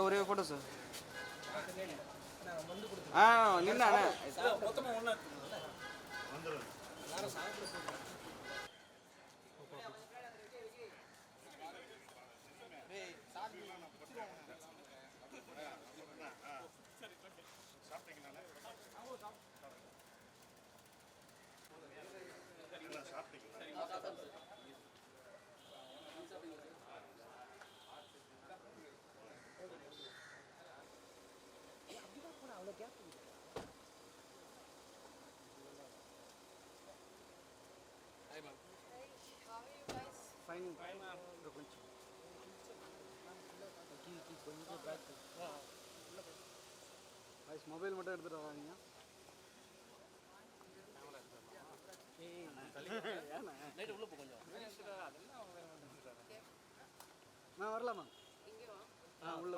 Sir ஒரே photo sir. நின்னா மொத்தமாக ஒன்றா வந்துடும். மொபைல் மட்டும் எடுத்துட்டு வராங்க. நான் வரலாமா? உள்ள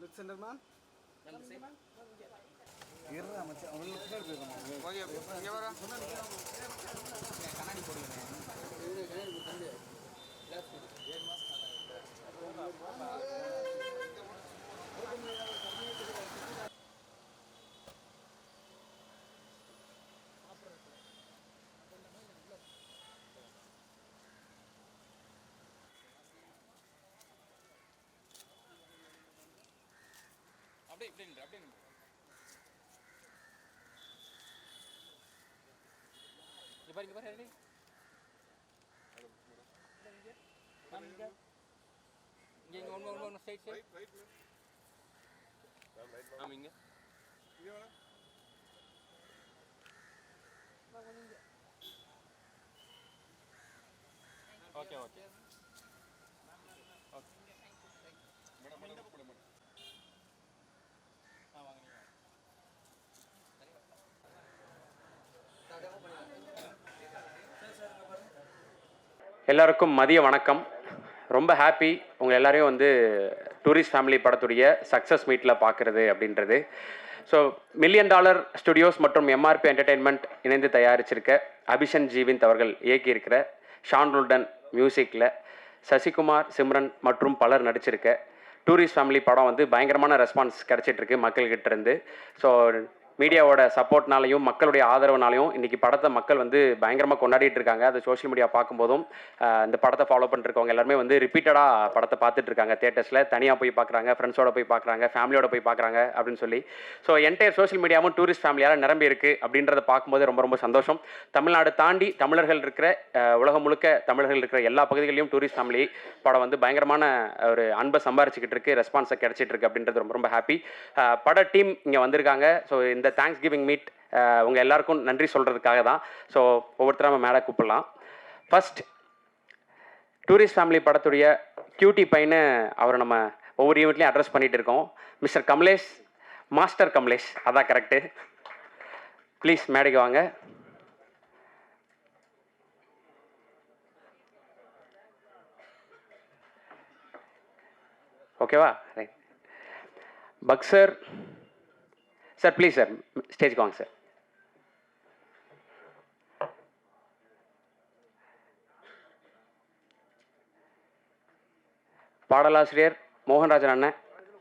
லுக் சென்டர் மேம். கண்ணாடி போடுங்க. அப்படியே அப்படியே பாருங்க பாருங்க இங்க ஒன்று சைட் சைட் ஆமாம் இங்கே ஓகே ஓகே எல்லாருக்கும் மதிய வணக்கம். ரொம்ப ஹாப்பி உங்கள் எல்லாரையும் வந்து டூரிஸ்ட் ஃபேமிலி படத்துடைய சக்ஸஸ் மீட்டில் பார்க்குறது அப்படின்றது. ஸோ $1 மில்லியன் ஸ்டுடியோஸ் மற்றும் எம்ஆர்பி என்டர்டெயின்மெண்ட் இணைந்து தயாரிச்சிருக்க அபிஷன் ஜீவிந்த் அவர்கள் இயக்கியிருக்கிற ஷான் ரோல்டன் மியூசிக்கில் சசிகுமார், சிம்ரன் மற்றும் பலர் நடிச்சிருக்க டூரிஸ்ட் ஃபேமிலி படம் வந்து பயங்கரமான ரெஸ்பான்ஸ் கிடச்சிட்ருக்கு மக்கள்கிட்ட இருந்து. ஸோ மீடியாவோட சப்போர்ட்னாலையும் மக்களுடைய ஆதரவுனாலையும் இன்றைக்கி படத்தை மக்கள் வந்து பயங்கரமாக கொண்டாடிட்டு இருக்காங்க. அது சோஷியல் மீடியா பார்க்கும்போதும் இந்த படத்தை ஃபாலோ பண்ணிருக்கவங்க எல்லாருமே வந்து ரிப்பீட்டடாக படத்தை பார்த்துட்டு இருக்காங்க. தேட்டர்ஸில் தனியாக போய் பார்க்குறாங்க, ஃப்ரெண்ட்ஸோட போய் பார்க்குறாங்க, ஃபேமிலியோட போய் பார்க்குறாங்க அப்படின்னு சொல்லி. ஸோ என்டையர் சோஷியல் மீடியாவும் டூரிஸ்ட் ஃபேமிலியால் நிரம்பி இருக்குது அப்படின்றத பார்க்கும்போது ரொம்ப ரொம்ப சந்தோஷம். தமிழ்நாடு தாண்டி தமிழர்கள் இருக்கிற உலகம் முழுக்க தமிழர்கள் இருக்கிற எல்லா பகுதிகளிலும் டூரிஸ்ட் ஃபேமிலி படம் வந்து பயங்கரமான ஒரு அன்பை சம்பாரிச்சிக்கிட்டு இருக்கு, ரெஸ்பான்ஸை கிடைச்சிட்டு இருக்கு அப்படின்றது ரொம்ப ரொம்ப ஹாப்பி. பட டீம் இங்கே வந்திருக்காங்க. ஸோ இந்த தேங்க்ஸ் கிவிங் மீட் உங்கள் எல்லாருக்கும் நன்றி சொல்கிறதுக்காக தான். ஸோ ஒவ்வொருத்தரும் நம்ம மேலே கூப்பிடலாம். ஃபர்ஸ்ட் டூரிஸ்ட் ஃபேமிலி படத்துடைய கியூட்டி பையனு அவரை நம்ம ஒவ்வொரு ஈவெண்ட்லையும் அட்ரஸ் பண்ணிகிட்டு இருக்கோம். மிஸ்டர் கமலேஷ், மாஸ்டர் கமலேஷ், அதான் கரெக்டு. ப்ளீஸ் மேடைக்கு வாங்க. ஓகேவா? ரைட். பக் சார், சார் ப்ளீஸ் சார் ஸ்டேஜ்க்கு வாங்க சார். பாடலாசிரியர் மோகன்ராஜன் அண்ணன்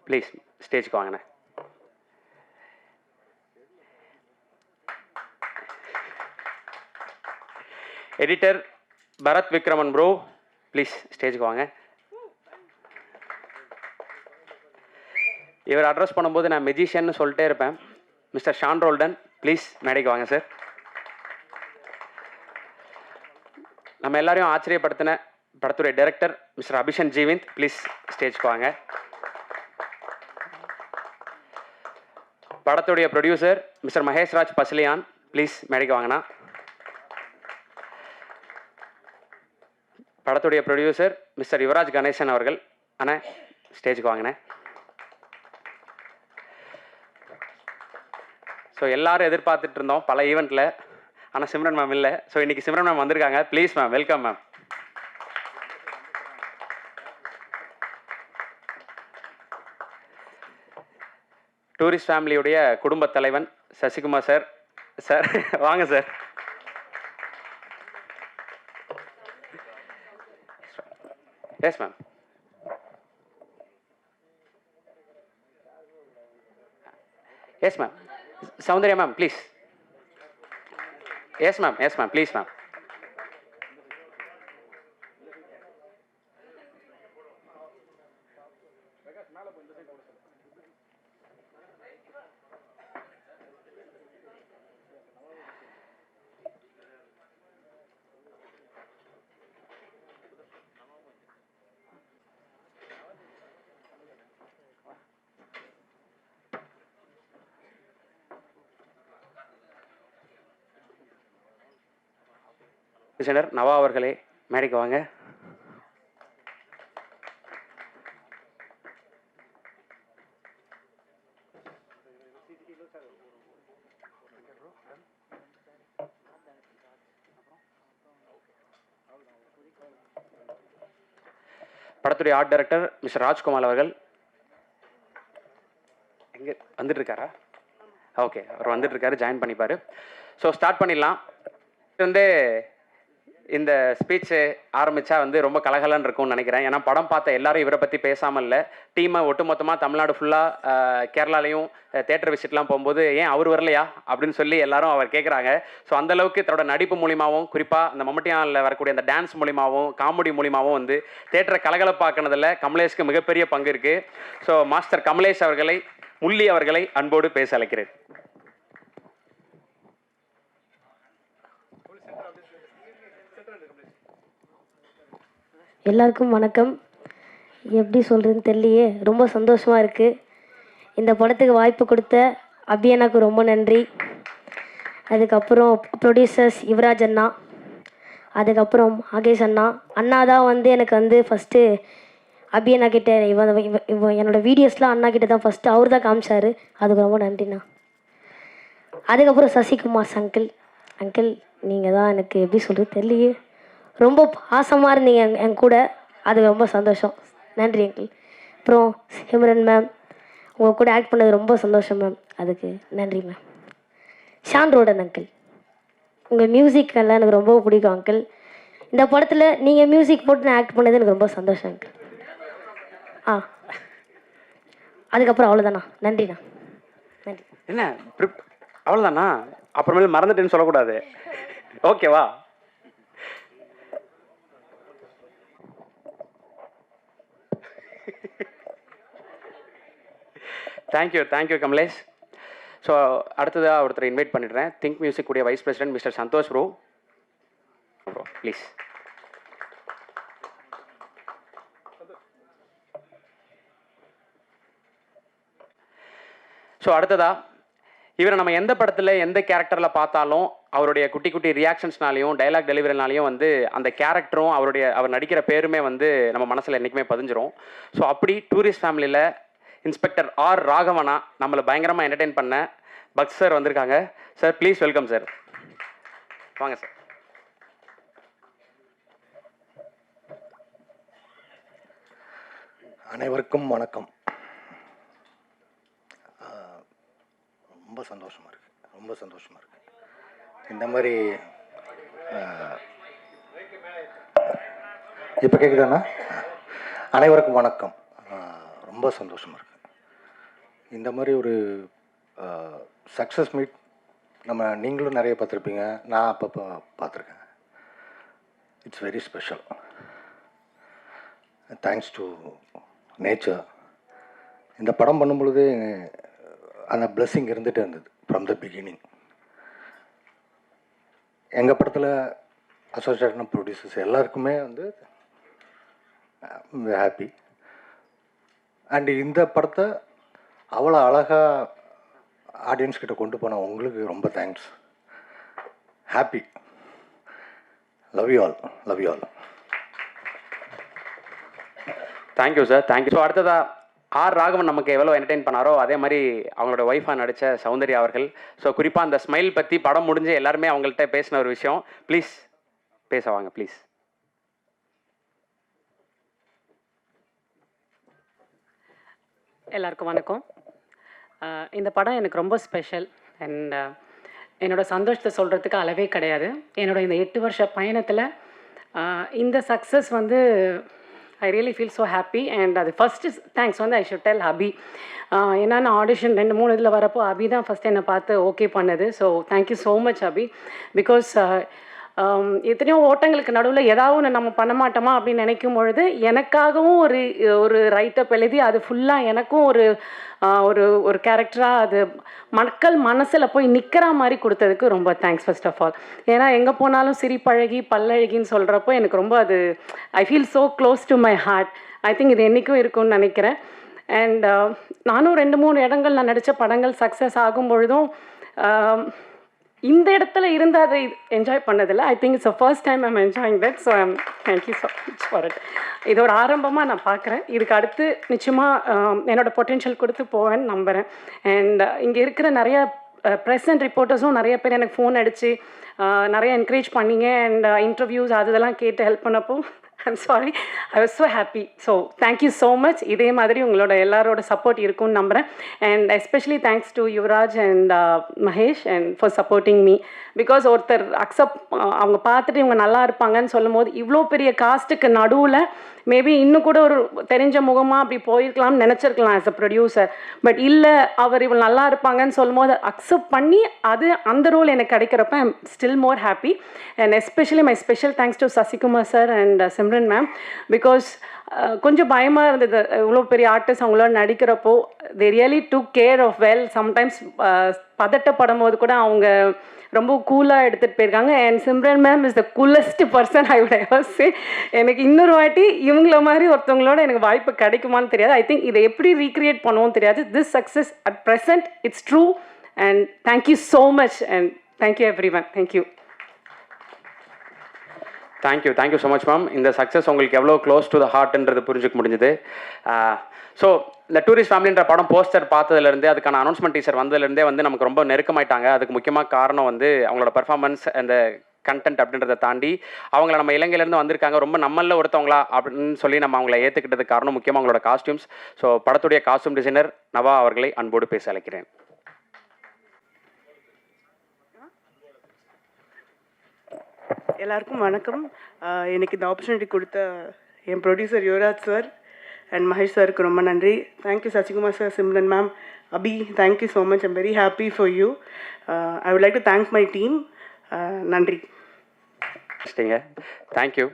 ப்ளீஸ் ஸ்டேஜ்க்கு வாங்கண்ணே. Editor Bharath Vikraman bro please ஸ்டேஜ்க்கு வாங்க. இவர் அட்ரஸ் பண்ணும்போது நான் மெஜிஷியன்னு சொல்லிட்டே இருப்பேன். மிஸ்டர் ஷான் ரோல்டன் ப்ளீஸ் மேடைக்கு வாங்க சார். நம்ம எல்லாரையும் ஆச்சரியப்படுத்தின படத்துடைய டைரக்டர் மிஸ்டர் அபிஷன் ஜீவிந்த் ப்ளீஸ் ஸ்டேஜ்க்கு வாங்க. படத்துடைய ப்ரொடியூசர் மிஸ்டர் மகேஷ்ராஜ் பசிலியான் ப்ளீஸ் மேடைக்கு வாங்கண்ணா. படத்துடைய ப்ரொடியூசர் மிஸ்டர் யுவராஜ் கணேசன் அவர்கள் அண்ணா ஸ்டேஜுக்கு வாங்கினேன். ஸோ எல்லோரும் எதிர்பார்த்துட்டு இருந்தோம் பல ஈவெண்ட்டில், ஆனால் சிம்ரன் மேம் இல்லை. ஸோ இன்றைக்கி சிம்ரன் மேம் வந்திருக்காங்க. Please ma'am, welcome ma'am. Tourist ஃபேமிலியுடைய குடும்பத் தலைவன் சசிகுமார் சார். சார் வாங்க sir. Yes ma'am. Yes ma'am. Soundarya ma'am please. Yes ma'am, yes ma'am, please ma'am. Designer Nava அவர்களே மேடைக்கு வாங்க. படத்துடைய ஆர்ட் டைரக்டர் மிஸ்டர் ராஜ்குமார் அவர்கள் எங்கே வந்துட்டு இருக்காரா? ஓகே, அவர் வந்துட்டு இருக்காரு, ஜாயின் பண்ணிப்பாரு. ஸோ ஸ்டார்ட் பண்ணிடலாம். வந்து இந்த ஸ்பீச்சு ஆரம்பித்தா வந்து ரொம்ப கலகலன்னு இருக்கும்னு நினைக்கிறேன். ஏன்னா படம் பார்த்த எல்லாரும் இவரை பற்றி பேசாமல் இல்லை. டீமை ஒட்டுமொத்தமாக தமிழ்நாடு ஃபுல்லாக கேரளாலையும் தேட்டர் விசிட்லாம் போகும்போது ஏன் அவர் வரலையா அப்படின்னு சொல்லி எல்லாரும் அவர் கேட்குறாங்க. ஸோ அந்தளவுக்கு தன்னோட நடிப்பு மூலிமாவும், குறிப்பாக அந்த மம்முட்டியானில் வரக்கூடிய அந்த டான்ஸ் மூலிமாவும், காமெடி மூலிமாவும் வந்து தேட்டரை கலகலப்பாக்குனதில் கமலேஷ்க்கு மிகப்பெரிய பங்கு இருக்குது. ஸோ மாஸ்டர் கமலேஷ் அவர்களை, முள்ளி அவர்களை அன்போடு பேச அழைக்கிறேன். எல்லாருக்கும் வணக்கம். எப்படி சொல்கிறதுன்னு தெரியலையே, ரொம்ப சந்தோஷமாக இருக்குது. இந்த படத்துக்கு வாய்ப்பு கொடுத்த அபியனாக்கு ரொம்ப நன்றி. அதுக்கப்புறம் ப்ரொடியூசர்ஸ் யுவராஜ் அண்ணா, அதுக்கப்புறம் ஆகேஷ் அண்ணா. அண்ணா தான் வந்து எனக்கு வந்து ஃபஸ்ட்டு அபியனா கிட்டே இவன் என்னோடய வீடியோஸ்லாம் அண்ணா கிட்டே தான் ஃபஸ்ட்டு அவர் தான் காமிச்சார். அதுக்கு ரொம்ப நன்றிண்ணா. அதுக்கப்புறம் சசிகுமார் அங்கிள். அங்கிள் நீங்கள் தான் எனக்கு எப்படி சொல்கிறது தெரியலையே, ரொம்ப பாசமாக இருந்தீங்க என் கூட. அது ரொம்ப சந்தோஷம். நன்றி அங்கிள். அப்புறம் சிம்ரன் மேம், உங்கள் கூட ஆக்ட் பண்ணது ரொம்ப சந்தோஷம் மேம். அதுக்கு நன்றி மேம். ஷான் ரோடன் அங்கிள், உங்கள் மியூசிக் எல்லாம் எனக்கு ரொம்ப பிடிக்கும் அங்கிள். இந்த படத்தில் நீங்கள் மியூசிக் போட்டு நான் ஆக்ட் பண்ணது எனக்கு ரொம்ப சந்தோஷம் அங்கிள். அதுக்கப்புறம் அவ்வளோதாண்ணா. நன்றிண்ணா. நன்றி. என்ன அவ்வளோதாண்ணா? அப்புறமேல மறந்துட்டேன்னு சொல்லக்கூடாது, ஓகேவா? தேங்க்யூ கமலேஷ். ஸோ அடுத்ததாக ஒருத்தர் இன்வைட் பண்ணிடுறேன். திங்க் மியூசிக் உடைய vice president mister Santhosh bro please. So அடுத்ததாக இவரை நம்ம எந்த படத்தில் எந்த கேரக்டரில் பார்த்தாலும் அவருடைய குட்டி குட்டி ரியாக்ஷன்ஸ்னாலையும் டைலாக் டெலிவரினாலையும் வந்து அந்த கேரக்டரும் அவர் நடிக்கிற பேருமே வந்து நம்ம மனசில் என்றைக்குமே பதிஞ்சிரும். ஸோ அப்படி டூரிஸ்ட் ஃபேமிலியில் இன்ஸ்பெக்டர் ஆர் ராகவனா நம்மளை பயங்கரமாக என்டர்டெயின் பண்ண பக்ஸ் சார் வந்திருக்காங்க. Sir please welcome sir. வாங்க சார். அனைவருக்கும் வணக்கம். ரொம்ப சந்தோஷமாக இருக்குது. இந்த மாதிரி இப்போ கேட்குதாண்ணா? அனைவருக்கும் வணக்கம். ரொம்ப சந்தோஷமாக இருக்குது. இந்த மாதிரி ஒரு சக்ஸஸ் மீட் நீங்களும் நிறைய பார்த்துருப்பீங்க, நான் அப்பப்போ பார்த்துருக்கேன். It's very special. Thanks to nature. இந்த படம் பண்ணும்பொழுதே அந்த பிளெஸ்ஸிங் இருந்துகிட்டே இருந்தது ஃப்ரம் த பிகினிங். எங்கள் படத்தில் அசோசியேஷன் ப்ரொடியூசர்ஸ் எல்லாருக்குமே வந்து ஹாப்பி. அண்டு இந்த படத்தை அவ்வளோ அழகாக ஆடியன்ஸ் கிட்ட கொண்டு போன உங்களுக்கு ரொம்ப thanks. Happy. Love you all. Thank you sir, thank you. So அடுத்ததாக ஆர் ராகவன் நமக்கு எவ்வளோ என்டர்டெயின் பண்ணாரோ அதே மாதிரி அவங்களோட ஒய்ஃபாக நடித்த சௌந்தர்யா அவர்கள். ஸோ குறிப்பாக அந்த ஸ்மைல் பற்றி படம் முடிஞ்சு எல்லாருமே அவங்கள்ட்ட பேசின ஒரு விஷயம். ப்ளீஸ் பேச வாங்க ப்ளீஸ். எல்லாருக்கும் வணக்கம். இந்த படம் எனக்கு ரொம்ப ஸ்பெஷல். அண்ட் என்னோடய சந்தோஷத்தை சொல்கிறதுக்கு அளவே கிடையாது. என்னோட இந்த 8 வருஷ பயணத்தில் இந்த சக்ஸஸ் வந்து I really feel so happy. And அது ஃபஸ்ட்டு தேங்க்ஸ் வந்து ஐ ஷுட் டெல் அபி. ஏன்னா நான் ஆடிஷன் 2-3 இதில் வரப்போ அபி தான் ஃபஸ்ட் என்னை பார்த்து ஓகே பண்ணது. So thank you so much Abhi. Because எத்தனையோ ஓட்டங்களுக்கு நடுவில் ஏதாவது ஒன்று நம்ம பண்ண மாட்டோமா அப்படின்னு நினைக்கும் பொழுது எனக்காகவும் ஒரு ரைட்டப் எழுதி அது ஃபுல்லாக எனக்கும் ஒரு கேரக்டராக அது மக்கள் மனசில் போய் நிற்கிற மாதிரி கொடுத்ததுக்கு ரொம்ப தேங்க்ஸ் ஃபர்ஸ்ட் ஆஃப் ஆல். ஏன்னா எங்கே போனாலும் சிரிப்பழகி பல்லழகின்னு சொல்கிறப்போ எனக்கு ரொம்ப அது I feel so close to my heart. I think இது என்றைக்கும் இருக்கும்னு நினைக்கிறேன். அண்ட் நானும் 2-3 இடங்கள் நான் நடித்த படங்கள் சக்ஸஸ் ஆகும் பொழுதும் இந்த இடத்துல இருந்து அதை என்ஜாய் பண்ணதில்லை. I think it's first time I'm enjoying that. So I'm thank you so much for it. இது ஒரு ஆரம்பமாக நான் பார்க்குறேன். இதுக்கு அடுத்து நிச்சயமாக என்னோடய பொட்டென்ஷியல் கொடுத்து போவேன்னு நம்புகிறேன். அண்ட் இங்கே இருக்கிற நிறைய ப்ரெஸ் அண்ட் ரிப்போர்ட்டர்ஸும் நிறைய பேர் எனக்கு ஃபோன் அடித்து நிறைய என்கரேஜ் பண்ணிங்க. அண்ட் இன்டர்வியூஸ் அதெல்லாம் கேட்டு ஹெல்ப் பண்ணப்போ I'm sorry, I was so happy. So thank you so much. இதே மாதிரி உங்களோட எல்லாரோட சப்போர்ட் இருக்கும்னு நம்புகிறேன். And especially thanks to Yuvaraj and Mahesh and for supporting me. Because ஒருத்தர் அக்செப்ட் அவங்க பார்த்துட்டு இவங்க நல்லா இருப்பாங்கன்னு சொல்லும் போது இவ்வளோ பெரிய காஸ்ட்டுக்கு நடுவில் மேபி இன்னும் கூட ஒரு தெரிஞ்ச முகமாக அப்படி போயிருக்கலாம்னு நினச்சிருக்கலாம் ஆஸ் அ ப்ரொடியூசர். பட் இல்லை அவர் இவள் நல்லா இருப்பாங்கன்னு சொல்லும் போது அக்செப்ட் பண்ணி அது அந்த ரோல் எனக்கு கிடைக்கிறப்ப I'm still more happy. And especially my special thanks to Sasikumar sir and Simran ma'am. Because கொஞ்சம் பயமாக இருந்தது இவ்வளோ பெரிய ஆர்டிஸ்ட் அவங்களோட நடிக்கிறப்போ. They really took care of well. Sometimes பதட்டப்படும் போது கூட அவங்க ரொம்ப கூலாக எடுத்துகிட்டு போயிருக்காங்க. And Simran ma'am is the coolest person I would ever say. எனக்கு இன்னொரு வாட்டி இவங்கள மாதிரி ஒருத்தவங்களோட எனக்கு வாய்ப்பு கிடைக்குமான்னு தெரியாது. ஐ திங்க் இதை எப்படி ரீக்ரியேட் பண்ணுவோன்னு தெரியாது. This success at present it's true. And thank you so much. And thank you every one. Thank you. Thank you so much ma'am. இந்த சக்ஸஸ் உங்களுக்கு எவ்வளோ க்ளோஸ் டு த ஹார்ட்ன்றது புரிஞ்சுக்க முடிஞ்சுது. ஸோ இந்த டூரிஸ்ட் ஃபேமிலின்ற படம் போஸ்டர் பார்த்ததுலேருந்தே அதுக்கான அனௌன்ஸ்மெண்ட் டீசர் வந்ததுலேருந்தே வந்து நமக்கு ரொம்ப நெருக்கமாயிட்டாங்க. அதுக்கு முக்கியமாக காரணம் வந்து அவங்களோட பர்ஃபார்மன்ஸ், அந்த கண்டென்ட் அப்படின்றத தாண்டி அவங்கள நம்ம இலங்கையிலேருந்து வந்திருக்காங்க, ரொம்ப நம்மளில் ஒருத்தவங்களா அப்படின்னு சொல்லி நம்ம அவங்கள ஏற்றுக்கிட்டதுக்கு காரணம் முக்கியமாக அவங்களோட காஸ்டியூம்ஸ். ஸோ படத்துடைய காஸ்டியூம் டிசைனர் நவா அவர்களை அன்போடு பேச அழைக்கிறேன். எல்லாருக்கும் வணக்கம். எனக்கு இந்த ஆப்பர்ச்சுனிட்டி கொடுத்த என் producer Yuvaraj sir and Mahesh சாருக்கு ரொம்ப நன்றி. Thank you Sasikumar sir, Simran ma'am, Abhi, thank you so much. I'm very happy for you. I would like to thank my team. நன்றி. தேங்க்யூ.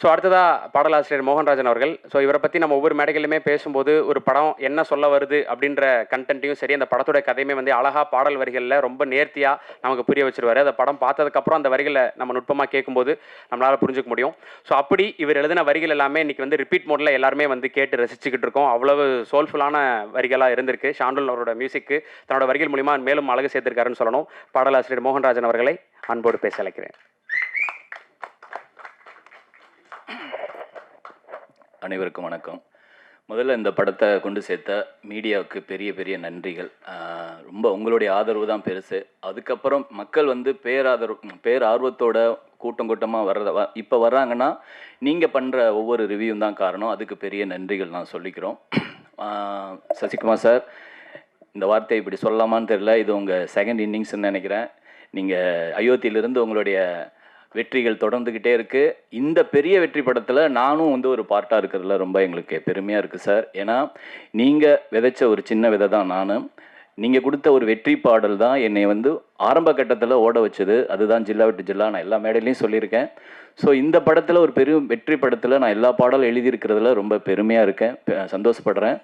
ஸோ அடுத்ததாக பாடலாசிரியர் மோகன்ராஜன் அவர்கள். ஸோ இவரை பற்றி நம்ம ஒவ்வொரு மேடைகளிலுமே பேசும்போது ஒரு படம் என்ன சொல்ல வருது அப்படின்ற கண்டென்ட்டையும் சரி, அந்த படத்தோட கதையுமே வந்து அழகாக பாடல் வரிகளில் ரொம்ப நேர்த்தியாக நமக்கு புரிய வச்சிருவார். அந்த படம் பார்த்ததுக்கப்புறம் அந்த வரிகளை நம்ம நுட்பமாக கேட்கும்போது நம்மளால் புரிஞ்சுக்க முடியும். ஸோ அப்படி இவர் எழுதின வரிகள் எல்லாமே இன்றைக்கி வந்து ரிப்பீட் மோடில் எல்லாருமே வந்து கேட்டு ரசிச்சுக்கிட்டு இருக்கோம். அவ்வளவு சோல்ஃபுல்லான வரிகளாக இருந்திருக்கு. ஷாண்டுல் அவரோட மியூசிக்கு தன்னோட வரிகள் மூலிமா மேலும் அழகு சேர்த்திருக்காருன்னு சொல்லணும். பாடலாசிரியர் மோகன்ராஜன் அவர்களை அன்போடு பேச அழைக்கிறேன். அனைவருக்கும் வணக்கம். முதல்ல இந்த படத்தை கொண்டு சேர்த்த மீடியாவுக்கு பெரிய பெரிய நன்றிகள். ரொம்ப உங்களுடைய ஆதரவு தான் பெருசு. அதுக்கப்புறம் மக்கள் வந்து பேரார்வத்தோட கூட்டமாக இப்போ வர்றாங்கன்னா நீங்கள் பண்ணுற ஒவ்வொரு ரிவ்யூவும் தான் காரணம். அதுக்கு பெரிய நன்றிகள் நான் சொல்லிக்கிறோம். சசிகுமார் சார், இந்த வார்த்தையை இப்படி சொல்லலாமான்னு தெரியல, இது உங்கள் செகண்ட் இன்னிங்ஸ்ன்னு நினைக்கிறேன். நீங்கள் அயோத்தியிலிருந்து உங்களுடைய வெற்றிகள் தொடர்ந்துக்கிட்டே இருக்குது. இந்த பெரிய வெற்றி படத்தில் நானும் வந்து ஒரு பார்ட்டாக இருக்கிறதுல ரொம்ப எங்களுக்கு பெருமையாக இருக்குது சார். ஏன்னா நீங்கள் விதைச்ச ஒரு சின்ன விதை தான் நானும். நீங்கள் கொடுத்த ஒரு வெற்றி பாடல் தான் என்னை வந்து ஆரம்ப கட்டத்தில் ஓட வச்சது. அதுதான் ஜில்லா விட்டு ஜில்லா. நான் எல்லா மேடையிலையும் சொல்லியிருக்கேன். ஸோ இந்த படத்தில் ஒரு பெரும் வெற்றி படத்தில் நான் எல்லா பாடலும் எழுதியிருக்கிறதுல ரொம்ப பெருமையாக இருக்கேன், சந்தோஷப்படுறேன்.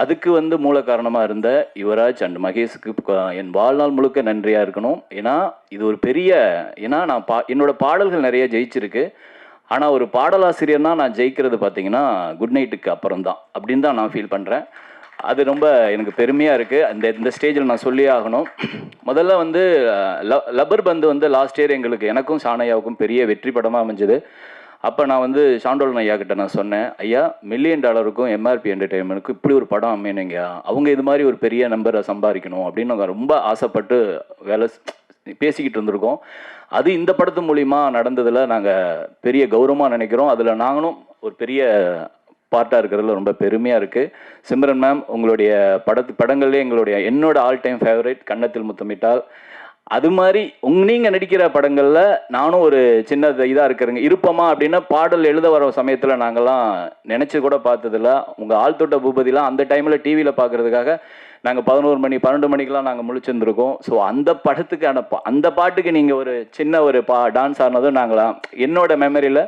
அதுக்கு வந்து மூல காரணமாக இருந்த யுவராஜ் அண்ட் மகேஷுக்கு என் வாழ்நாள் முழுக்க நன்றியாக இருக்கணும். ஏன்னா இது ஒரு பெரிய, ஏன்னா நான் என்னோடய பாடல்கள் நிறைய ஜெயிச்சிருக்கு. ஆனால் ஒரு பாடலாசிரியர்னா நான் ஜெயிக்கிறது பார்த்தீங்கன்னா குட் நைட்டுக்கு அப்புறம் தான் அப்படின்னு தான் நான் ஃபீல் பண்ணுறேன். அது ரொம்ப எனக்கு பெருமையாக இருக்குது. இந்த ஸ்டேஜில் நான் சொல்லியே ஆகணும். முதல்ல வந்து லப்பர் பந்து வந்து லாஸ்ட் இயர் எனக்கும் ஷானையாவுக்கும் பெரிய வெற்றி படமாக அமைஞ்சது. அப்போ நான் வந்து ஷாண்டோல் ஐயா கிட்ட நான் சொன்னேன், ஐயா $1 மில்லியன் எம்ஆர்பி என்டர்டெயின்மெண்ட்டுக்கு இப்படி ஒரு படம் அமையணுங்க, அவங்க இது மாதிரி ஒரு பெரிய நம்பரை சம்பாதிக்கணும் அப்படின்னு நாங்கள் ரொம்ப ஆசைப்பட்டு பேசிக்கிட்டு இருந்திருக்கோம். அது இந்த படத்து மூலிமா நடந்ததில் நாங்கள் பெரிய கௌரவமாக நினைக்கிறோம். அதில் நாங்களும் ஒரு பெரிய பார்ட்டாக இருக்கிறதுல ரொம்ப பெருமையாக இருக்குது. சிம்ரன் மேம், உங்களுடைய படங்கள்லேயே என்னோட ஆல் டைம் ஃபேவரேட் கன்னத்தில் முத்தமிட்டால். அது மாதிரி நீங்கள் நடிக்கிற படங்களில் நானும் ஒரு சின்ன இதாக இருக்கிறேங்க. இருப்போமா அப்படின்னா பாடல் எழுத வர சமயத்தில் நாங்கள்லாம் நினச்சி கூட பார்த்ததில்ல. உங்கள் ஆள் தொட்ட பூபதிலாம் அந்த டைமில் டிவியில் பார்க்குறதுக்காக நாங்கள் 11 மணி 12 மணிக்கெலாம் நாங்கள் முழிச்சிருந்துருக்கோம். ஸோ அந்த படத்துக்கான அந்த பாட்டுக்கு நீங்கள் ஒரு சின்ன ஒரு டான்ஸ் ஆனதும் நாங்களாம் என்னோட மெமரியில்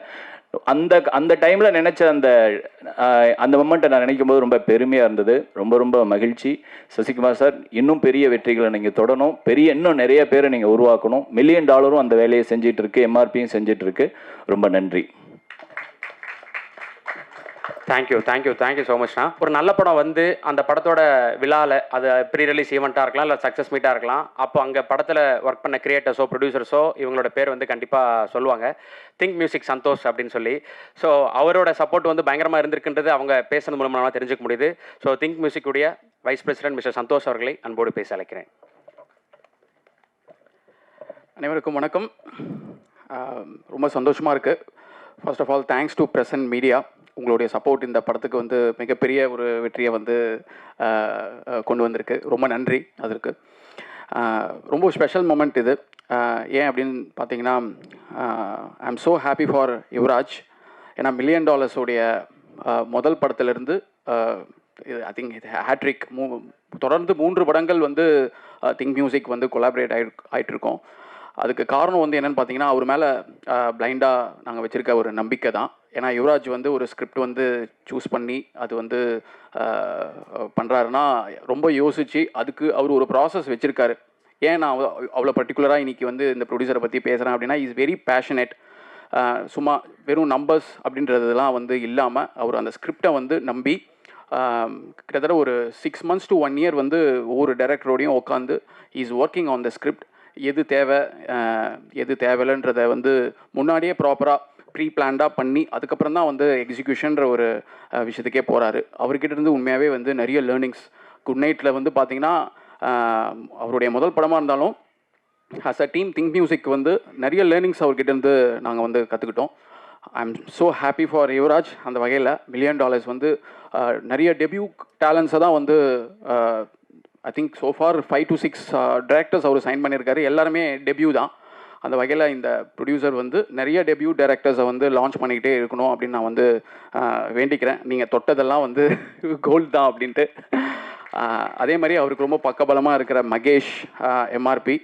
அந்த டைமில் நினச்ச அந்த மொமெண்ட்டை நான் நினைக்கும் போது ரொம்ப பெருமையாக இருந்தது. ரொம்ப மகிழ்ச்சி. சசிகுமார் சார், இன்னும் பெரிய வெற்றிகளை நீங்கள் தொடணும். இன்னும் நிறைய பேரை நீங்கள் உருவாக்கணும். $1 மில்லியன் அந்த வேலையை செஞ்சிட்டு இருக்கு, எம்ஆர்பியும் செஞ்சிட்டு இருக்கு. ரொம்ப நன்றி. தேங்க்யூ ஸோ மச்ண்ணா. ஒரு நல்ல படம் வந்து அந்த படத்தோட விழாவில் அது ப்ரீ ரிலீஸ் ஈவெண்ட்டாக இருக்கலாம், இல்லை சக்ஸஸ் மீட்டாக இருக்கலாம். அப்போ அங்கே படத்தில் ஒர்க் பண்ண கிரியேட்டர்ஸோ ப்ரொடியூசர்ஸோ இவங்களோட பேர் வந்து கண்டிப்பாக சொல்லுவாங்க. திங்க் மியூசிக் சந்தோஷ் அப்படின்னு சொல்லி. ஸோ அவரோட சப்போர்ட் வந்து பயங்கரமாக இருந்திருக்குன்றது அவங்க பேசுறது மூலமாக தெரிஞ்சுக்க முடியுது. ஸோ திங்க் மியூசிக்குடைய வைஸ் பிரசிடென்ட் மிஸ்டர் சந்தோஷ் அவர்களை அன்போடு பேச அழைக்கிறேன். அனைவருக்கும் வணக்கம். ரொம்ப சந்தோஷமாக இருக்குது. First of all thanks to present media. உங்களுடைய சப்போர்ட் இந்த படத்துக்கு வந்து மிகப்பெரிய ஒரு வெற்றியை வந்து கொண்டு வந்திருக்கு. ரொம்ப நன்றி அதற்கு. ரொம்ப ஸ்பெஷல் மொமெண்ட் இது. ஏன் அப்படின்னு பார்த்தீங்கன்னா, I am so happy for Yuvaraj. ஏன்னா $1 மில்லியன் முதல் படத்துலேருந்து ஐ திங்க் இது ஹேட்ரிக். தொடர்ந்து 3 படங்கள் வந்து திங்க் மியூசிக் வந்து கொலாபரேட் ஆகிட்டுருக்கோம். அதுக்கு காரணம் வந்து என்னென்னு பார்த்தீங்கன்னா, அவர் மேலே பிளைண்டாக நாங்கள் வச்சுருக்க ஒரு நம்பிக்கை தான். ஏன்னா யுவராஜ் வந்து ஒரு ஸ்கிரிப்ட் வந்து சூஸ் பண்ணி அது வந்து பண்ணுறாருன்னா ரொம்ப யோசித்து அதுக்கு அவர் ஒரு ப்ராசஸ் வச்சுருக்காரு. ஏன் நான் அவ்வளோ பர்டிகுலராக இன்றைக்கி வந்து இந்த ப்ரொடியூசரை பற்றி பேசுகிறேன் அப்படின்னா, இஸ் வெரி பேஷனேட். சும்மா வெறும் நம்பர்ஸ் அப்படின்றதுலாம் வந்து இல்லாமல் அவர் அந்த ஸ்கிரிப்டை வந்து நம்பி கிட்டத்தட்ட ஒரு 6 months to 1 year வந்து ஒவ்வொரு டைரக்டரோடையும் உட்காந்து is working on the script. எது தேவை எது தேவையில்லைன்றதை வந்து முன்னாடியே ப்ராப்பராக ப்ரீ பிளான்டாக பண்ணி அதுக்கப்புறம் தான் வந்து எக்ஸிக்யூஷன்ற ஒரு விஷயத்துக்கே போகிறாரு. அவர்கிட்ட இருந்து உண்மையாகவே வந்து நிறைய லேர்னிங்ஸ். குட் நைட்டில் வந்து பார்த்திங்கன்னா அவருடைய முதல் படமாக இருந்தாலும் as a team think music வந்து நிறைய லேர்னிங்ஸ் அவர்கிட்ட இருந்து நாங்கள் வந்து கற்றுக்கிட்டோம். I am so happy for Yuvaraj. அந்த வகையில் $1 மில்லியன் வந்து நிறைய டெபியூ டேலண்ட்ஸை தான் வந்து I think so for 5 to 6 directors அவர் சைன் பண்ணியிருக்காரு. எல்லாருமே டெபியூ தான். அந்த வகையில் இந்த ப்ரொடியூசர் வந்து நிறைய டெபியூ டைரக்டர்ஸை வந்து லான்ச் பண்ணிக்கிட்டே இருக்கணும் அப்படின்னு நான் வந்து வேண்டிக்கிறேன். நீங்கள் தொட்டதெல்லாம் வந்து கோல்டு தான் அப்படின்ட்டு. அதே மாதிரி அவருக்கு ரொம்ப பக்கபலமாக இருக்கிற மகேஷ், எம்ஆர்பி.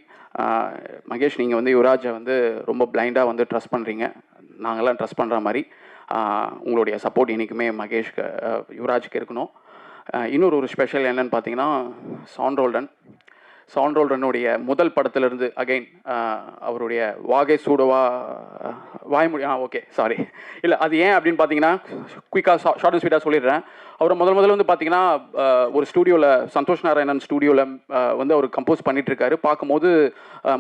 மகேஷ், நீங்கள் வந்து யுவராஜை வந்து ரொம்ப பிளைண்டாக வந்து ட்ரஸ்ட் பண்ணுறீங்க. நாங்கள்லாம் ட்ரஸ்ட் பண்ணுற மாதிரி உங்களுடைய சப்போர்ட் என்றைக்குமே மகேஷ்க்கு யுவராஜுக்கு இருக்கணும். இன்னொரு ஸ்பெஷல் என்னென்னு பார்த்தீங்கன்னா, சாண்ட்ரோல்டனுடைய முதல் படத்துலேருந்து அகைன் அவருடைய வாகை சூடவா வாய்மொழி ஓகே சாரி இல்லை அது ஏன் அப்படின்னு பார்த்தீங்கன்னா, குயிக்காக ஷார்ட் அண்ட் ஸ்வீட்டாக சொல்லிடுறேன். அவர் முதல்ல வந்து பார்த்தீங்கன்னா ஒரு ஸ்டூடியோவில் சந்தோஷ் நாராயணன் ஸ்டூடியோவில் வந்து அவர் கம்போஸ் பண்ணிகிட்ருக்காரு. பார்க்கும்போது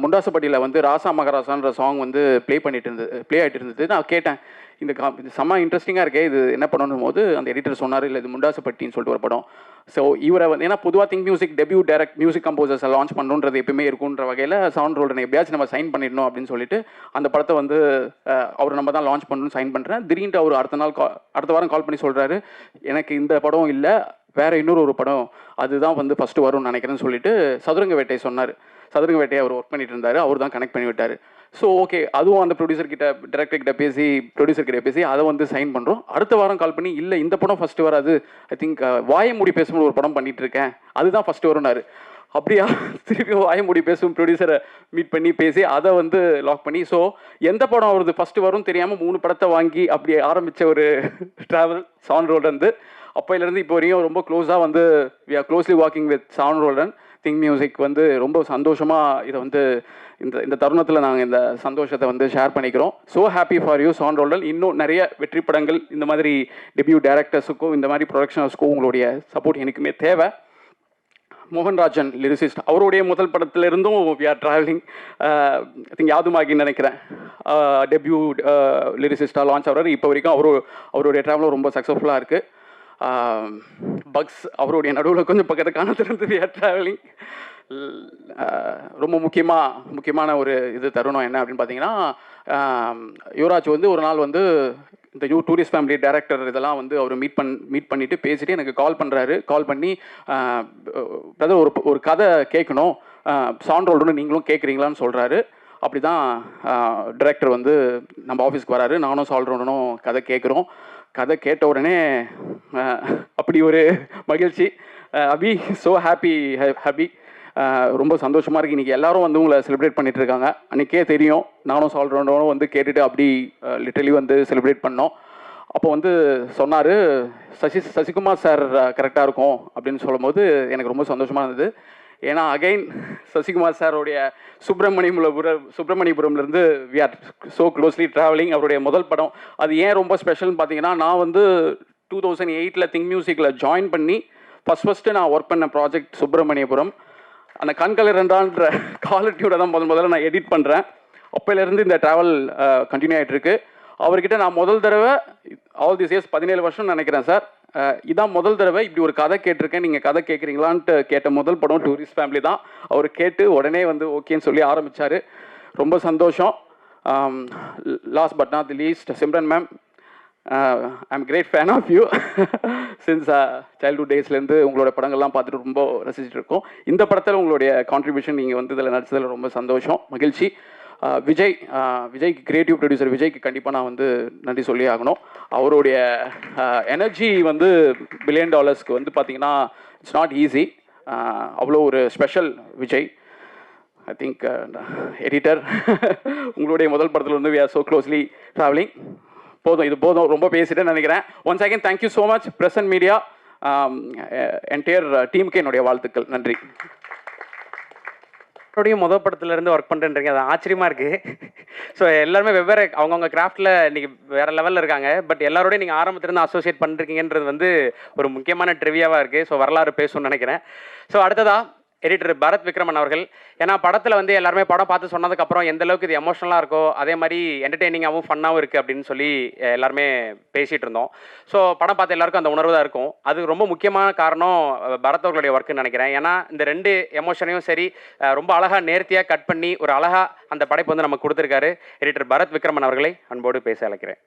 முண்டாசப்பட்டியில் வந்து ராசா மகாராசான்ற சாங் வந்து ப்ளே ஆகிட்டு இருந்தது. நான் கேட்டேன், இது செம்ம இன்ட்ரெஸ்டிங்காக இருக்கே, இது என்ன பண்ணணும் போது அந்த எடிட்டர் சொன்னார், இல்லை இது முண்டாசப்பட்டின்னு சொல்லிட்டு ஒரு படம். ஸோ இவரை வந்து ஏன்னா பொதுவாக Think music debut direct music கம்போசர்ஸை லான்ச் பண்ணுன்றது எப்பவுமே இருக்குன்ற வகையில் சாண்ட்ரோல்டன் எப்படியாச்சும் நம்ம சைன் பண்ணிடணும் அப்படின்னு சொல்லிட்டு அந்த படத்தை வந்து அவர் நம்ம தான் லான்ச் பண்ணணும்னு சைன் பண்ணுறேன். திடீர்னு அவர் அடுத்த வாரம் கால் பண்ணி சொல்கிறாரு, எனக்கு இந்த படம் இல்லை, வேறு இன்னொரு படம் அதுதான் வந்து ஃபஸ்ட்டு வரும்னு நினைக்கிறேன்னு சொல்லிட்டு சதுரங்க வேட்டை சொன்னார். சதுரங்க வேட்டையை அவர் ஒர்க் பண்ணிட்டு இருந்தார். அவர் தான் கனெக்ட் பண்ணி விட்டார். ஸோ ஓகே, அதுவும் அந்த ப்ரொடியூசர்கிட்ட பேசி அதை வந்து சைன் பண்ணுறோம். அடுத்த வாரம் கால் பண்ணி, இல்லை இந்த படம் ஃபஸ்ட்டு வராது, ஐ திங்க் வாயை மூடி பேசும்போது ஒரு படம் பண்ணிகிட்டு இருக்கேன், அதுதான் ஃபஸ்ட்டு வரும்னாரு. அப்படியா, திருப்பியும் வாயை மூடி பேசும் ப்ரொடியூசரை மீட் பண்ணி பேசி அதை வந்து லாக் பண்ணி, ஸோ எந்த படம் அவரது ஃபஸ்ட்டு வரும் தெரியாமல் 3 படத்தை வாங்கி அப்படி ஆரம்பித்த ஒரு ட்ராவல் சாண்ட்ரோல்டன். அப்போலேருந்து இப்போ வரையும் ரொம்ப க்ளோஸாக வந்து we are closely walking with Sean Roldan. Think music வந்து ரொம்ப சந்தோஷமாக இதை வந்து இந்த தருணத்தில் நாங்கள் இந்த சந்தோஷத்தை வந்து ஷேர் பண்ணிக்கிறோம். So happy for you Sean Roldan. இன்னும் நிறைய வெற்றி படங்கள் இந்த மாதிரி டெபியூ டைரக்டர்ஸுக்கும் இந்த மாதிரி ப்ரொடக்ஷனர்ஸுக்கும் உங்களுடைய சப்போர்ட் எனக்குமே தேவை. மோகன்ராஜன் லிரிசிஸ்ட், அவருடைய முதல் படத்திலிருந்தும் we are travelling. I think யாதுமாகின்னு நினைக்கிறேன் டெபியூ லிரிசிஸ்டாக லான்ச் ஆகிறாரு. இப்போ வரைக்கும் அவருடைய ட்ராவலும் ரொம்ப சக்ஸஸ்ஃபுல்லாக இருக்குது. பக்ஸ் அவருடைய நடுவில் கொஞ்சம் பக்கத்து காணத்திலிருந்து வி ஆர் ட்ராவலிங். ரொம்ப முக்கியமான ஒரு தருணம் என்ன அப்படின்னு பார்த்தீங்கன்னா, யுவராஜ் வந்து ஒரு நாள் வந்து இந்த நியூ டூரிஸ்ட் ஃபேமிலி டைரக்டர் இதெல்லாம் வந்து அவர் மீட் பண்ணிவிட்டு பேசிட்டு எனக்கு கால் பண்ணுறாரு. கால் பண்ணி, பிரதர் ஒரு கதை கேட்கணும், சான் ரோல்டுன்னு நீங்களும் கேட்குறீங்களான்னு சொல்கிறாரு. அப்படி தான் டைரக்டர் வந்து நம்ம ஆஃபீஸ்க்கு வராரு. நானும் சால் ரோல்டனும் கதை கேட்குறோம். கதை கேட்ட உடனே அப்படி ஒரு மகிழ்ச்சி. அபி ஸோ ஹாப்பி. ரொம்ப சந்தோஷமாக இருக்குது. இன்றைக்கி எல்லோரும் வந்து உங்களை செலிப்ரேட் பண்ணிகிட்ருக்காங்க. அன்றைக்கே தெரியும். நானும் சால் ரோல்டனும் வந்து கேட்டுட்டு அப்படி லிட்டரலி வந்து செலிப்ரேட் பண்ணோம். அப்போ வந்து சொன்னார், சசிகுமார் சார் கரெக்டாக இருக்கும் அப்படின்னு சொல்லும்போது எனக்கு ரொம்ப சந்தோஷமாக இருந்தது. ஏன்னா அகைன் சசிகுமார் சாரோடைய சுப்பிரமணியபுரம்லேருந்து we are so closely travelling. அவருடைய முதல் படம் அது ஏன் ரொம்ப ஸ்பெஷல்னு பார்த்தீங்கன்னா, நான் வந்து 2008 திங்க் மியூசிக்கில் ஜாயின் பண்ணி ஃபஸ்ட்டு நான் ஒர்க் பண்ண ப்ராஜெக்ட் சுப்பிரமணியபுரம். அந்த கண்கலர் என்றான்ற குவாலிட்டியோட தான் முதல்ல நான் எடிட் பண்ணுறேன். அப்போலேருந்து இந்த ட்ராவல் கண்டினியூ ஆகிட்டுருக்கு. அவர்கிட்ட நான் முதல் தடவை ஆல் திஸ் இயர்ஸ் 17 வருஷம் நினைக்கிறேன் சார், இதான் முதல் தடவை இப்படி ஒரு கதை கேட்டிருக்கேன், நீங்கள் கதை கேட்குறீங்களான்ட்டு கேட்ட முதல் படம் டூரிஸ்ட் ஃபேமிலி தான். அவர் கேட்டு உடனே வந்து ஓகேன்னு சொல்லி ஆரம்பித்தார். ரொம்ப சந்தோஷம். Last but not the least, Simran ma'am, I am great fan of you. Since childhood டேஸ்லேருந்து உங்களோட படங்கள்லாம் பார்த்துட்டு ரொம்ப ரசிச்சுட்டு இருக்கோம். இந்த படத்தில் உங்களுடைய கான்ட்ரிபியூஷன் நீங்கள் வந்து இதில் நடிச்சதில் ரொம்ப சந்தோஷம், மகிழ்ச்சி. விஜய்க்கு கிரியேட்டிவ் ப்ரொடியூசர் விஜய்க்கு கண்டிப்பாக நான் வந்து நன்றி சொல்லி ஆகணும். அவருடைய எனர்ஜி வந்து $1 பில்லியன் வந்து பார்த்திங்கன்னா இட்ஸ் நாட் ஈஸி. அவ்வளோ ஒரு special Vijay. I think editor உங்களுடைய முதல் படத்தில் வந்து we are so closely travelling. இது போதும், ரொம்ப பேசிட்டேன்னு நினைக்கிறேன். Once again thank you so much present media, entire டீமுக்கு என்னுடைய வாழ்த்துக்கள். நன்றி. என்னுடைய முதல் படத்துலேருந்து ஒர்க் பண்ணுறேன்றீங்க, அது ஆச்சரியமாக இருக்குது. ஸோ எல்லாருமே வெவ்வேறு அவங்கவுங்க கிராஃப்டில் இன்றைக்கி வேறு லெவலில் இருக்காங்க. பட் எல்லாரோடையும் நீங்கள் ஆரம்பத்துலேருந்து அசோசியேட் பண்ணிருக்கீங்கன்றது வந்து ஒரு முக்கியமான ட்ரிவியாவாக இருக்குது. ஸோ வரலாறு பேசணும்னு நினைக்கிறேன். ஸோ அடுத்ததாக எடிட்டர் பரத் விக்ரமன் அவர்கள். ஏன்னா படத்தில் வந்து எல்லாருமே படம் பார்த்து சொன்னதுக்கப்புறம் எந்த அளவுக்கு இது எமோஷனலாக இருக்கோ அதே மாதிரி என்டர்டெய்னிங்காகவும் ஃபன்னாகவும் இருக்குது அப்படின்னு சொல்லி எல்லாருமே பேசிகிட்டு இருந்தோம். ஸோ படம் பார்த்து எல்லாருக்கும் அந்த உணர்வு தான் இருக்கும். அது ரொம்ப முக்கியமான காரணம் பரத் அவர்களுடைய ஒர்க்குன்னு நினைக்கிறேன். ஏன்னா இந்த 2 எமோஷனையும் சரி ரொம்ப அழகாக நேர்த்தியாக கட் பண்ணி ஒரு அழகாக அந்த படைப்பு வந்து நமக்கு கொடுத்துருக்காரு. எடிட்டர் பரத் விக்ரமன் அவர்களை அன்போடு பேச அழைக்கிறேன்.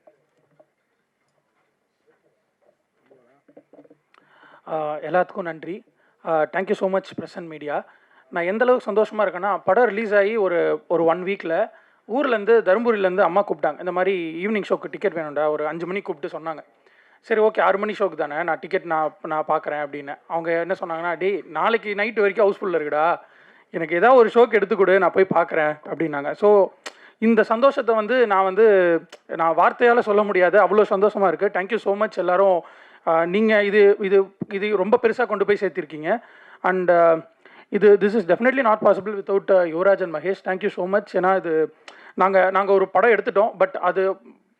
எல்லாத்துக்கும் நன்றி. Thank you so much present media. நான் எந்தளவுக்கு சந்தோஷமாக இருக்கேன்னா, படம் ரிலீஸ் ஆகி ஒரு 1 வீக்கில் ஊர்லேருந்து தருமபுரியிலேருந்து அம்மா கூப்பிட்டாங்க. இந்த மாதிரி ஈவினிங் ஷோக்கு டிக்கெட் வேணும்டா, ஒரு 5 மணிக்கு கூப்பிட்டு சொன்னாங்க. சரி ஓகே 6 மணி ஷோக்கு தானே, நான் டிக்கெட் நான் பார்க்குறேன் அப்படின்னு. அவங்க என்ன சொன்னாங்கன்னா, டேய் நாளைக்கு நைட்டு வரைக்கும் ஹவுஸ்ஃபுல்லில் இருக்குடா, எனக்கு ஏதாவது ஒரு ஷோக்கு எடுத்துக்கொடு, நான் போய் பார்க்குறேன் அப்படின்னாங்க. ஸோ இந்த சந்தோஷத்தை வந்து நான் வார்த்தையால் சொல்ல முடியாது, அவ்வளோ சந்தோஷமாக இருக்குது. தேங்க்யூ ஸோ மச் எல்லோரும். நீங்கள் இது ரொம்ப பெருசாக கொண்டு போய் சேர்த்திருக்கீங்க. And this is definitely not possible without Yuvraj and Mahesh. Thank you so much. ஏன்னா இது நாங்கள் ஒரு படம் எடுத்துட்டோம், பட் அது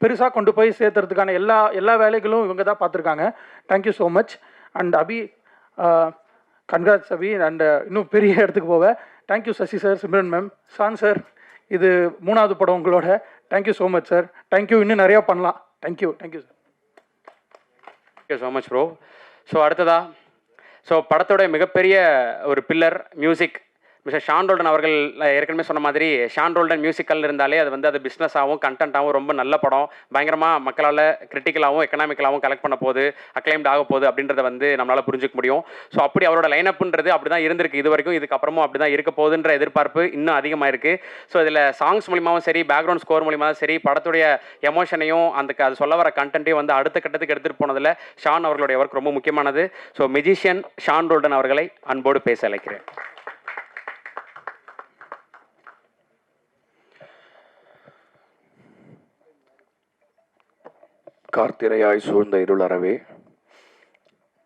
பெருசாக கொண்டு போய் சேர்த்துறதுக்கான எல்லா வேலைகளும் இவங்க தான் பார்த்துருக்காங்க. Thank you so much. And Abhi, congrats Abhi. And இன்னும் பெரிய இடத்துக்கு போவேன். Thank you Sasi sir, Simran ma'am, Sean sir. இது 3வது படம் உங்களோட. Thank you so much sir. Thank you, இன்னும் நிறையா பண்ணலாம். Thank you sir. Thank you so much bro. So அடுத்ததாக படத்தோட மிகப்பெரிய ஒரு pillar music mister Sean Roldan அவர்கள் ஏற்கனவே சொன்ன மாதிரி ஷான் ரோல்டன் மியூசிக்கல் இருந்தாலே அது பிஸ்னஸாகவும் கண்டென்ட்டாகவும் ரொம்ப நல்ல படம், பயங்கரமாக மக்களால் கிரிட்டிக்கலாகவும் எக்கனாமிக்கலாகவும் கலெக்ட் பண்ண போகுது, அக்ளைம்ட் ஆக போகுது அப்படின்றத நம்மளால் புரிஞ்சுக்க முடியும். ஸோ அப்படி அவரோட லைனப்புன்றது அப்படி தான் இருந்திருக்கு இது வரைக்கும், இதுக்கப்புறமும் அப்படி தான் இருக்க போகுதுன்ற எதிர்பார்ப்பு இன்னும் அதிகமாக இருக்குது. ஸோ இதில் சாங்ஸ் மூலியமாகவும் சரி, பேக்ரவுண்ட் ஸ்கோர் மூலியமாகவும் சரி, படத்துடைய எமோஷனையும் அது சொல்ல வர கண்டென்ட்டையும் அடுத்த கட்டத்துக்கு எடுத்துகிட்டு போனதில் ஷான் அவர்களுடைய ஒர்க் ரொம்ப முக்கியமானது. ஸோ மெஜிஷியன் ஷான் ரோல்டன் அவர்களை அன்போடு பேச அழைக்கிறேன். கார்த்திரையாய் சூழ்ந்த இருளறவே,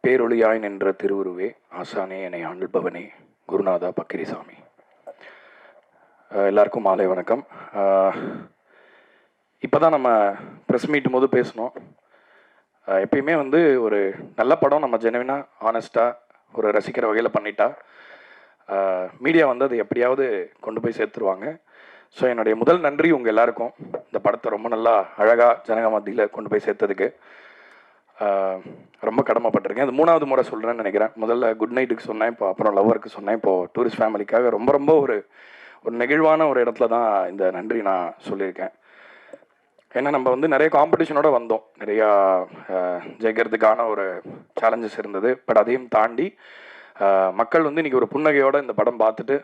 பேரொளியாய் நின்ற திருவுருவே, ஆசானே என்னை ஆள்பவனே, குருநாதா பக்கிரிசாமி. எல்லாருக்கும் மாலை வணக்கம். இப்போ தான் நம்ம ப்ரெஸ் மீட்டும் போது பேசணும். எப்பயுமே ஒரு நல்ல படம் நம்ம ஜெனுவினாக ஆனஸ்ட்டாக ஒரு ரசிக்கிற வகையில் பண்ணிட்டா மீடியா அது எப்படியாவது கொண்டு போய் சேர்த்துருவாங்க. ஸோ என்னுடைய முதல் நன்றி உங்கள் எல்லாருக்கும், இந்த படத்தை ரொம்ப நல்லா அழகாக ஜனங்க மத்தியில் கொண்டு போய் சேர்த்ததுக்கு ரொம்ப கடமைப்பட்டிருக்கேன். அது 3வது முறை சொல்கிறேன்னு நினைக்கிறேன். முதல்ல குட் நைட்டுக்கு சொன்னேன், இப்போ அப்புறம் லவ்வருக்கு சொன்னேன், இப்போது டூரிஸ்ட் ஃபேமிலிக்காக ரொம்ப ஒரு நெகிழ்வான ஒரு இடத்துல தான் இந்த நன்றி நான் சொல்லியிருக்கேன். ஏன்னா நம்ம நிறைய காம்படிஷனோடு வந்தோம், நிறையா ஜெயிக்கிறதுக்கான ஒரு சேலஞ்சஸ் இருந்தது. பட் அதையும் தாண்டி மக்கள் இன்றைக்கி ஒரு புன்னகையோடு இந்த படம் பார்த்துட்டு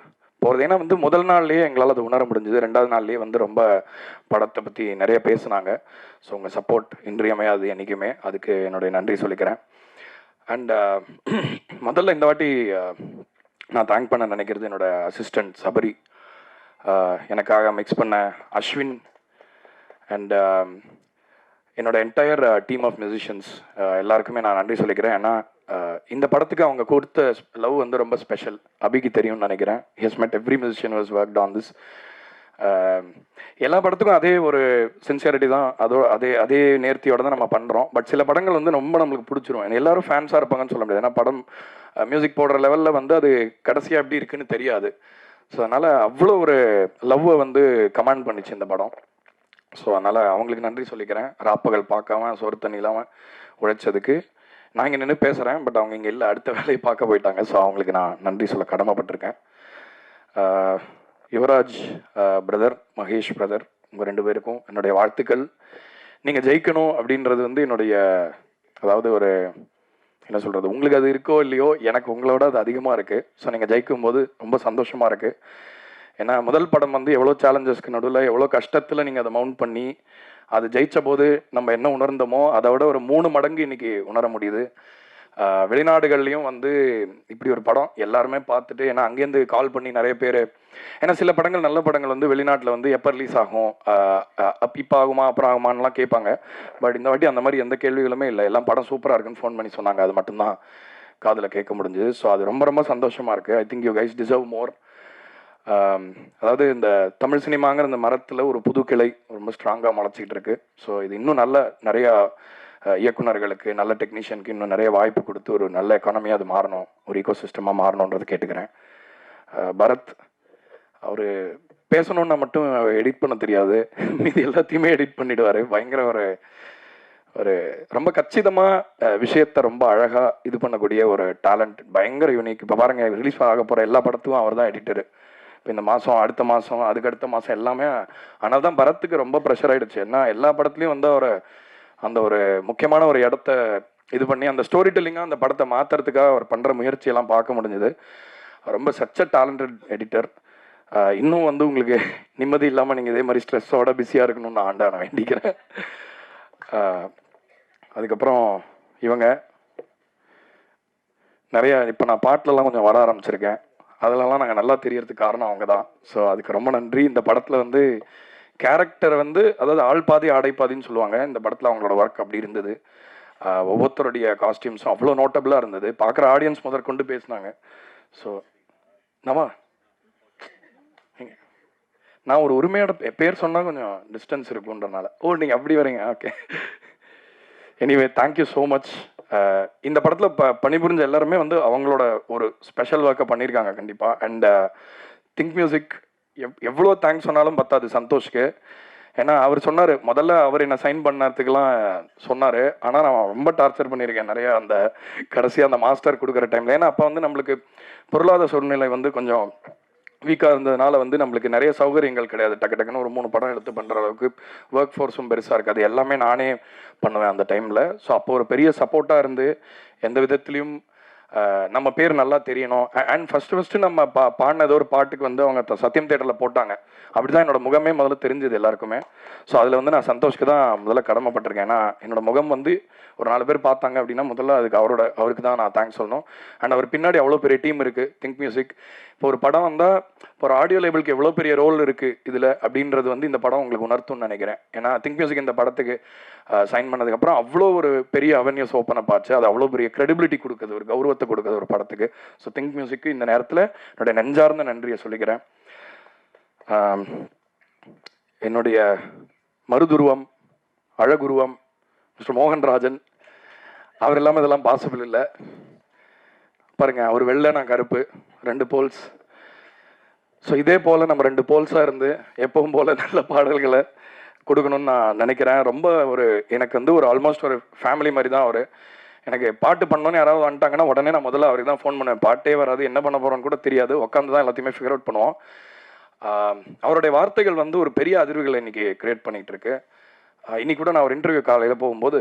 போகிறது. ஏன்னா வந்து முதல் நாள்லேயே எங்களால் அது உணர முடிஞ்சுது. 2வது நாள்லேயே வந்து ரொம்ப படத்தை பற்றி நிறைய பேசுனாங்க. ஸோ உங்கள் சப்போர்ட் இன்றியமையாது என்றைக்குமே. அதுக்கு என்னுடைய நன்றி சொல்லிக்கிறேன். அண்ட் முதல்ல இந்த வாட்டி நான் தேங்க் பண்ண நினைக்கிறது என்னோடய அசிஸ்டண்ட் சபரி, எனக்காக மிக்ஸ் பண்ண அஸ்வின், அண்ட் என்னோட என்டையர் டீம் ஆஃப் மியூசிஷியன்ஸ் எல்லாருக்குமே நான் நன்றி சொல்லிக்கிறேன். ஏன்னா இந்த படத்துக்கு அவங்க கொடுத்த லவ் வந்து ரொம்ப ஸ்பெஷல். அபிக்கு தெரியும்னு நினைக்கிறேன். ஹஸ் மெட் every musician was worked on this. எல்லா படத்துக்கும் அதே ஒரு சின்சியரிட்டி தான், அதே நேர்த்தியோட தான் நம்ம பண்ணுறோம். பட் சில படங்கள் வந்து ரொம்ப நம்மளுக்கு பிடிச்சிரும். எல்லாரும் ஃபேன்ஸாக இருப்பாங்கன்னு சொல்ல முடியாது. ஏன்னா படம் மியூசிக் போடுற லெவலில் வந்து அது கடைசியாக எப்படி இருக்குன்னு தெரியாது. ஸோ அதனால் அவ்வளோ ஒரு லவ்வை வந்து கமாண்ட் பண்ணிச்சு இந்த படம். ஸோ அதனால் அவங்களுக்கு நன்றி சொல்லிக்கிறேன். ராப்பகல் பார்க்காம சோறு தண்ணி இல்லாமல் உழைச்சதுக்கு. நான் இங்கே நின்று பேசுகிறேன், பட் அவங்க இங்கே இல்லை, அடுத்த வேலையை பார்க்க போயிட்டாங்க. ஸோ அவங்களுக்கு நான் நன்றி சொல்ல கடமைப்பட்டிருக்கேன். யுவராஜ் பிரதர், மகேஷ் பிரதர், உங்கள் 2 பேருக்கும் என்னுடைய வாழ்த்துக்கள். நீங்கள் ஜெயிக்கணும் அப்படின்றது வந்து என்னுடைய, அதாவது ஒரு என்ன சொல்கிறது, உங்களுக்கு அது இருக்கோ இல்லையோ, எனக்கு உங்களோட அது அதிகமாக இருக்குது. ஸோ நீங்கள் ஜெயிக்கும் போது ரொம்ப சந்தோஷமாக இருக்குது. ஏன்னா முதல் படம் வந்து எவ்வளோ சேலஞ்சஸ்க்கு நடுவில், எவ்வளோ கஷ்டத்தில் நீங்கள் அதை மவுண்ட் பண்ணி அது ஜெயித்த போது நம்ம என்ன உணர்ந்தோமோ அதை விட ஒரு 3 மடங்கு இன்றைக்கி உணர முடியுது. வெளிநாடுகள்லையும் வந்து இப்படி ஒரு படம் எல்லாருமே பார்த்துட்டு, ஏன்னா அங்கேருந்து கால் பண்ணி நிறைய பேர், ஏன்னா சில படங்கள் நல்ல படங்கள் வந்து வெளிநாட்டில் வந்து எப்போ ரிலீஸ் ஆகும், இப்போ ஆகுமா அப்புறம் ஆகுமான்லாம் கேட்பாங்க. பட் இந்த வாட்டி அந்த மாதிரி எந்த கேள்விகளுமே இல்லை. எல்லாம் படம் சூப்பராக இருக்குன்னு ஃபோன் பண்ணி சொன்னாங்க. அது மட்டும்தான் காதில் கேட்க முடிஞ்சுது. ஸோ அது ரொம்ப ரொம்ப சந்தோஷமாக இருக்குது. I think you guys deserve மோர். அதாவது இந்த தமிழ் சினிமாங்கிற இந்த மரத்தில் ஒரு புது கிளை ரொம்ப ஸ்ட்ராங்காக முளைச்சிக்கிட்டு இருக்கு. ஸோ இது இன்னும் நிறையா இயக்குநர்களுக்கு, நல்ல டெக்னீஷியனுக்கு இன்னும் நிறைய வாய்ப்பு கொடுத்து ஒரு நல்ல எக்கானமியாக அது மாறணும், ஒரு ஈகோ சிஸ்டமாக மாறணுன்றது கேட்டுக்கிறேன். பரத் அவர் பேசணுன்னா மட்டும் எடிட் பண்ண தெரியாது, மீதி எல்லாத்தையுமே எடிட் பண்ணிடுவார். பயங்கர ஒரு ரொம்ப கச்சிதமாக விஷயத்தை ரொம்ப அழகாக இது பண்ணக்கூடிய ஒரு டேலண்ட், பயங்கர யூனிக். இப்போ பாருங்கள், ரிலீஸ் ஆக போகிற எல்லா படத்துக்கும் அவர் தான் எடிட்டரு. இப்போ இந்த மாதம், அடுத்த மாதம், அதுக்கடுத்த மாதம் எல்லாமே. ஆனால் தான் பரத்துக்கு ரொம்ப ப்ரெஷர் ஆகிடுச்சு. ஏன்னா எல்லா படத்துலையும் வந்து அந்த ஒரு முக்கியமான ஒரு இடத்த இது பண்ணி அந்த ஸ்டோரி டெல்லிங்காக அந்த படத்தை மாற்றுறதுக்காக அவர் பண்ணுற முயற்சியெல்லாம் பார்க்க முடிஞ்சுது. ரொம்ப சச் அ டேலண்டட் எடிட்டர். இன்னும் வந்து உங்களுக்கு நிம்மதி இல்லாமல் நீங்கள் இதே மாதிரி ஸ்ட்ரெஸ்ஸோட பிஸியாக இருக்கணும்னு நான் வேண்டிக்கிறேன். அதுக்கப்புறம் இவங்க நிறைய இப்போ நான் பாட்டிலலாம் கொஞ்சம் வர ஆரம்பிச்சிருக்கேன். அதிலலாம் நாங்கள் நல்லா தெரியறதுக்கு காரணம் அவங்க தான். ஸோ அதுக்கு ரொம்ப நன்றி. இந்த படத்தில் வந்து கேரக்டர் வந்து, அதாவது ஆள் பாதி ஆடை பாதின்னு சொல்லுவாங்க, இந்த படத்தில் அவங்களோட ஒர்க் அப்படி இருந்தது. ஒவ்வொருத்தருடைய காஸ்டியூம்ஸும் அவ்வளோ நோட்டபுளாக இருந்தது. பார்க்குற ஆடியன்ஸ் முதற்கொண்டு பேசினாங்க. ஸோ நான் ஒரு உரிமையோட பேர் சொன்னால் கொஞ்சம் டிஸ்டன்ஸ் இருக்குன்றனால. நீங்கள் அப்படி வரீங்க, okay. Anyway thank you so much. இந்த படத்தில் பணிபுரிஞ்ச எல்லாருமே வந்து அவங்களோட ஒரு ஸ்பெஷல் ஒர்க்கை பண்ணியிருக்காங்க கண்டிப்பாக. அண்ட் திங்க் மியூசிக் எவ்வளோ தேங்க்ஸ் சொன்னாலும் பத்தாது சந்தோஷ்க்கு. ஏன்னா அவர் சொன்னார், முதல்ல அவர் என்னை சைன் பண்ணதுக்கெலாம் சொன்னார். ஆனால் நான் ரொம்ப டார்ச்சர் பண்ணியிருக்கேன் நிறையா அந்த கடைசியாக அந்த மாஸ்டர் கொடுக்குற டைமில். ஏன்னா அப்போ வந்து நம்மளுக்கு பொருளாதார சூழ்நிலை வந்து கொஞ்சம் வீக்காக இருந்ததுனால வந்து நம்மளுக்கு நிறைய சௌகரியங்கள் கிடையாது. டக்குன்னு ஒரு 3 படம் எடுத்து பண்ணுற அளவுக்கு ஒர்க் ஃபோர்ஸும் பெருசாக இருக்காது. எல்லாமே நானே பண்ணுவேன் அந்த டைமில். ஸோ அப்போ ஒரு பெரிய சப்போர்ட்டாக இருந்து எந்த விதத்துலேயும் நம்ம பேர் நல்லா தெரியணும். அண்ட் ஃபஸ்ட்டு நம்ம பாடின ஏதோ ஒரு பாட்டுக்கு வந்து அவங்க சத்யம் தேட்டரில் போட்டாங்க. அப்படி தான் என்னோட முகமே முதல்ல தெரிஞ்சது எல்லாருக்குமே. ஸோ அதில் வந்து நான் சந்தோஷ்க்கு தான் முதல்ல கடமைப்பட்டிருக்கேன். ஏன்னா என்னோட முகம் வந்து ஒரு 4 பேர் பார்த்தாங்க அப்படின்னா முதல்ல அதுக்கு அவருக்கு தான் நான் தேங்க்ஸ் சொல்லணும். அண்ட் அவர் பின்னாடி அவ்வளோ பெரிய டீம் இருக்குது திங்க் மியூசிக். இப்போ ஒரு படம் வந்தால் இப்போ ஒரு ஆடியோ லேபிளுக்கு எவ்வளோ பெரிய ரோல் இருக்குது இதில் அப்படின்றது வந்து இந்த படம் உங்களுக்கு உணர்த்தும்னு நினைக்கிறேன். ஏன்னா திங்க் மியூசிக் இந்த படத்துக்கு சைன் பண்ணதுக்கப்புறம் அவ்வளோ ஒரு பெரிய அவென்யூஸ் ஓப்பன் அப் ஆச்சு. அது அவ்வளோ பெரிய கிரெடிபிலிட்டி கொடுக்குது, ஒரு கௌரவத்தை கொடுக்குது ஒரு படத்துக்கு. ஸோ திங்க் மியூசிக்கு இந்த நேரத்தில் என்னுடைய நெஞ்சார்ந்த நன்றியை சொல்லிக்கிறேன். என்னுடைய மருதுருவம், அழகுருவம் மிஸ்டர் மோகன்ராஜன், அவர் இல்லாமல் இதெல்லாம் பாசிபிள் இல்லை. பாருங்கள், அவர் வெள்ளை, நான் கருப்பு, 2 போல்ஸ். ஸோ இதே போல் நம்ம 2 போல்ஸாக இருந்து எப்பவும் போல் நல்ல பாடல்களை கொடுக்கணும்னு நான் நினைக்கிறேன். ரொம்ப எனக்கு வந்து ஒரு ஆல்மோஸ்ட் ஒரு ஃபேமிலி மாதிரி தான் அவர். எனக்கு பாட்டு பண்ணணும்னு யாராவது வந்துட்டாங்கன்னா உடனே நான் முதல்ல அவருக்கு தான் ஃபோன் பண்ணுவேன். பாட்டே வராது, என்ன பண்ண போகிறோன்னு கூட தெரியாது, உட்காந்து தான் எல்லாத்தையுமே ஃபிகர் அவுட் பண்ணுவோம். அவருடைய வார்த்தைகள் வந்து ஒரு பெரிய அதிர்வுகளை இன்றைக்கி க்ரியேட் பண்ணிகிட்டு இருக்கு. இன்றைக்கி கூட நான் ஒரு இன்டர்வியூ காலையில் போகும்போது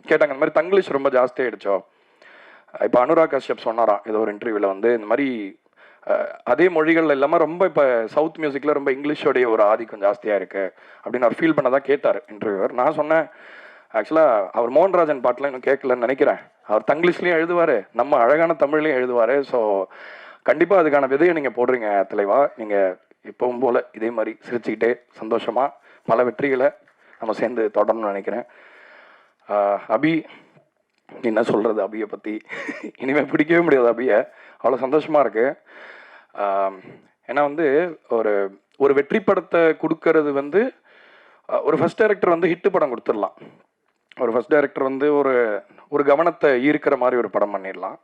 கேட்டாங்க, இந்த மாதிரி தங்கிலீஷ் ரொம்ப ஜாஸ்தி ஆகிடுச்சோ. இப்போ அனுராக் கஷ்யப் சொன்னாராம் ஏதோ ஒரு இன்டர்வியூவில் வந்து, இந்த மாதிரி அதே மொழிகள் இல்லாமல் ரொம்ப இப்போ சவுத் மியூசிக்கில் ரொம்ப இங்கிலீஷோடைய ஒரு ஆதிக்கம் ஜாஸ்தியாக இருக்குது அப்படின்னு அவர் ஃபீல் பண்ணதான் கேட்டார் இன்டர்வியூவர். நான் சொன்னேன், ஆக்சுவலாக அவர் மோகன்ராஜன் பாட்டெலாம் இன்னும் கேட்கலன்னு நினைக்கிறேன். அவர் தங்கிலீஷ்லேயும் எழுதுவார், நம்ம அழகான தமிழ்லையும் எழுதுவார். ஸோ கண்டிப்பாக அதுக்கான விதையை நீங்கள் போடுறீங்க தலைவா. நீங்கள் இப்போவும் போல் இதே மாதிரி சிரிச்சுக்கிட்டே சந்தோஷமாக பல வெற்றிகளை நம்ம சேர்ந்து தொடரணும்னு நினைக்கிறேன். அபி, என்ன சொல்கிறது அபியை பற்றி, இனிமேல் பிடிக்கவே முடியாது அபியை, அவ்வளோ சந்தோஷமாக இருக்குது. ஏன்னா வந்து ஒரு ஒரு வெற்றி படத்தை கொடுக்கறது வந்து ஒரு ஃபஸ்ட் டைரக்டர் வந்து ஹிட்டு படம் கொடுத்துடலாம். ஒரு ஃபஸ்ட் டைரக்டர் வந்து ஒரு ஒரு கவனத்தை ஈர்க்கிற மாதிரி ஒரு படம் பண்ணிடலாம்.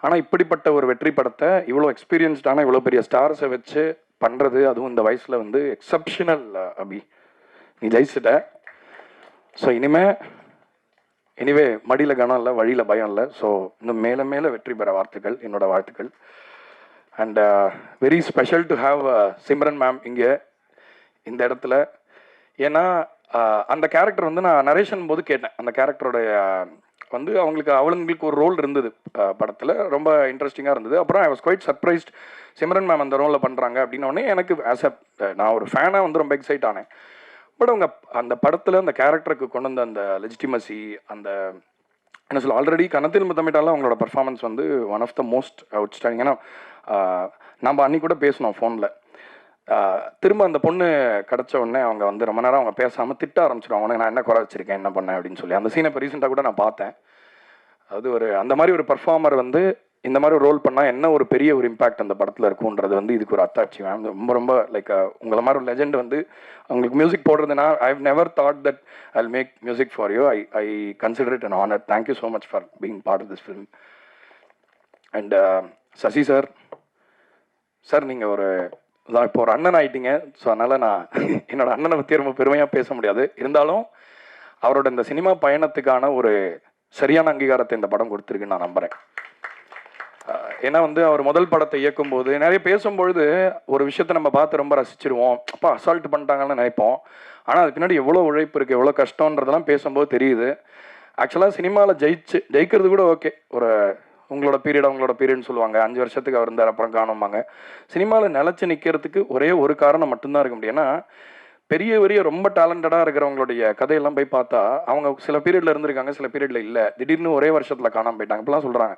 ஆனால் இப்படிப்பட்ட ஒரு வெற்றி படத்தை இவ்வளோ எக்ஸ்பீரியன்ஸ்டான இவ்வளோ பெரிய ஸ்டார்ஸை வச்சு பண்ணுறது, அதுவும் இந்த வயசில் வந்து எக்ஸப்ஷனல் அபி. நீ ஜெயிச்சிட்ட. ஸோ எனிவே மடியில் கனம் இல்லை, வழியில் பயம் இல்லை. ஸோ இன்னும் மேலே மேலே வெற்றி பெற வாழ்த்துக்கள், என்னோட வாழ்த்துக்கள். And very special to have Simran ma'am இங்கே இந்த இடத்துல. ஏன்னா அந்த கேரக்டர் வந்து நான் நரேஷன் போது கேட்டேன். அந்த கேரக்டருடைய வந்து அவங்களுக்கு ஒரு ரோல் இருந்தது படத்தில், ரொம்ப இன்ட்ரெஸ்டிங்காக இருந்தது. அப்புறம் I was quite surprised Simran ma'am அந்த ரோலில் பண்ணுறாங்க அப்படின்னோடனே எனக்கு நான் ஒரு ஃபேனாக வந்து ரொம்ப எக்ஸைட் ஆனேன். பட் அவங்க அந்த படத்தில் அந்த கேரக்டருக்கு கொண்டு வந்த அந்த லெஜிட்டிமசி, அந்த என்ன சொல்ல, ஆல்ரெடி கனத்தில் முத்தமிட்டாலும் அவங்களோட பர்ஃபார்மன்ஸ் வந்து one of the most outstanding. ஏன்னா நம்ம அன்னைக்கு கூட பேசணும் ஃபோனில். திரும்ப அந்த பொண்ணு கிடச்ச உடனே அவங்க வந்து ரொம்ப நேரம் அவங்க பேசாமல் திட்ட ஆரம்பிச்சிடுவாங்க, உனக்கு நான் என்ன குறை வச்சிருக்கேன், என்ன பண்ணேன் அப்படின்னு சொல்லி. அந்த சீனை இப்போ ரீசெண்டாக கூட நான் பார்த்தேன். அது அந்த மாதிரி ஒரு பர்ஃபார்மர் வந்து இந்த மாதிரி ஒரு ரோல் பண்ணால் என்ன ஒரு பெரிய ஒரு இம்பாக்ட் அந்த படத்தில் இருக்குன்றது வந்து இதுக்கு ஒரு அத்தாட்சி மேம். ரொம்ப ரொம்ப லைக் உங்களை மாதிரி ஒரு லெஜெண்ட் வந்து அவங்களுக்கு மியூசிக் போடுறதுனா I have never thought that I will make music for you. I consider it an honour. Thank you so much for being part of this film. And Sasi sir, நீங்கள் இப்போ ஒரு அண்ணன் ஆகிட்டீங்க. ஸோ அதனால் நான் என்னோட அண்ணனை பற்றி ரொம்ப பெருமையாக பேச முடியாது. இருந்தாலும் அவரோட இந்த சினிமா பயணத்துக்கான ஒரு சரியான அங்கீகாரத்தை இந்த படம் கொடுத்துருக்குன்னு நான் நம்புகிறேன். ஏன்னா வந்து அவர் முதல் படத்தை இயக்கும்போது நிறைய பேசும்பொழுது ஒரு விஷயத்தை நம்ம பார்த்து ரொம்ப ரசிச்சிருவோம். அப்பா அசால்ட் பண்ணிட்டாங்கன்னு நினைப்போம். ஆனால் அது பின்னாடி எவ்வளோ உழைப்பு இருக்குது, எவ்வளோ கஷ்டன்றதெல்லாம் பேசும்போது தெரியுது. ஆக்சுவலாக சினிமாவில் ஜெயிக்கிறது கூட ஓகே, ஒரு உங்களோட பீரியட்னு சொல்லுவாங்க. 5 வருஷத்துக்கு அவர் இருந்தார், அப்புறம் காணும்பாங்க. சினிமாவில் நிலச்சி நிற்கிறதுக்கு ஒரே ஒரு காரணம் மட்டும்தான் இருக்க முடியும். ஏன்னா பெரிய ரொம்ப டேலண்டடாக இருக்கிறவங்களுடைய கதையெல்லாம் போய் பார்த்தா அவங்க சில பீரியடில் இருந்திருக்காங்க, சில பீரியடில் இல்லை, திடீர்னு ஒரே வருஷத்தில் காணாமல் போயிட்டாங்க, இப்படிலாம் சொல்கிறாங்க.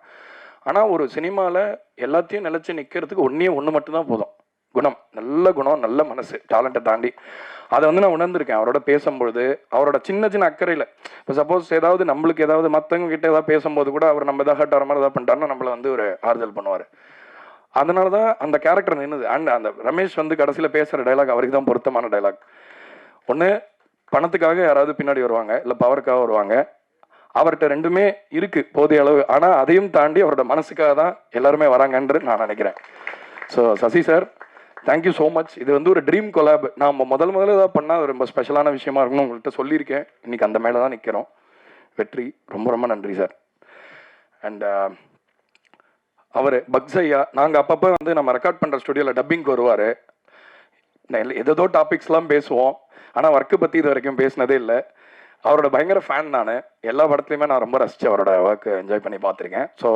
ஆனால் ஒரு சினிமாவில் எல்லாத்தையும் நிலச்சி நிற்கிறதுக்கு ஒன்று மட்டும்தான் போதும், குணம். நல்ல குணம், நல்ல மனசு, டேலண்ட்டை தாண்டி. அதை வந்து நான் உணர்ந்திருக்கேன் அவரோட பேசும்பொழுது. அவரோட சின்ன அக்கறையில் இப்போ சப்போஸ் ஏதாவது நம்மளுக்கு ஏதாவது மற்றவங்க கிட்ட ஏதாவது பேசும்போது கூட அவர் நம்ம ஏதாவது ஹர்ட் ஆகிற மாதிரி ஏதாவது பண்ணிட்டாருன்னா நம்மளை வந்து ஒரு ஆறுதல் பண்ணுவார். அதனால தான் அந்த கேரக்டர் நின்றுது. அண்ட் அந்த ரமேஷ் வந்து கடைசியில் பேசுகிற டைலாக் அவருக்கு தான் பொருத்தமான டைலாக். ஒன்று பணத்துக்காக யாராவது பின்னாடி வருவாங்க, இல்லை பவருக்காக வருவாங்க. அவர்கிட்ட ரெண்டுமே இருக்குது போதிய அளவு. ஆனால் அதையும் தாண்டி அவரோட மனசுக்காக தான் எல்லாருமே வராங்கன்று நான் நினைக்கிறேன். So Sasi sir, thank you so much. இது வந்து ஒரு ட்ரீம் கொலாப். நான் முதல்ல ஏதாவது பண்ணால் அது ரொம்ப ஸ்பெஷலான விஷயமா இருக்குன்னு உங்கள்கிட்ட சொல்லியிருக்கேன். இன்றைக்கி அந்த மேலே தான் நிற்கிறோம். வெற்றி, ரொம்ப நன்றி சார். அண்ட் அவர் பக்ஸ் ஐயா, நாங்கள் அப்பப்போ வந்து நம்ம ரெக்கார்ட் பண்ணுற ஸ்டுடியோவில் டப்பிங்க்கு வருவார். ஏதோ டாபிக்ஸ்லாம் பேசுவோம், ஆனால் ஒர்க்கு பற்றி இது வரைக்கும் பேசினதே இல்லை. அவரோட பயங்கர ஃபேன் நான். எல்லா படத்துலையுமே நான் ரொம்ப ரசித்து அவரோட ஒர்க்கு என்ஜாய் பண்ணி பார்த்துருக்கேன். ஸோ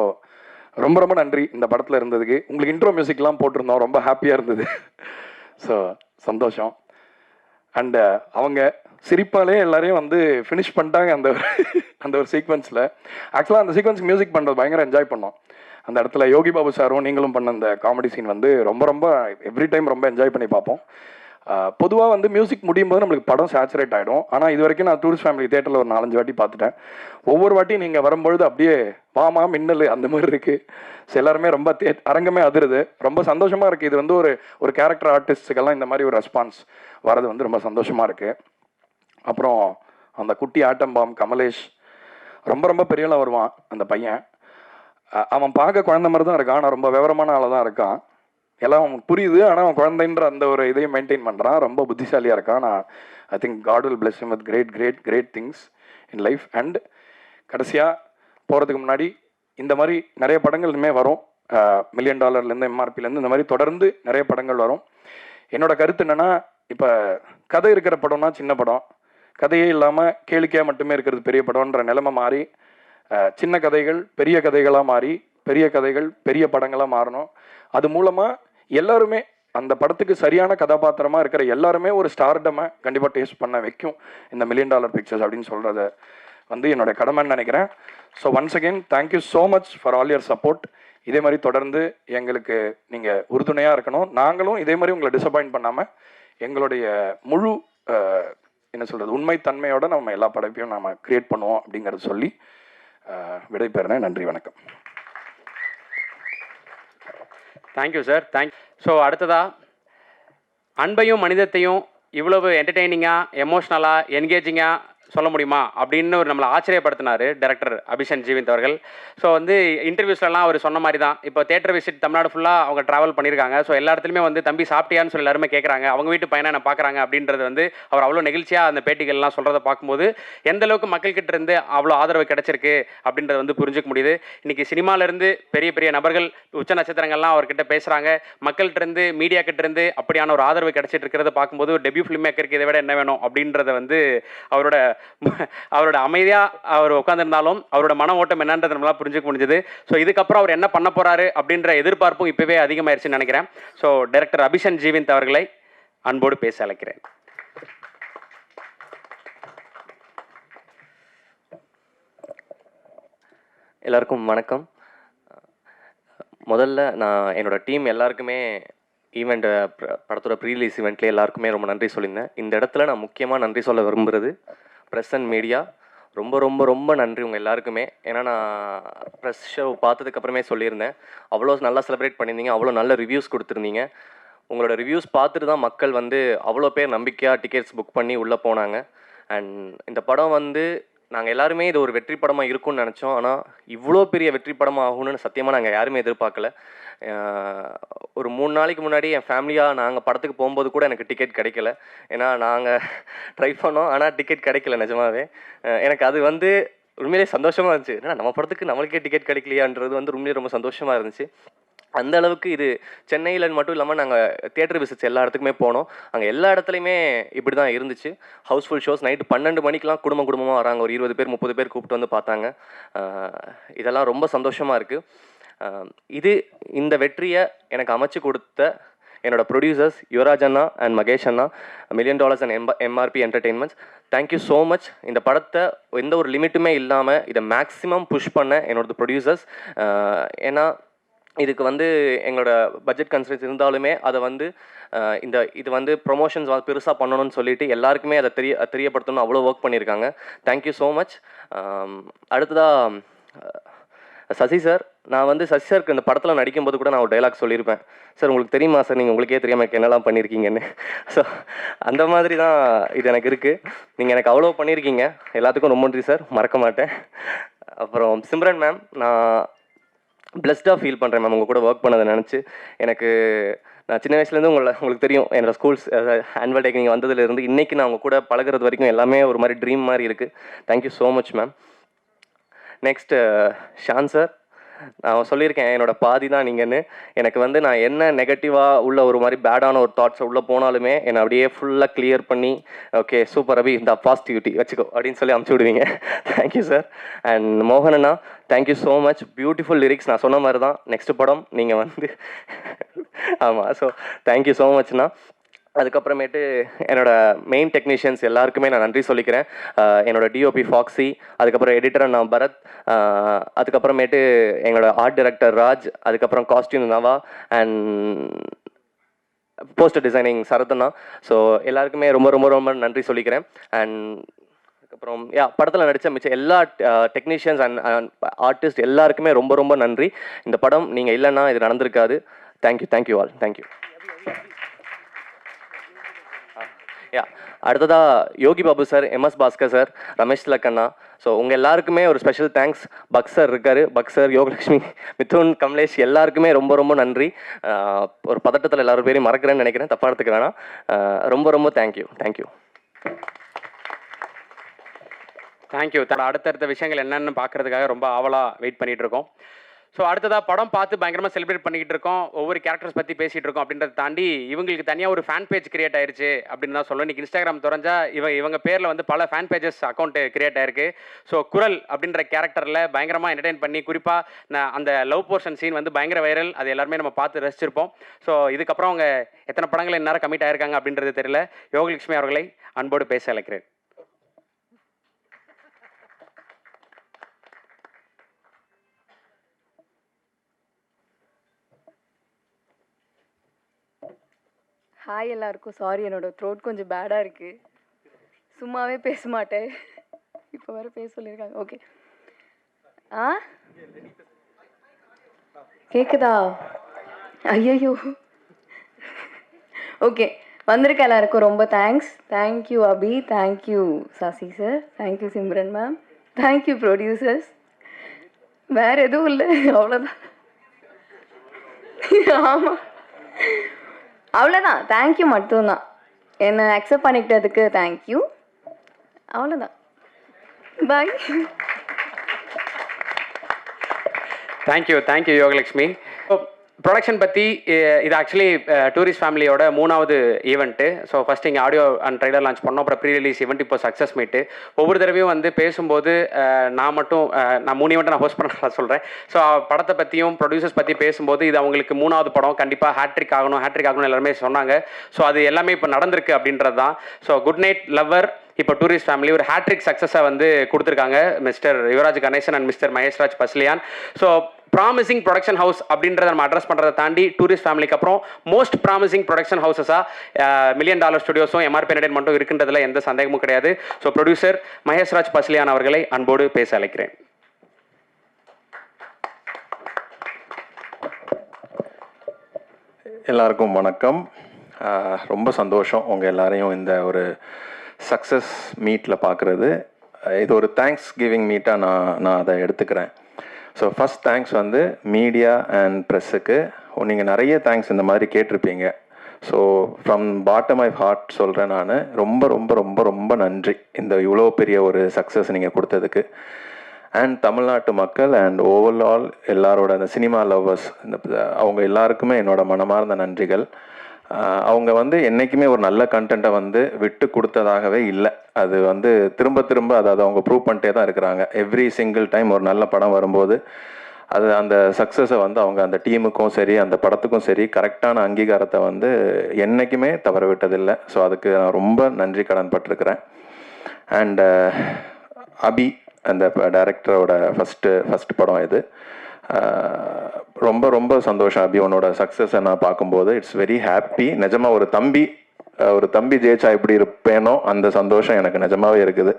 ரொம்ப நன்றி இந்த படத்தில் இருந்ததுக்கு. உங்களுக்கு இன்ட்ரோ மியூசிக்லாம் போட்டிருந்தோம், ரொம்ப ஹாப்பியாக இருந்தது. ஸோ சந்தோஷம். அண்டு அவங்க சிரிப்பாலே எல்லாரையும் வந்து ஃபினிஷ் பண்ணிட்டாங்க அந்த ஒரு சீக்வன்ஸில். ஆக்சுவலாக அந்த சீக்வன்ஸ் மியூசிக் பண்ணுறது பயங்கர என்ஜாய் பண்ணோம். அந்த இடத்துல யோகி பாபு சாரும் நீங்களும் பண்ண அந்த காமெடி சீன் வந்து ரொம்ப எவ்ரி டைம் ரொம்ப என்ஜாய் பண்ணி பார்ப்போம். பொதுவாக வந்து மியூசிக் முடியும் போது நம்மளுக்கு படம் சேச்சுரேட் ஆகிடும். ஆனால் இது வரைக்கும் நான் டூரிஸ்ட் ஃபேமிலி தேட்டரில் ஒரு 4-5 வாட்டி பார்த்துட்டேன். ஒவ்வொரு வாட்டியும் நீங்கள் வரும்பொழுது அப்படியே வாமா மின்னல் அந்த மாதிரி இருக்குது. ஸோ எல்லாருமே ரொம்ப அரங்கமே அதிருது. ரொம்ப சந்தோஷமாக இருக்குது. இது வந்து ஒரு கேரக்டர் ஆர்டிஸ்ட்டுக்கெல்லாம் இந்த மாதிரி ஒரு ரெஸ்பான்ஸ் வரது வந்து ரொம்ப சந்தோஷமாக இருக்குது. அப்புறம் அந்த குட்டி ஆட்டம் பாம் கமலேஷ் ரொம்ப பெரியலாம் வருவான் அந்த பையன். அவன் பார்க்க குழந்தை மாதிரி தான் இருக்கான், ஆனால் ரொம்ப விவரமான ஆளாக தான் இருக்கான். எல்லாம் அவனுக்கு புரியுது, ஆனால் அவன் குழந்தைன்ற அந்த ஒரு இதையும் மெயின்டைன் பண்ணுறான். ரொம்ப புத்திசாலியாக இருக்கான். நான் I think God will bless him with great things in life. And கடைசியாக போகிறதுக்கு முன்னாடி இந்த மாதிரி நிறைய படங்கள் இனிமேல் வரும். $1 மில்லியன்லேருந்து எம்ஆர்பிலேருந்து இந்த மாதிரி தொடர்ந்து நிறைய படங்கள் வரும். என்னோட கருத்து என்னென்னா, இப்போ கதை இருக்கிற படம்னா சின்ன படம், கதையே இல்லாமல் கேளிக்கையாக மட்டுமே இருக்கிறது பெரிய படம்ன்ற நிலைமை மாறி சின்ன கதைகள் பெரிய கதைகளாக மாறி பெரிய கதைகள் பெரிய படங்களாக மாறணும். அது மூலமாக எல்லாருமே அந்த படத்துக்கு சரியான கதாபாத்திரமாக இருக்கிற எல்லாருமே ஒரு ஸ்டார்டமை கண்டிப்பாக டேஸ்ட் பண்ண வைக்கும் இந்த $1 மில்லியன் பிக்சர்ஸ் அப்படின்னு சொல்கிறத வந்து என்னோட கடமைன்னு நினைக்கிறேன். So once again thank you so much for all your support. இதே மாதிரி தொடர்ந்து எங்களுக்கு நீங்கள் உறுதுணையாக இருக்கணும். நாங்களும் இதே மாதிரி உங்களை டிசப்பாயிண்ட் பண்ணாமல் எங்களுடைய முழு என்ன சொல்கிறது உண்மைத்தன்மையோட நம்ம எல்லா படைப்பையும் நம்ம கிரியேட் பண்ணுவோம் அப்படிங்கிறத சொல்லி விடைபெறுறேன். நன்றி, வணக்கம். Thank you sir, thank. ஸோ அடுத்ததாக அன்பையும் மனிதத்தையும் இவ்வளவு என்டர்டெய்னிங்காக எமோஷ்னலாக என்கேஜிங்காக சொல்ல முடியுமா அப்படின்னு ஒரு நம்மளை ஆச்சரியப்படுத்தினார் டைரக்டர் அபிஷன் ஜீவிந்த் அவர்கள். ஸோ வந்து இன்டர்வியூஸ்லாம் அவர் சொன்ன மாதிரி தான், இப்போ தேட்டர் விசிட் தமிழ்நாடு ஃபுல்லாக அவங்க ட்ராவல் பண்ணியிருக்காங்க. ஸோ எல்லா இடத்துலையுமே வந்து தம்பி சாப்பிட்டியான்னு சொல்லி எல்லாருமே கேட்குறாங்க, அவங்க வீட்டு பையனை என்ன பார்க்குறாங்க அப்படின்றது வந்து அவர் அவ்வளோ நெகிழ்ச்சியாக அந்த பேட்டிகள்லாம் சொல்கிறத பார்க்கும்போது எந்த அளவுக்கு மக்கள்கிட்ட இருந்து அவ்வளோ ஆதரவு கிடைச்சிருக்கு அப்படின்றத வந்து புரிஞ்சுக்க முடியுது. இன்றைக்கி சினிமாவிலேருந்து பெரிய பெரிய நபர்கள் உச்ச நட்சத்திரங்கள்லாம் அவர்கிட்ட பேசுகிறாங்க, மக்கள்கிட்ட இருந்து மீடியா கிட்ட இருந்து அப்படியான ஒரு ஆதரவு கிடைச்சிட்டு இருக்கிறத பார்க்கும்போது டெபியூ ஃபிலிம் மேக்கருக்கு இதை விட என்ன வேணும் அப்படின்றத வந்து அவரோட அமைதியாக அவர் உட்காந்துருந்தாலும் அவரோட மன ஓட்டம் என்னன்றது நம்மளால் புரிஞ்சுக்க முடிஞ்சது. ஸோ இதுக்கப்புறம் அவர் என்ன பண்ண போகிறாரு அப்படின்ற எதிர்பார்ப்பும் இப்போவே அதிகமாயிருச்சுன்னு நினைக்கிறேன். ஸோ டைரக்டர் அபிஷன் ஜீவிந்த் அவர்களை அன்போடு பேச அழைக்கிறேன். எல்லாருக்கும் வணக்கம். முதல்ல நான் என்னோட டீம் எல்லாருக்குமே ஈவெண்ட் படத்தோட ப்ரீலீஸ் ஈவெண்ட்லேயே எல்லாருக்குமே ரொம்ப நன்றி சொல்லியிருந்தேன். இந்த இடத்துல நான் முக்கியமாக நன்றி சொல்ல விரும்புகிறது ப்ரெஸ் அண்ட் மீடியா. ரொம்ப ரொம்ப ரொம்ப நன்றி உங்கள் எல்லாருக்குமே. ஏன்னா நான் ப்ரெஸ் ஷோ பார்த்ததுக்கப்புறமே சொல்லியிருந்தேன், அவ்வளோ நல்லா செலிப்ரேட் பண்ணியிருந்தீங்க, அவ்வளோ நல்ல ரிவ்யூஸ் கொடுத்துருந்தீங்க. உங்களோட ரிவ்யூஸ் பார்த்துட்டு தான் மக்கள் வந்து அவ்வளோ பேர் நம்பிக்கையாக டிக்கெட்ஸ் புக் பண்ணி உள்ளே போனாங்க. அண்ட் இந்த படம் வந்து நாங்கள் எல்லாருமே இது ஒரு வெற்றி படமாக இருக்கும்னு நினச்சோம். ஆனால் இவ்வளோ பெரிய வெற்றி படமாக ஆகும்னு சத்தியமாக நாங்கள் யாருமே எதிர்பார்க்கல. ஒரு 3 நாளைக்கு முன்னாடி என் ஃபேமிலியாக நாங்கள் படத்துக்கு போகும்போது கூட எனக்கு டிக்கெட் கிடைக்கல. ஏன்னா நாங்கள் ட்ரை பண்ணோம், ஆனால் டிக்கெட் கிடைக்கல நிஜமாவே. எனக்கு அது வந்து உண்மையிலே சந்தோஷமாக இருந்துச்சு. ஏன்னா நம்ம படத்துக்கு நம்மளுக்கே டிக்கெட் கிடைக்கலையான்றது வந்து உண்மையிலே ரொம்ப சந்தோஷமாக இருந்துச்சு. அந்த அளவுக்கு இது சென்னையில் மட்டும் இல்லாமல் நாங்கள் தியேட்டர் விசிட்ஸ் எல்லா இடத்துக்குமே போனோம். அங்கே எல்லா இடத்துலையுமே இப்படி தான் இருந்துச்சு. Housefull shows. நைட்டு 12 மணிக்கெலாம் குடும்பமாக வராங்க, ஒரு 20 பேர் 30 பேர் கூப்பிட்டு வந்து பார்த்தாங்க. இதெல்லாம் ரொம்ப சந்தோஷமாக இருக்குது. இந்த வெற்றியை எனக்கு அமைச்சு கொடுத்த என்னோட ப்ரொடியூசர்ஸ் யுவராஜ் அண்ணா அண்ட் மகேஷ் அண்ணா, $1 million and MRP entertainments, thank you so much. இந்த படத்தை எந்த ஒரு லிமிட்டுமே இல்லாமல் இதை மேக்ஸிமம் புஷ் பண்ண என்னோட ப்ரொடியூசர்ஸ். ஏன்னா இதுக்கு வந்து எங்களோட பட்ஜெட் கன்ஸ்ட்ரெயின்ஸ் இருந்தாலுமே அதை வந்து இது வந்து ப்ரொமோஷன்ஸ் பெருசாக பண்ணணும்னு சொல்லிட்டு எல்லாருக்குமே அதை தெரியப்படுத்தணும்னு அவ்வளோ ஒர்க் பண்ணியிருக்காங்க. Thank you so much. அடுத்ததாக சசி சார், நான் வந்து சசி சாருக்கு இந்த படத்தில் நடிக்கும்போது கூட நான் ஒரு டைலாக் சொல்லியிருப்பேன், சார் உங்களுக்கு தெரியுமா சார் நீங்கள் உங்களுக்கே தெரியாமல் என்னெல்லாம் பண்ணியிருக்கீங்கன்னு. ஸோ அந்த மாதிரி தான் இது எனக்கு இருக்குது. நீங்கள் எனக்கு அவ்வளோ பண்ணியிருக்கீங்க, எல்லாத்துக்கும் ரொம்ப நன்றி சார், மறக்க மாட்டேன். அப்புறம் சிம்ரன் மேம், நான் பிளஸ்டாக ஃபீல் பண்ணுறேன் மேம் உங்கள் கூட ஒர்க் பண்ணதை நினச்சி. நான் சின்ன வயசுலேருந்து உங்களுக்கு தெரியும், என்னோடய ஸ்கூல்ஸ் ஆனுவல் டேக்கு நீங்கள் வந்ததுலேருந்து இன்றைக்கி நான் உங்கள் கூட பழகிறது வரைக்கும் எல்லாமே ஒரு மாதிரி ட்ரீம் மாதிரி இருக்குது. Thank you so much ma'am. Next Sean sir, நான் சொல்லியிருக்கேன் என்னோடய பாதி தான் நீங்கன்னு. எனக்கு வந்து நான் என்ன நெகட்டிவாக உள்ள ஒரு மாதிரி பேடான ஒரு தாட்ஸை உள்ளே போனாலுமே என்னை அப்படியே ஃபுல்லாக கிளியர் பண்ணி ஓகே சூப்பர் அபி இந்த பாசிட்டிவிட்டி வச்சுக்கோ அப்படின்னு சொல்லி அமுச்சு விடுவீங்க. Thank you sir. அண்ட் மோகன் அண்ணா, thank you so much. Beautiful lyrics. நான் சொன்ன மாதிரி தான் நெக்ஸ்ட் படம் நீங்கள் வந்து ஆமாம். ஸோ தேங்க்யூ ஸோ மச்ண்ணா. அதுக்கப்புறமேட்டு என்னோட மெயின் டெக்னீஷியன்ஸ் எல்லாருக்குமே நான் நன்றி சொல்லிக்கிறேன். என்னோட டிஓபி ஃபாக்ஸி, அதுக்கப்புறம் எடிட்டர் நான் பரத், அதுக்கப்புறமேட்டு எங்களோட ஆர்ட் டைரக்டர் ராஜ், அதுக்கப்புறம் costume Nava and poster designing சரத்னா. ஸோ எல்லாருக்குமே ரொம்ப ரொம்ப ரொம்ப நன்றி சொல்லிக்கிறேன். அண்ட் அதுக்கப்புறம் படத்தில் நடித்த மிச்சம் எல்லா டெக்னீஷியன்ஸ் அண்ட் ஆர்டிஸ்ட் எல்லாருக்குமே ரொம்ப ரொம்ப நன்றி. இந்த படம் நீங்கள் இல்லைன்னா இது நடந்திருக்காது. Thank you all. தேங்க்யூ. அடுத்ததாக Yogi Babu sir, MS Bhaskar sir, Ramesh திலக்கண்ணா. ஸோ உங்கள் எல்லாருக்குமே ஒரு ஸ்பெஷல் தேங்க்ஸ். பக் சார் இருக்கார், பக் சார், யோகலட்சுமி, மிதுன், கமலேஷ் எல்லாருக்குமே ரொம்ப ரொம்ப நன்றி. ஒரு பதட்டத்தில் எல்லாரும் பேரையும் மறக்கிறேன்னு நினைக்கிறேன், தப்பாக எடுத்துக்க வேணாம். ரொம்ப ரொம்ப தேங்க்யூ. அடுத்தடுத்த விஷயங்கள் என்னென்னு பார்க்குறதுக்காக ரொம்ப ஆவலாக வெயிட் பண்ணிகிட்ருக்கோம். ஸோ அடுத்ததாக படம் பார்த்து பயங்கரமாக செலிப்ரேட் பண்ணிக்கிட்டு இருக்கோம், ஒவ்வொரு கேரக்டர்ஸ் பற்றி பேசிகிட்டு இருக்கோம் அப்படின்றத தாண்டி இவங்களுக்கு தனியாக ஒரு ஃபேன் பேஜ் கிரியேட் ஆயிருச்சு அப்படின்னு தான் சொல்லுவேன். இன்றைக்கி இன்ஸ்டாகிராம் திறஞ்சா இவங்க பேரில் வந்து பல ஃபேன் பேஜஸ் அக்கௌண்ட் கிரியேட் ஆயிருக்கு. ஸோ குரல் அப்படின்ற கேரக்டரில் பயங்கரமாக என்டர்டெயின் பண்ணி குறிப்பாக அந்த லவ் போர்ஷன் சீன் வந்து பயங்கர வைரல், அது எல்லாருமே நம்ம பார்த்து ரசிச்சிருப்போம். ஸோ இதுக்கப்புறம் அவங்க எத்தனை படங்கள் இந்நேரம் கமிட் ஆயிருக்காங்க அப்படின்றது தெரியல. யோகலட்சுமி அவர்களை அன்போடு பேச அழைக்கிறேன். ஹாய் எல்லாருக்கும். சாரி, என்னோடய த்ரோட் கொஞ்சம் பேடாக இருக்குது, சும்மாவே பேச மாட்டேன், இப்போ வேறு பேச சொல்லியிருக்காங்க. ஓகே, கேட்குதா? ஐயோ, ஓகே. வந்திருக்க எல்லாருக்கும் ரொம்ப thanks. Thank you Abhi, thank you Sasi sir, thank you Simran ma'am, thank you producers. வேறு எதுவும் இல்லை, அவ்வளோதான். ஆமாம், அவ்வளோதான். தேங்க்யூ மட்டும்தான். என்னை அக்செப்ட் பண்ணிக்கிட்டதுக்கு தேங்க்யூ, அவ்வளோதான். பாய். தேங்க்யூ யோகலட்சுமி. ப்ரொடக்ஷன் பற்றி இது ஆக்சுவலி டூரிஸ்ட் ஃபேமிலியோட 3வது ஈவெண்ட்டு. ஸோ ஃபஸ்ட் இங்கே ஆடியோ அண்ட் ட்ரைலர் லான்ச் பண்ணோம், அப்புறம் ப்ரீ ரிலீஸ் ஈவெண்ட், இப்போ சக்ஸஸ் மீட்டு. ஒவ்வொரு தடவையும் வந்து பேசும்போது நான் 3 ஈவெண்ட்டை நான் ஹோஸ்ட் பண்ண சொல்கிறேன். ஸோ படத்தை பற்றியும் ப்ரொடியூசர்ஸ் பற்றி பேசும்போது இது அவங்களுக்கு 3வது படம், கண்டிப்பாக ஹேட்ரிக் ஆகணும் எல்லாருமே சொன்னாங்க. ஸோ அது எல்லாமே இப்போ நடந்திருக்கு அப்படின்றது தான். ஸோ குட் நைட் லவ்வர் இப்போ டூரிஸ்ட் ஃபேமிலி ஒரு ஹேட்ரிக் சக்ஸஸை வந்து கொடுத்துருக்காங்க, mister Yuvraj Ganesan and mister Maheshraj Pasilian. So promising production house அப்படின்றத நம்ம அட்ரஸ் பண்ணுறதை தாண்டி டூரிஸ்ட் ஃபேமிலிக்கு அப்புறம் மோஸ்ட் ப்ராமிசிங் ப்ரொடக்ஷன் ஹவுஸஸாக $1 மில்லியன் ஸ்டுடியோஸும் எம்ஆர்பி என்டர்டெயின்மெண்ட்டும் இருக்குன்றதுல எந்த சந்தேகமும் கிடையாது. ஸோ ப்ரொடியூசர் மகேஷ்ராஜ் பஸ்லியான் அவர்களை அன்போடு பேச அழைக்கிறேன். எல்லாருக்கும் வணக்கம். ரொம்ப சந்தோஷம் உங்கள் எல்லாரையும் இந்த ஒரு சக்ஸஸ் மீட்டில் பார்க்குறது. இது ஒரு தேங்க்ஸ் கிவிங் மீட்டாக நான் அதை எடுத்துக்கிறேன். ஸோ ஃபஸ்ட் தேங்க்ஸ் வந்து மீடியா அண்ட் ப்ரெஸ்ஸுக்கு. நீங்கள் நிறைய தேங்க்ஸ் இந்த மாதிரி கேட்டிருப்பீங்க. So from bottom of heart சொல்கிறேன், நான் ரொம்ப ரொம்ப ரொம்ப ரொம்ப நன்றி இந்த இவ்வளோ பெரிய ஒரு சக்ஸஸ் நீங்கள் கொடுத்ததுக்கு. அண்ட் தமிழ்நாட்டு மக்கள் அண்ட் ஓவரால் எல்லாரோட அந்த சினிமா லவ்வர்ஸ் அவங்க எல்லாருக்குமே என்னோட மனமார்ந்த நன்றிகள். அவங்க வந்து என்றைக்குமே ஒரு நல்ல கண்டென்ட்டை வந்து விட்டு கொடுத்ததாகவே இல்லை. அது வந்து திரும்ப திரும்ப அதை அவங்க ப்ரூவ் பண்ணிட்டே தான் இருக்கிறாங்க. எவ்ரி சிங்கிள் டைம் ஒரு நல்ல படம் வரும்போது அது அந்த சக்ஸஸை வந்து அவங்க அந்த டீமுக்கும் சரி அந்த படத்துக்கும் சரி கரெக்டான அங்கீகாரத்தை வந்து என்றைக்குமே தவற விட்டதில்லை. ஸோ அதுக்கு நான் ரொம்ப நன்றி கடன் பட்டிருக்கிறேன். அண்ட் அபி அந்த டைரக்டரோட ஃபஸ்ட்டு படம் இது. ரொம்ப ரொம்ப சந்தோஷம் அபி, உன்னோட சக்ஸஸை நான் பார்க்கும்போது இட்ஸ் வெரி ஹாப்பி. நிஜமாக ஒரு தம்பி ஜெயிச்சா எப்படி இருப்பேனோ அந்த சந்தோஷம் எனக்கு நிஜமாவே இருக்குது.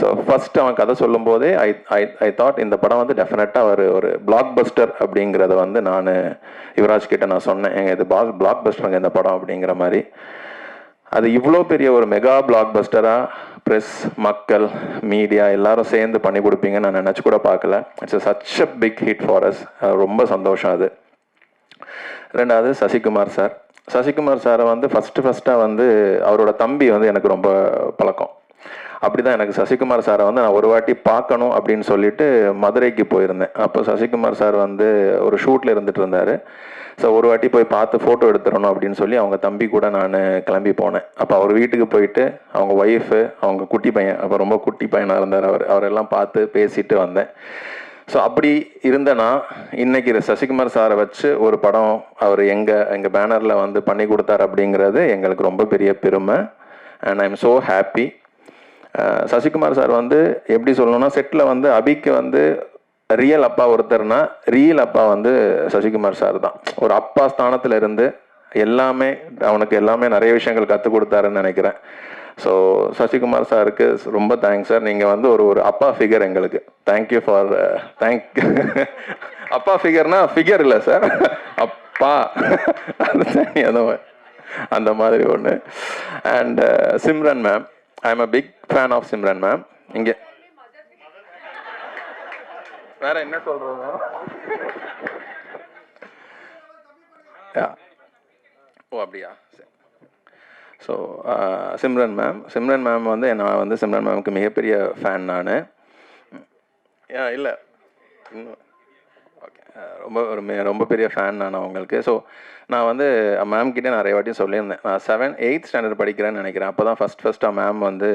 ஸோ ஃபஸ்ட் அவன் கதை சொல்லும் போதே ஐ தாட் இந்த படம் வந்து டெஃபினட்டாக ஒரு பிளாக் பஸ்டர் அப்படிங்கிறத வந்து நான் யுவராஜ் கிட்ட நான் சொன்னேன், இது பிளாக் பஸ்டருங்க இந்த படம் அப்படிங்கிற மாதிரி. அது இவ்வளோ பெரிய ஒரு மெகா பிளாக் பஸ்டராக ப்ரெஸ், மக்கள், மீடியா எல்லாரும் சேர்ந்து பண்ணி கொடுப்பீங்கன்னு நான் நினச்சி கூட பார்க்கல. It's such a big hit for us. ரொம்ப சந்தோஷம் அது. ரெண்டாவது சசிகுமார் சாரை வந்து ஃபஸ்ட்டாக வந்து அவரோட தம்பி வந்து எனக்கு ரொம்ப பழக்கம். அப்படி தான் எனக்கு சசிகுமார் சாரை வந்து நான் ஒரு வாட்டி பார்க்கணும் அப்படின்னு சொல்லிட்டு மதுரைக்கு போயிருந்தேன். அப்போ சசிகுமார் சார் வந்து ஒரு ஷூட்டில் இருந்துகிட்டு இருந்தார். ஸோ ஒரு வாட்டி போய் பார்த்து ஃபோட்டோ எடுத்துடணும் அப்படின்னு சொல்லி அவங்க தம்பி கூட நான் கிளம்பி போனேன். அப்போ அவர் வீட்டுக்கு போயிட்டு அவங்க ஒய்ஃபு, அவங்க குட்டி பையன், அப்போ ரொம்ப குட்டி பையனாக இருந்தார் அவரெல்லாம் பார்த்து பேசிட்டு வந்தேன். ஸோ அப்படி இருந்தேன்னா இன்றைக்கி சசிகுமார் சாரை வச்சு ஒரு படம் அவர் எங்கள் பேனரில் வந்து பண்ணி கொடுத்தார் அப்படிங்கிறது எங்களுக்கு ரொம்ப பெரிய பெருமை. And I am so happy. Sasikumar sir வந்து எப்படி சொல்லணும்னா செட்டில் வந்து அபிக்கு வந்து ரியல் அப்பா ஒருத்தர்னா ரியல் அப்பா வந்து சசிகுமார் சார் தான். ஒரு அப்பா ஸ்தானத்தில் இருந்து அவனுக்கு எல்லாமே நிறைய விஷயங்கள் கற்றுக் கொடுத்தாருன்னு நினைக்கிறேன். ஸோ சசிகுமார் சாருக்கு ரொம்ப தேங்க்ஸ் சார். நீங்கள் வந்து ஒரு அப்பா ஃபிகர் எங்களுக்கு. தேங்க்யூ ஃபார் அப்பா ஃபிகர்னா ஃபிகர் இல்லை சார், அப்பா அந்த மாதிரி ஒன்று. And Simran ma'am, I am a big fan of Simran ma'am. இங்கே வேற என்ன சொல்றது? ஓ அப்படியா, சரி. ஸோ சிம்ரன் மேம் வந்து நான் வந்து சிம்ரன் மேமுக்கு மிகப்பெரிய ஃபேன் நான். இல்லை இன்னும் ஓகே. ரொம்ப பெரிய ஃபேன் நான் அவங்களுக்கு. ஸோ நான் வந்து மேம் கிட்டே நிறைய வாட்டி சொல்லியிருந்தேன். நான் 8th ஸ்டாண்டர்ட் படிக்கிறேன்னு நினைக்கிறேன். அப்போ தான் ஃபஸ்ட்டாக மேம் வந்து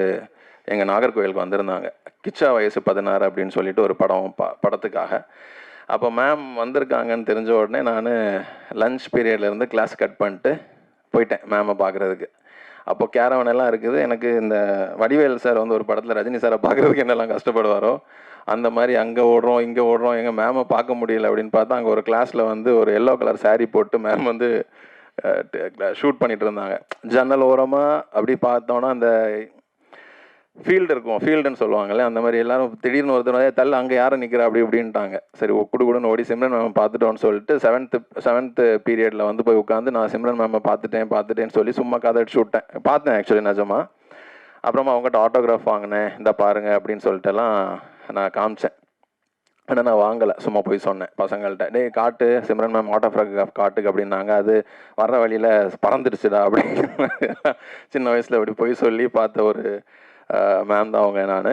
எங்கள் நாகர்கோவிலுக்கு வந்திருந்தாங்க. கிச்சா வயசு 16 அப்படின்னு சொல்லிட்டு ஒரு படத்துக்காக. அப்போ மேம் வந்திருக்காங்கன்னு தெரிஞ்ச உடனே நான் லஞ்ச் பீரியட்லேருந்து கிளாஸ் கட் பண்ணிட்டு போயிட்டேன் மேமை பார்க்குறதுக்கு. அப்போ கேரவன் எல்லாம் இருக்குது. எனக்கு இந்த வடிவேல் சார் வந்து ஒரு படத்தில் ரஜினி சாரை பார்க்குறதுக்கு என்னெல்லாம் கஷ்டப்படுவாரோ அந்த மாதிரி அங்கே ஓடுறோம் இங்கே ஓடுறோம், எங்கள் மேமை பார்க்க முடியல அப்படின்னு பார்த்தா அங்கே ஒரு கிளாஸில் வந்து ஒரு எல்லோ கலர் saree போட்டு மேம் வந்து ஷூட் பண்ணிகிட்டு இருந்தாங்க. ஜன்னல் ஓரமாக அப்படி பார்த்தோன்னா அந்த ஃபீல்டு இருக்கும், ஃபீல்டுன்னு சொல்லுவாங்கல்ல, அந்த மாதிரி எல்லாரும் திடீர்னு ஒருத்தர் தள்ள அங்கே யாரும் நிற்கிறா அப்படி இப்படின்ட்டாங்க. சரி குடுன்னு ஓடி சிம்ரன் மேம் பார்த்துட்டோன்னு சொல்லிட்டு 7th பீரியடில் வந்து போய் உட்காந்து நான் சிம்ரன் மேமை பார்த்துட்டேன்னு சொல்லி சும்மா கதை அடிச்சு விட்டேன். பார்த்தேன் ஆக்சுவலி நிஜமா. அப்புறமா அவங்ககிட்ட ஆட்டோகிராஃப் வாங்கினேன், இந்த பாருங்க அப்படின்னு சொல்லிட்டுலாம் நான் காமிச்சேன். ஆனால் நான் வாங்கலை, சும்மா போய் சொன்னேன் பசங்கள்கிட்ட, டே காட்டு சிம்ரன் மேம் ஆட்டோகிராஃப் காட்டுக்கு அப்படின்னாங்க. அது வர்ற வழியில் பறந்துடுச்சுடா அப்படிங்கிற மாதிரி சின்ன வயசில் அப்படி போய் சொல்லி பார்த்த ஒரு மேம் தான் அவங்க. நான்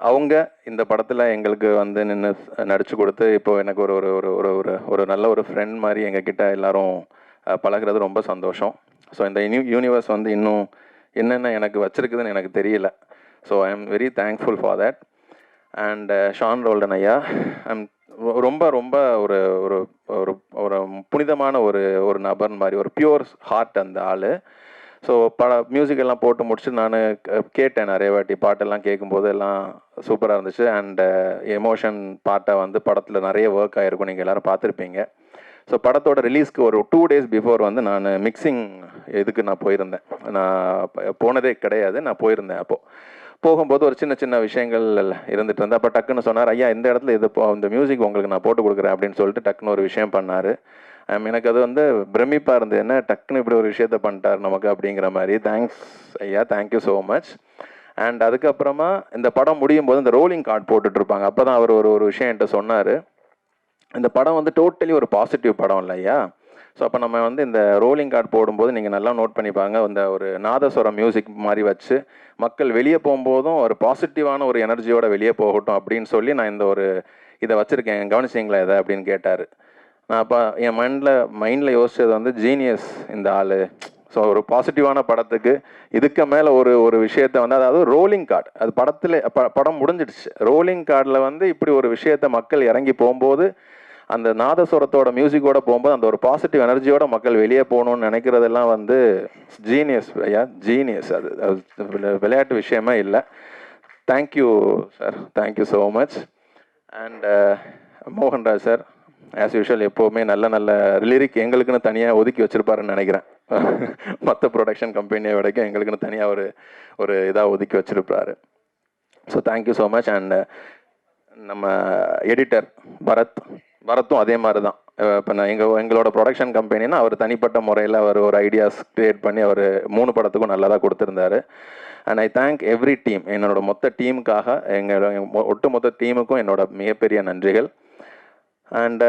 அவங்க இந்த படத்தில் எங்களுக்கு வந்து நின்று நடித்து கொடுத்து இப்போது எனக்கு ஒரு ஒரு ஒரு ஒரு ஒரு நல்ல ஒரு ஃப்ரெண்ட் மாதிரி எங்ககிட்ட எல்லோரும் பழகிறது ரொம்ப சந்தோஷம். ஸோ இந்த யூனிவர்ஸ் வந்து இன்னும் என்னென்ன எனக்கு வச்சுருக்குதுன்னு எனக்கு தெரியல. So I am very thankful for that. And Sean Roldan ஐயா, ரொம்ப ரொம்ப ஒரு ஒரு ஒரு புனிதமான ஒரு நபர் மாதிரி, ஒரு பியூர் ஹார்ட் அந்த ஆள். ஸோ மியூசிக் எல்லாம் போட்டு முடிச்சுட்டு நான் கேட்டேன் நிறைய வாட்டி. பாட்டெல்லாம் கேட்கும்போது எல்லாம் சூப்பராக இருந்துச்சு. அண்ட் எமோஷன் பாட்டை வந்து படத்தில் நிறைய ஒர்க் ஆகிருக்கும், நீங்கள் எல்லோரும் பார்த்துருப்பீங்க. ஸோ படத்தோட ரிலீஸ்க்கு ஒரு 2 days பிஃபோர் வந்து நான் மிக்சிங் இதுக்கு நான் போயிருந்தேன். நான் போனதே கிடையாது, நான் போயிருந்தேன். அப்போது போகும்போது ஒரு சின்ன சின்ன விஷயங்கள் இருந்துட்டு இருந்தேன். அப்போ டக்குன்னு சொன்னார், ஐயா இந்த இடத்துல இந்த மியூசிக் உங்களுக்கு நான் போட்டு கொடுக்குறேன் அப்படின்னு சொல்லிட்டு டக்குன்னு ஒரு விஷயம் பண்ணார். எனக்கு அது வந்து பிரமிப்பாக இருந்தது, என்ன டக்குன்னு இப்படி ஒரு விஷயத்த பண்ணிட்டார் நமக்கு அப்படிங்கிற மாதிரி. தேங்க்ஸ் ஐயா, தேங்க்யூ ஸோ மச். அண்ட் அதுக்கப்புறமா இந்த படம் முடியும் போது இந்த ரோலிங் கார்டு போட்டுட்ருப்பாங்க. அப்போ தான் அவர் ஒரு விஷயம் என்கிட்ட சொன்னார், இந்த படம் வந்து டோட்டலி ஒரு பாசிட்டிவ் படம் இல்லை ஐயா. ஸோ அப்போ நம்ம வந்து இந்த ரோலிங் கார்டு போடும்போது நீங்கள் நல்லா நோட் பண்ணிப்பாங்க, இந்த ஒரு நாதஸ்வரம் மியூசிக் மாதிரி வச்சு மக்கள் வெளியே போகும்போதும் ஒரு பாசிட்டிவான ஒரு எனர்ஜியோட வெளியே போகட்டும் அப்படின்னு சொல்லி நான் இந்த ஒரு இதை வச்சுருக்கேன், கவனிச்சிங்களா இதை அப்படின்னு கேட்டார். நான் அப்போ என் மைண்டில் யோசிச்சது வந்து ஜீனியஸ் இந்த ஆள். ஸோ ஒரு பாசிட்டிவான படத்துக்கு இதுக்கு மேலே ஒரு விஷயத்தை வந்து, அதாவது ரோலிங் கார்டு, அது படம் முடிஞ்சிடுச்சு, ரோலிங் கார்டில் வந்து இப்படி ஒரு விஷயத்தை மக்கள் இறங்கி போகும்போது அந்த நாதஸ்வரத்தோட மியூசிக்கோட போகும்போது அந்த ஒரு பாசிட்டிவ் எனர்ஜியோட மக்கள் வெளியே போகணும்னு நினைக்கிறதெல்லாம் வந்து ஜீனியஸ் ஐயா, ஜீனியஸ். அது விளையாட்டு விஷயமே இல்லை. Thank you sir, thank you so much. And Mohanraj sir as usual எப்போவுமே நல்ல லிரிக் எங்களுக்குன்னு தனியாக ஒதுக்கி வச்சுருப்பாருன்னு நினைக்கிறேன். மற்ற ப்ரொடக்ஷன் கம்பெனியை வரைக்கும் எங்களுக்குன்னு தனியாக ஒரு இதாக ஒதுக்கி வச்சுருப்பாரு. So thank you so much. And நம்ம எடிட்டர் பரத்தும் அதே மாதிரி தான். இப்போ நான் எங்களோட ப்ரொடக்ஷன் கம்பெனின்னா அவர் தனிப்பட்ட முறையில் அவர் ஒரு ஐடியாஸ் க்ரியேட் பண்ணி அவர் 3 படத்துக்கும் நல்லதாக கொடுத்துருந்தாரு. And I thank every team, என்னோட மொத்த டீமுக்காக ஒட்டுமொத்த டீமுக்கும் என்னோட மிகப்பெரிய நன்றிகள். அண்ட்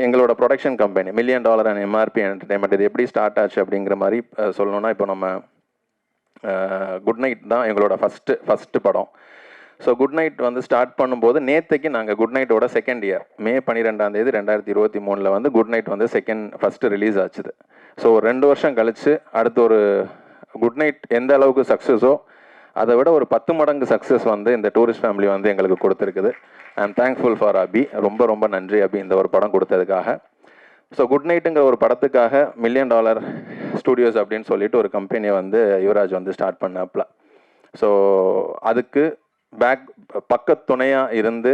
எங்களோட production company $1 million and MRP entertainment, இது எப்படி ஸ்டார்ட் ஆச்சு அப்படிங்கிற மாதிரி சொல்லணும்னா, இப்போ நம்ம குட் நைட் தான் எங்களோட ஃபஸ்ட்டு படம். ஸோ குட் நைட் வந்து ஸ்டார்ட் பண்ணும்போது நேற்றுக்கு நாங்கள் குட் நைட்டோட 2nd year May 12, 2023 வந்து குட் நைட் வந்து ஃபஸ்ட்டு ரிலீஸ் ஆச்சுது. ஸோ 2 வருஷம் கழித்து அடுத்து ஒரு குட் நைட் எந்த அளவுக்கு சக்ஸஸோ அதை விட ஒரு 10 மடங்கு சக்ஸஸ் வந்து இந்த டூரிஸ்ட் ஃபேமிலி வந்து எங்களுக்கு கொடுத்துருக்குது. ஐ எம் தேங்க்ஃபுல் ஃபார் அபி, ரொம்ப நன்றி அபி இந்த ஒரு படம் கொடுத்ததுக்காக. ஸோ குட் நைட்டுங்கிற ஒரு படத்துக்காக $1 million ஸ்டூடியோஸ் அப்படின்னு சொல்லிட்டு ஒரு கம்பெனியை வந்து யுவராஜ் வந்து ஸ்டார்ட் பண்ணாப்ல. ஸோ அதுக்கு பக்கத்துணையாக இருந்து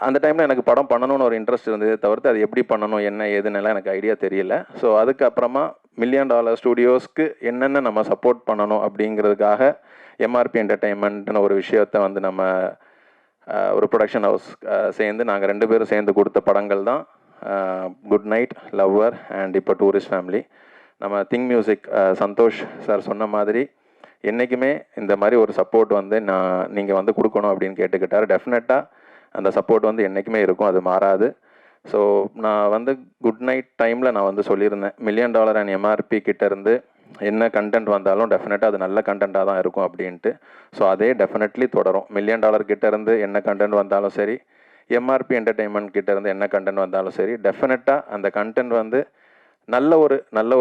அந்த டைமில் எனக்கு படம் பண்ணணும்னு ஒரு இன்ட்ரெஸ்ட் இருந்தது, தவிர்த்து அது எப்படி பண்ணணும் என்ன ஏதுன்னெல்லாம் எனக்கு ஐடியா தெரியல. ஸோ அதுக்கப்புறமா $1 million ஸ்டூடியோஸ்க்கு என்னென்ன நம்ம சப்போர்ட் பண்ணணும் அப்படிங்கிறதுக்காக எம்ஆர்பி என்டர்டைன்மெண்ட்னு ஒரு விஷயத்தை வந்து நம்ம ஒரு ப்ரொடக்ஷன் ஹவுஸ் சேர்ந்து நாங்கள் 2 பேரும் சேர்ந்து கொடுத்த படங்கள் தான் குட் நைட், லவ்வர் அண்ட் இப்போ டூரிஸ்ட் ஃபேமிலி. நம்ம திங் மியூசிக் சந்தோஷ் சார் சொன்ன மாதிரி என்றைக்குமே இந்த மாதிரி ஒரு சப்போர்ட் வந்து நீங்கள் வந்து கொடுக்கணும் அப்படின்னு கேட்டுக்கிட்டார். டெஃபினட்டாக அந்த சப்போர்ட் வந்து என்றைக்குமே இருக்கும், அது மாறாது. ஸோ நான் வந்து குட் நைட் டைமில் நான் வந்து சொல்லியிருந்தேன், $1 million அண்ட் எம்ஆர்பி கிட்டேருந்து என்ன கண்டென்ட் வந்தாலும் டெஃபினட்டாக அது நல்ல கண்டென்ட்டாக தான் இருக்கும் அப்படின்ட்டு. ஸோ அதே டெஃபினெட்லி தொடரும். $1 million கிட்டேருந்து என்ன கண்டென்ட் வந்தாலும் சரி, எம்ஆர்பி என்டர்டெயின்மெண்ட் கிட்ட இருந்து என்ன கண்டென்ட் வந்தாலும் சரி, டெஃபினட்டாக அந்த கண்டென்ட் வந்து நல்ல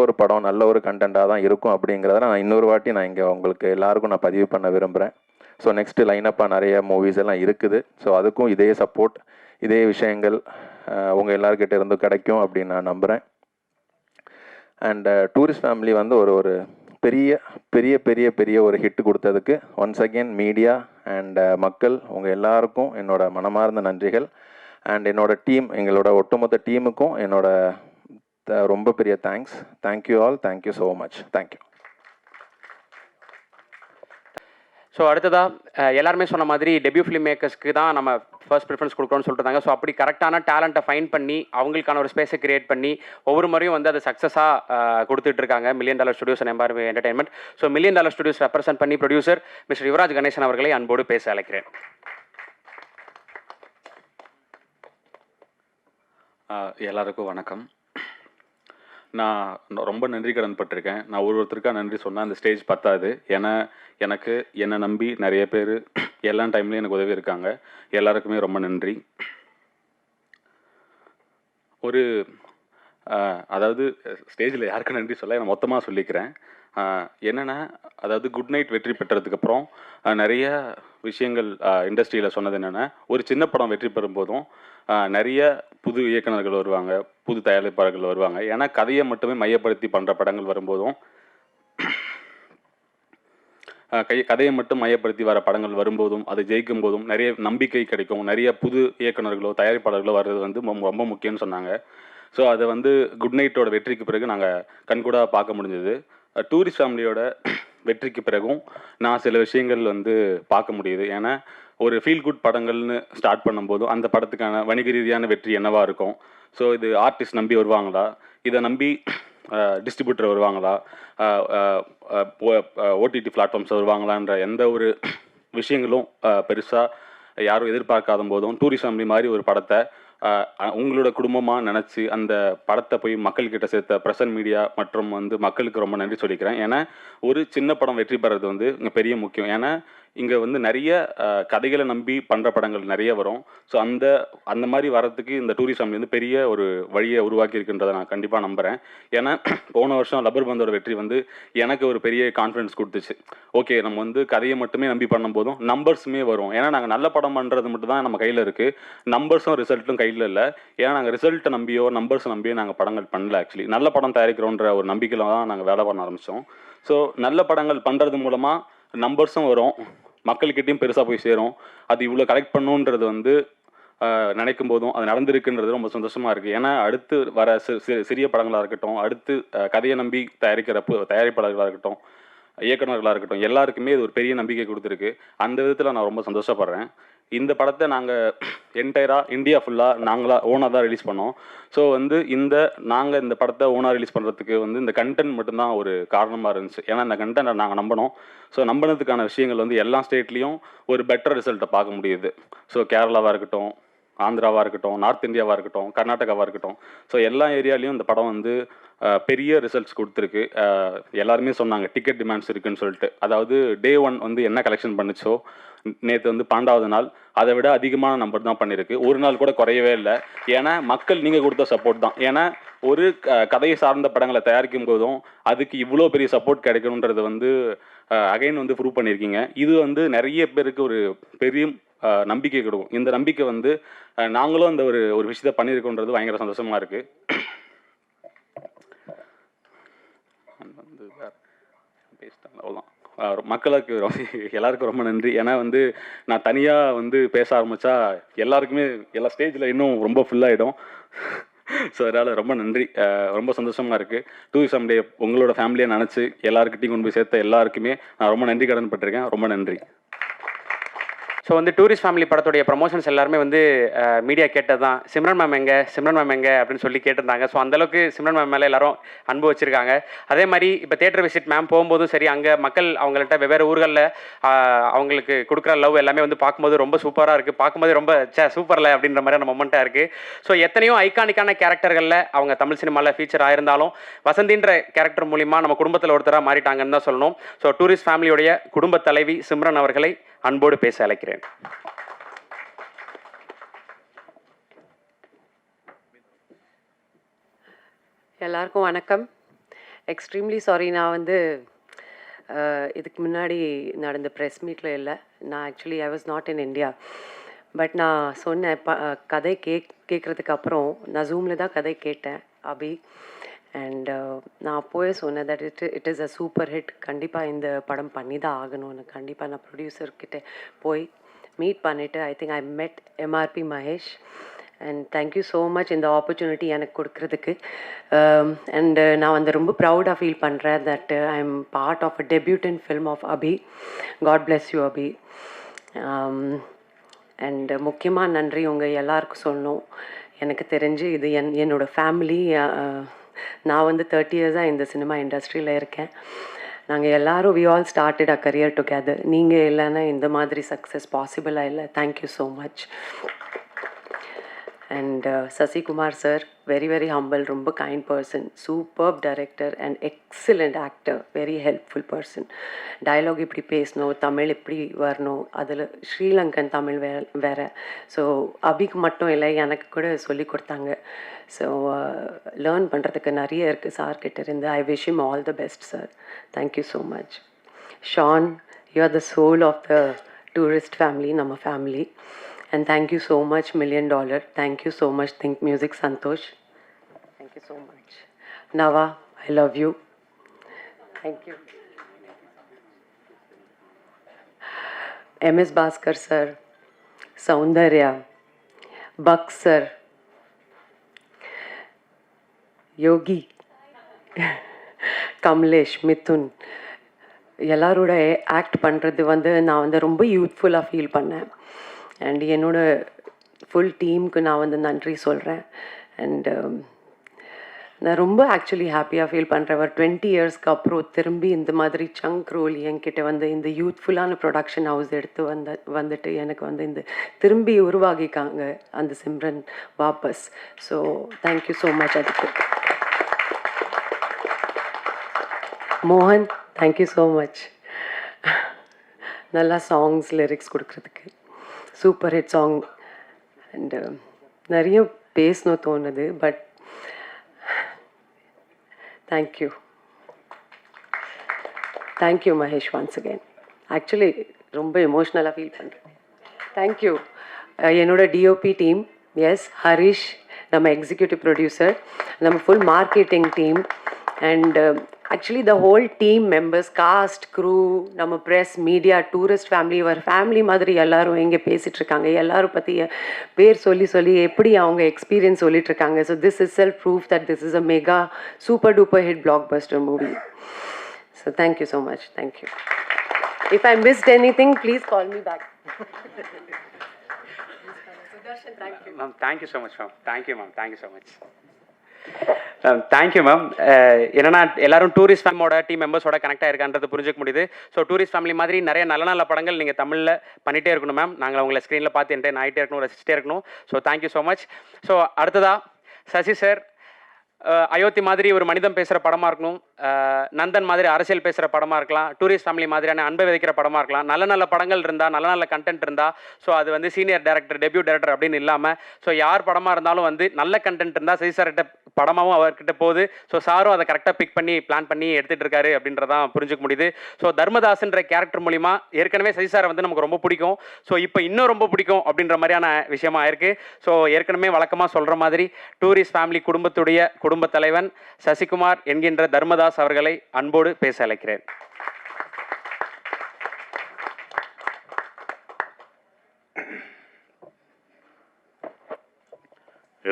ஒரு படம், நல்ல ஒரு கண்டென்ட்டாக தான் இருக்கும் அப்படிங்கிறத நான் இன்னொரு வாட்டி நான் இங்கே உங்களுக்கு எல்லாருக்கும் நான் பதிவு பண்ண விரும்புகிறேன். ஸோ நெக்ஸ்ட்டு லைனப்பாக நிறைய மூவிஸ் எல்லாம் இருக்குது. ஸோ அதுக்கும் இதே சப்போர்ட், இதே விஷயங்கள் உங்கள் எல்லாருக்கிட்ட இருந்து கிடைக்கும் அப்படின்னு நான் நம்புகிறேன். அண்ட் டூரிஸ்ட் ஃபேமிலி வந்து ஒரு பெரிய பெரிய பெரிய பெரிய ஒரு ஹிட் கொடுத்ததுக்கு ஒன்ஸ் அகெயின் மீடியா அண்ட் மக்கள் உங்கள் எல்லாருக்கும் என்னோட மனமார்ந்த நன்றிகள். அண்ட் என்னோட டீம், எங்களோட ஒட்டுமொத்த டீமுக்கும் என்னோட ரொம்ப பெரிய thanks. Thank you all, thank you so much, thank you. So அடுத்ததாக எல்லாருமே சொன்ன மாதிரி டெபியூ ஃபிலிம் மேக்கர்ஸ்க்கு தான் நம்ம ஃபர்ஸ்ட் ப்ரிஃபரன்ஸ் கொடுக்கணும்னு சொல்லிட்டாங்க. ஸோ அப்படி கரெக்டான டேலண்ட்டை ஃபைன் பண்ணி அவங்களுக்கான ஒரு ஸ்பேஸை கிரியேட் பண்ணி ஒவ்வொரு முறையும் வந்து அதை சக்ஸஸாக கொடுத்துட்டு இருக்காங்க $1 million studios and MRP entertainment. So $1 million studios represent பண்ணி ப்ரொடியூசர் மிஸ்டர் யுவராஜ் கணேசன் அவர்களை அன்போடு பேச அழைக்கிறேன். எல்லாருக்கும் வணக்கம். நான் ரொம்ப நன்றி கடன் பட்டிருக்கேன். நான் ஒருத்தருக்காக நன்றி சொன்னால் அந்த ஸ்டேஜ் பத்தாது. ஏன்னா என்னை நம்பி நிறைய பேர் எல்லா டைம்லேயும் எனக்கு உதவி இருக்காங்க. எல்லாருக்குமே ரொம்ப நன்றி. அதாவது ஸ்டேஜில் யாருக்கும் நன்றி சொல்ல நான் மொத்தமாக சொல்லிக்கிறேன். என்னென்னா, அதாவது குட் நைட் வெற்றி பெற்றதுக்கப்புறம் நிறைய விஷயங்கள் இண்டஸ்ட்ரியில் சொன்னது என்னென்னா, ஒரு சின்ன படம் வெற்றி பெறும்போதும் நிறைய புது இயக்குநர்கள் வருவாங்க, புது தயாரிப்பாளர்கள் வருவாங்க. ஏன்னா கதையை மட்டுமே மையப்படுத்தி பண்ணுற படங்கள் வரும்போதும், கதையை மட்டும் மையப்படுத்தி வர படங்கள் வரும்போதும், அது ஜெயிக்கும் போதும் நிறைய நம்பிக்கை கிடைக்கும். நிறைய புது இயக்குநர்களோ தயாரிப்பாளர்களோ வர்றது வந்து ரொம்ப முக்கியம்னு சொன்னாங்க. ஸோ அதை வந்து குட் நைட்டோட வெற்றிக்கு பிறகு நாங்கள் கண்கூடாக பார்க்க முடிஞ்சது. டூரிஸ்ட் ஃபேமிலியோட வெற்றிக்கு பிறகும் நான் சில விஷயங்கள் வந்து பார்க்க முடியுது. ஏன்னா ஒரு ஃபீல் குட் படங்கள்னு ஸ்டார்ட் பண்ணும்போதும் அந்த படத்துக்கான வணிக ரீதியான வெற்றி என்னவாக இருக்கும், ஸோ இது ஆர்டிஸ்ட் நம்பி வருவாங்களா, இதை நம்பி டிஸ்ட்ரிபியூட்டர் வருவாங்களா, ஓடிடி பிளாட்ஃபார்ம்ஸ் வருவாங்களான்ற எந்த ஒரு விஷயங்களும் பெருசாக யாரும் எதிர்பார்க்காத போதும் டூரிஸ்ட் ஃபேமிலி மாதிரி ஒரு படத்தை உங்களோட குடும்பமாக நினச்சி அந்த படத்தை போய் மக்கள்கிட்ட சேர்த்த பிரசன்ட் மீடியா மற்றும் வந்து மக்களுக்கு ரொம்ப நன்றி சொல்லிக்கிறேன். ஏன்னா ஒரு சின்ன படம் வெற்றி பெறது வந்து இங்கே பெரிய முக்கியம். ஏன்னா இங்கே வந்து நிறைய கதைகளை நம்பி பண்ணுற படங்கள் நிறைய வரும். ஸோ அந்த மாதிரி வரத்துக்கு இந்த டூரிஸ்ட் ஃபேமிலி வந்து பெரிய ஒரு வழியை உருவாக்கி இருக்கின்றதை நான் கண்டிப்பாக நம்புகிறேன். ஏன்னா போன வருஷம் லப்பர் பந்தோட வெற்றி வந்து எனக்கு ஒரு பெரிய கான்ஃபிடன்ஸ் கொடுத்துச்சு. ஓகே, நம்ம வந்து கதையை மட்டுமே நம்பி பண்ணும்போதும் நம்பர்ஸுமே வரும். ஏன்னா நாங்கள் நல்ல படம் பண்ணுறது மட்டும் தான் நம்ம கையில் இருக்குது, நம்பர்ஸும் ரிசல்ட்டும் கையில் இல்லை. ஏன்னா நாங்கள் ரிசல்ட்டை நம்பியோ நம்பர்ஸை நம்பியோ நாங்கள் படங்கள் பண்ணல. ஆக்சுவலி நல்ல படம் தயாரிக்கிறோன்ற ஒரு நம்பிக்கையில் தான் நாங்கள் வேலை பண்ண ஆரம்பித்தோம். ஸோ நல்ல படங்கள் பண்ணுறது மூலமாக நம்பர்ஸும் வரும், மக்கள்கிட்டையும் பெருசாக போய் சேரும். அது இவ்வளோ கலெக்ட் பண்ணுன்றது வந்து நினைக்கும் போதும் அது நடந்திருக்குன்றது ரொம்ப சந்தோஷமாக இருக்குது. ஏன்னா அடுத்து வர சிறிய படங்களாக இருக்கட்டும், அடுத்து கதையை நம்பி தயாரிக்கிற தயாரிப்பாளர்களாக இருக்கட்டும், இயக்குநர்களாக இருக்கட்டும், எல்லாருக்குமே இது ஒரு பெரிய நம்பிக்கை கொடுத்துருக்கு. அந்த விதத்தில் நான் ரொம்ப சந்தோஷப்படுறேன். இந்த படத்தை நாங்கள் என்டையராக இந்தியா ஃபுல்லாக நாங்களாக ஓனாக தான் ரிலீஸ் பண்ணோம். ஸோ வந்து நாங்கள் இந்த படத்தை ஓனாக ரிலீஸ் பண்ணுறதுக்கு வந்து இந்த கண்டென்ட் மட்டும்தான் ஒரு காரணமாக இருந்துச்சு. ஏன்னா இந்த கண்டென்ட்டை நாங்கள் நம்பினோம். ஸோ நம்பினதுக்கான விஷயங்கள் வந்து எல்லா ஸ்டேட்லேயும் ஒரு பெட்டர் ரிசல்ட்டை பார்க்க முடியுது. ஸோ கேரளாவாக இருக்கட்டும், ஆந்திராவாக இருக்கட்டும், நார்த் இந்தியாவாக இருக்கட்டும், கர்நாடகாவாக இருக்கட்டும், ஸோ எல்லா ஏரியாலையும் இந்த படம் வந்து பெரிய ரிசல்ட்ஸ் கொடுத்துருக்கு. எல்லாருமே சொன்னாங்க டிக்கெட் டிமாண்ட்ஸ் இருக்குன்னு சொல்லிட்டு. அதாவது டே 1 வந்து என்ன கலெக்ஷன் பண்ணிச்சோ நேற்று வந்து 12வது நாள் அதை விட அதிகமான நம்பர் தான் பண்ணியிருக்கு. ஒரு நாள் கூட குறையவே இல்லை. ஏன்னா மக்கள் நீங்கள் கொடுத்த சப்போர்ட் தான். ஏன்னா ஒரு கதையை சார்ந்த படங்களை தயாரிக்கும் போதும் அதுக்கு இவ்வளோ பெரிய சப்போர்ட் கிடைக்கணுன்றது வந்து அகைன் வந்து ப்ரூவ் பண்ணியிருக்கீங்க. இது வந்து நிறைய பேருக்கு ஒரு பெரிய நம்பிக்கை கொடுக்கும். இந்த நம்பிக்கை வந்து நாங்களும் அந்த ஒரு விஷயத்தை பண்ணியிருக்கோன்றது பயங்கர சந்தோஷமாக இருக்குது. வந்து பேசிட்டாங்க அவ்வளோதான். மக்களுக்கு எல்லாருக்கும் ரொம்ப நன்றி. ஏன்னா வந்து நான் தனியாக வந்து பேச ஆரம்பித்தா எல்லாருக்குமே எல்லா ஸ்டேஜில் இன்னும் ரொம்ப ஃபுல்லாகிடும். ஸோ அதனால் ரொம்ப நன்றி, ரொம்ப சந்தோஷமாக இருக்குது. டூரிசம் டே உங்களோட ஃபேமிலியை நினச்சி எல்லாருக்கிட்டையும் கொண்டு போய் சேர்த்த எல்லாருக்குமே நான் ரொம்ப நன்றி கடன் பட்டிருக்கேன். ரொம்ப நன்றி. ஸோ வந்து டூரிஸ்ட் ஃபேமிலி படத்துடைய ப்ரமோஷன்ஸ் எல்லாருமே வந்து மீடியா கேட்டது தான், சிம்ரன் மேம் எங்கே அப்படின்னு சொல்லி கேட்டிருந்தாங்க. ஸோ அந்தளவுக்கு சிம்ரன் மேம் மேலே எல்லாரும் அன்பு வச்சுருக்காங்க. அதே மாதிரி இப்போ தேட்டர் விசிட் மேம் போகும்போதும் சரி, அங்கே மக்கள் அவங்கள்ட்ட வெவ்வேறு ஊர்களில் அவங்களுக்கு கொடுக்குற லவ் எல்லாமே வந்து பார்க்கும்போது ரொம்ப சூப்பராக இருக்குது. பார்க்கும்போது ரொம்ப சூப்பரில் அப்படின்ற மாதிரியான மொமெண்ட்டாக இருக்குது. ஸோ எத்தனையோ ஐகானிக்கான கேரக்டர்களில் அவங்க தமிழ் சினிமாவில் ஃபீச்சர் ஆயிருந்தாலும் வசந்தின்ற கேரக்டர் மூலிமா நம்ம குடும்பத்தில் ஒருத்தராக மாறிட்டாங்கன்னு தான் சொல்லணும். ஸோ டூரிஸ்ட் ஃபேமிலியோடைய குடும்ப தலைவி சிம்ரன் அவர்களை அன்போடு பேச அழைக்கிறேன். எல்லாருக்கும் வணக்கம். எக்ஸ்ட்ரீம்லி சாரி, நான் வந்து இதுக்கு முன்னாடி நடந்த ப்ரெஸ் மீட்டில் இல்லை. நான் actually I was not in India. But நான் சொன்னேன் கதை கேட்குறதுக்கு அப்புறம் நான் ஜூமில் தான் கதை கேட்டேன் அபி. அண்ட் நான் அப்போவே சொன்னேன் that it is a super hit. கண்டிப்பாக இந்த படம் பண்ணி தான் ஆகணும்னு. கண்டிப்பாக நான் ப்ரொடியூசர்கிட்ட போய் மீட் பண்ணிவிட்டு ஐ think I met MRP Mahesh. And thank you so much இந்த ஆப்பர்ச்சுனிட்டி எனக்கு கொடுக்குறதுக்கு. அண்டு நான் வந்து ரொம்ப ப்ரௌடாக ஃபீல் பண்ணுறேன் that I am part of a debutant film of Abhi. God bless you Abhi. And முக்கியமாக நன்றி உங்கள் எல்லாருக்கும் சொல்லணும். எனக்கு தெரிஞ்சு இது என்னோடய ஃபேமிலி. நான் வந்து 30 இயர்ஸாக இந்த சினிமா இண்டஸ்ட்ரியில் இருக்கேன். நாங்கள் எல்லோரும் we all started a career together. நீங்கள் இல்லைன்னா இந்த மாதிரி சக்ஸஸ் பாசிபிளாக இல்லை. Thank you so much. And Sasikumar sir, very very humble, ரொம்ப kind person, superb director and excellent actor, very helpful person. Dialogue இப்படி பேசணும், தமிழ் இப்படி வரணும், அதில் ஸ்ரீலங்கன் தமிழ் வேறு. ஸோ அபிக்கு மட்டும் இல்லை, எனக்கு கூட சொல்லி கொடுத்தாங்க. ஸோ லேர்ன் பண்ணுறதுக்கு நிறைய இருக்குது சார்கிட்ட இருந்து. I wish him all the best sir. Thank you so much. Sean, you are the soul of the tourist family, நம்ம family. And thank you so much, $1 million. Thank you so much, Think Music, Santosh. Thank you so much. Nava, I love you. Thank you. MS Bhaskar sir, Soundarya, Buck sir, Yogi, Kamlesh, Mithun. எல்லாரோட act பண்ணுறது வந்து நான் வந்து ரொம்ப யூத்ஃபுல்லாக feel பண்ணேன். And என்னோடய full டீமுக்கு நான் வந்து நன்றி சொல்கிறேன். அண்டு நான் ரொம்ப ஆக்சுவலி ஹாப்பியாக ஃபீல் பண்ணுறேன். ஒரு 20 இயர்ஸ்க்கு அப்புறம் திரும்பி இந்த மாதிரி சங்க் ரோல் என்கிட்ட வந்து இந்த யூத்ஃபுல்லான ப்ரொடக்ஷன் ஹவுஸ் எடுத்து வந்துட்டு எனக்கு வந்து இந்த திரும்பி உருவாகிக்காங்க அந்த சிம்ரன் வாபஸ். So thank you so much. அதுக்கு மோகன், தேங்க்யூ ஸோ மச். நல்லா சாங்ஸ் லிரிக்ஸ் கொடுக்குறதுக்கு. Super hit song. அண்டு நிறைய பேசணும் தோணுது. But thank you Mahesh once again. Actually ரொம்ப எமோஷ்னலாக ஃபீல் பண்ணுறேன். தேங்க்யூ என்னோட டிஓபி டீம். எஸ், ஹரிஷ் நம்ம எக்ஸிக்யூட்டிவ் ப்ரொடியூசர், நம்ம full marketing team. And actually the whole team members, cast, crew, நம்ம ப்ரெஸ், மீடியா, டூரிஸ்ட் ஃபேமிலி, ஒரு ஃபேமிலி மாதிரி எல்லோரும் இங்கே பேசிகிட்ருக்காங்க. எல்லோரும் பற்றி பேர் சொல்லி எப்படி அவங்க எக்ஸ்பீரியன்ஸ் சொல்லிகிட்ருக்காங்க. So this is self proof that this is a mega super duper hit blockbuster movie. So thank you so much. Thank you. If I missed anything please call me back. Sudarshan, thank you ma'am. Thank you so much ma'am. Thank you ma'am. Thank you so much. Thank you ma'am. என்னன்னா எல்லாரும் tourist ஃபேமிலியோட team மெம்பர்ஸோட connect ஆயிருக்கான்றது புரிஞ்சுக்க முடியுது. So tourist family மாதிரி நிறைய நல்ல நல்ல படங்கள் நீங்கள் தமிழில் பண்ணிகிட்டே இருக்கணும் மேம். நாங்கள் உங்களை ஸ்க்ரீனில் பார்த்து என்டர்டெயின் ஆகிட்டே இருக்கணும், ரசிச்சிட்டே இருக்கணும். So thank you so much. So அடுத்ததாக சசி சார், அயோத்தி மாதிரி ஒரு மனிதன் பேசுகிற படமாக இருக்கணும், நந்தன் மாதிரி அரசியல் பேசுகிற படமாக இருக்கலாம், டூரிஸ்ட் ஃபேமிலி மாதிரியான அன்பை விதைக்கிற படமாக இருக்கலாம். நல்ல நல்ல படங்கள் இருந்தால், நல்ல நல்ல கண்டென்ட் இருந்தால், ஸோ அது வந்து சீனியர் டேரக்டர், டெபியூ டேரக்டர் அப்படின்னு இல்லாமல், ஸோ யார் படமாக இருந்தாலும் வந்து நல்ல கண்டென்ட் இருந்தால் சசி சார்கிட்ட படமாகவும் அவர்கிட்ட போகுது. ஸோ சாரும் அதை கரெக்டாக பிக் பண்ணி பிளான் பண்ணி எடுத்துகிட்டு இருக்காரு அப்படின்றதான் புரிஞ்சுக்க முடியுது. ஸோ தர்மதாஸ்ன்ற கேரக்டர் மூலிமா ஏற்கனவே சசி சாரை வந்து நமக்கு ரொம்ப பிடிக்கும். ஸோ இப்போ இன்னும் ரொம்ப பிடிக்கும் அப்படின்ற மாதிரியான விஷயமா இருக்குது. ஸோ ஏற்கனவே வழக்கமாக சொல்கிற மாதிரி டூரிஸ்ட் ஃபேமிலி குடும்பத்துடைய குடும்ப தலைவன் சசிகுமார் என்கின்ற தர்மதாஸ் அவர்களை அன்போடு பேச அழைக்கிறேன்.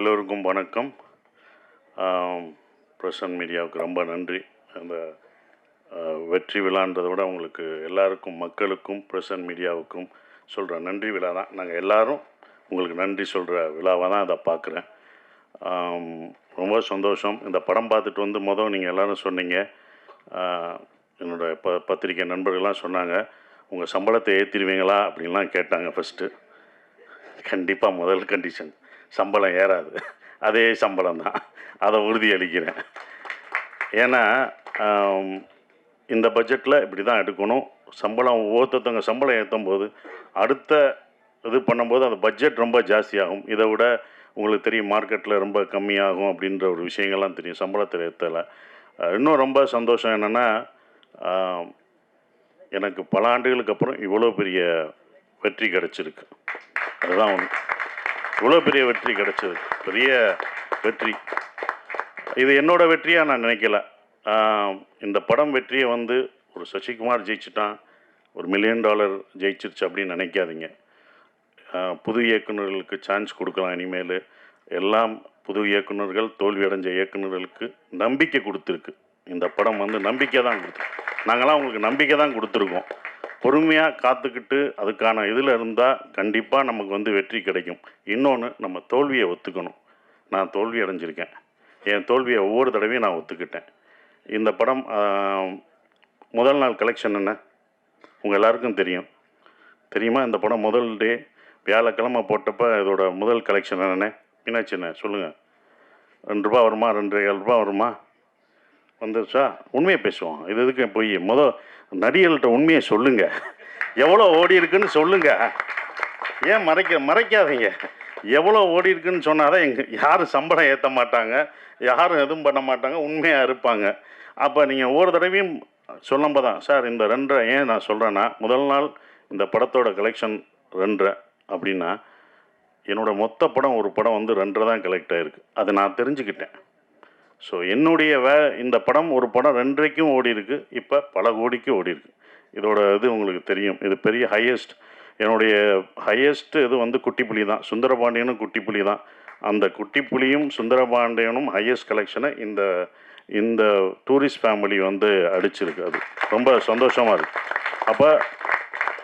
எல்லோருக்கும் வணக்கம். பிரசன் மீடியாவுக்கு ரொம்ப நன்றி. அந்த வெற்றி விழான்றதை விட உங்களுக்கு எல்லாருக்கும், மக்களுக்கும், பிரசன் மீடியாவுக்கும் சொல்கிற நன்றி விழா தான். நாங்கள் எல்லோரும் உங்களுக்கு நன்றி சொல்கிற விழாவாக தான் அதை பார்க்குறேன். ரொம்ப சந்தோஷம். இந்த படம் பார்த்துட்டு வந்து நீங்கள் எல்லோரும் சொன்னீங்க, என்னோடய பத்திரிக்கை நண்பர்கள்லாம் சொன்னாங்க, உங்கள் சம்பளத்தை ஏற்றிடுவீங்களா அப்படின்லாம் கேட்டாங்க. ஃபஸ்ட்டு கண்டிப்பாக முதல் கண்டிஷன் சம்பளம் ஏறாது, அதே சம்பளம் தான், அதை உறுதி அளிக்கிறேன். ஏன்னா இந்த பட்ஜெட்டில் இப்படி தான் எடுக்கணும். சம்பளம் ஒவ்வொருத்தவங்க சம்பளம் ஏற்றும் போது அடுத்த இது பண்ணும்போது அந்த பட்ஜெட் ரொம்ப ஜாஸ்தியாகும். இதை விட உங்களுக்கு தெரியும் மார்க்கெட்டில் ரொம்ப கம்மியாகும் அப்படின்ற ஒரு விஷயங்கள்லாம் தெரியும் சம்பளத்தில் ஏற்றலை. இன்னும் ரொம்ப சந்தோஷம் என்னென்னா எனக்கு பல ஆண்டுகளுக்கு அப்புறம் இவ்வளோ பெரிய வெற்றி கிடச்சிருக்கு. அதுதான் ஒன்று, இவ்வளோ பெரிய வெற்றி கிடச்சிது, பெரிய வெற்றி. இது என்னோடய வெற்றியாக நான் நினைக்கல. இந்த படம் வெற்றியை வந்து ஒரு சசிகுமார் ஜெயிச்சிட்டான், ஒரு $1 மில்லியன் ஜெயிச்சிருச்சு அப்படின்னு நினைக்காதீங்க. புது இயக்குநர்களுக்கு சான்ஸ் கொடுக்கலாம் இனிமேல். எல்லாம் புது இயக்குநர்கள், தோல்வி அடைஞ்ச இயக்குநர்களுக்கு நம்பிக்கை கொடுத்துருக்கு. இந்த படம் வந்து நம்பிக்கை தான் கொடுத்துருக்கு. நாங்களாம் உங்களுக்கு நம்பிக்கை தான் கொடுத்துருக்கோம். பொறுமையாக காத்துக்கிட்டு அதுக்கான இதில் இருந்தால் கண்டிப்பாக நமக்கு வந்து வெற்றி கிடைக்கும். இன்னொன்று, நம்ம தோல்வியை ஒத்துக்கணும். நான் தோல்வி அடைஞ்சிருக்கேன், என் தோல்வியை ஒவ்வொரு தடவையும் நான் ஒத்துக்கிட்டேன். இந்த படம் முதல் நாள் கலெக்ஷன் என்ன உங்கள் எல்லாருக்கும் தெரியுமா? இந்த படம் முதல் டே வியாழக்கிழமை போட்டப்போ இதோட முதல் கலெக்ஷன் என்னென்ன மீனாட்சி என்ன சொல்லுங்கள்? ₹2 வருமா, ₹2.25 வருமா? வந்துருச்சா? உண்மையை பேசுவோம். இது எதுக்கு போய் நடிகர்கள்ட்ட உண்மையை சொல்லுங்கள். எவ்வளோ ஓடி இருக்குன்னு சொல்லுங்கள். ஏன் மறைக்காதீங்க. எவ்வளோ ஓடி இருக்குன்னு சொன்னால் தான் யாரும் சம்பளம் ஏற்ற மாட்டாங்க, யாரும் எதுவும் பண்ண மாட்டாங்க, உண்மையாக இருப்பாங்க. அப்போ நீங்கள் ஒவ்வொரு தடவையும் சொல்லும்போது தான் சார் இந்த 2.5 ஏன் நான் சொல்கிறேன்னா, முதல் நாள் இந்த படத்தோட கலெக்ஷன் 2.5 அப்படின்னா என்னோடய மொத்த படம் ஒரு படம் வந்து 2.5 தான் கலெக்ட் ஆகிருக்கு. அதை நான் தெரிஞ்சுக்கிட்டேன். ஸோ என்னுடைய இந்த படம் ஒரு படம் 2.5க்கும் ஓடி இருக்குது, இப்போ பல கோடிக்கு ஓடி இருக்குது. இதோட இது உங்களுக்கு தெரியும், இது பெரிய ஹையஸ்ட். என்னுடைய ஹையஸ்ட்டு இது வந்து குட்டிப்புலி தான், சுந்தரபாண்டியனும் குட்டிப்புலி தான். அந்த குட்டிப்புலியும் சுந்தரபாண்டியனும் ஹையஸ்ட் கலெக்ஷனை இந்த டூரிஸ்ட் ஃபேமிலி வந்து அடிச்சிருக்கு. அது ரொம்ப சந்தோஷமாக இருக்குது. அப்போ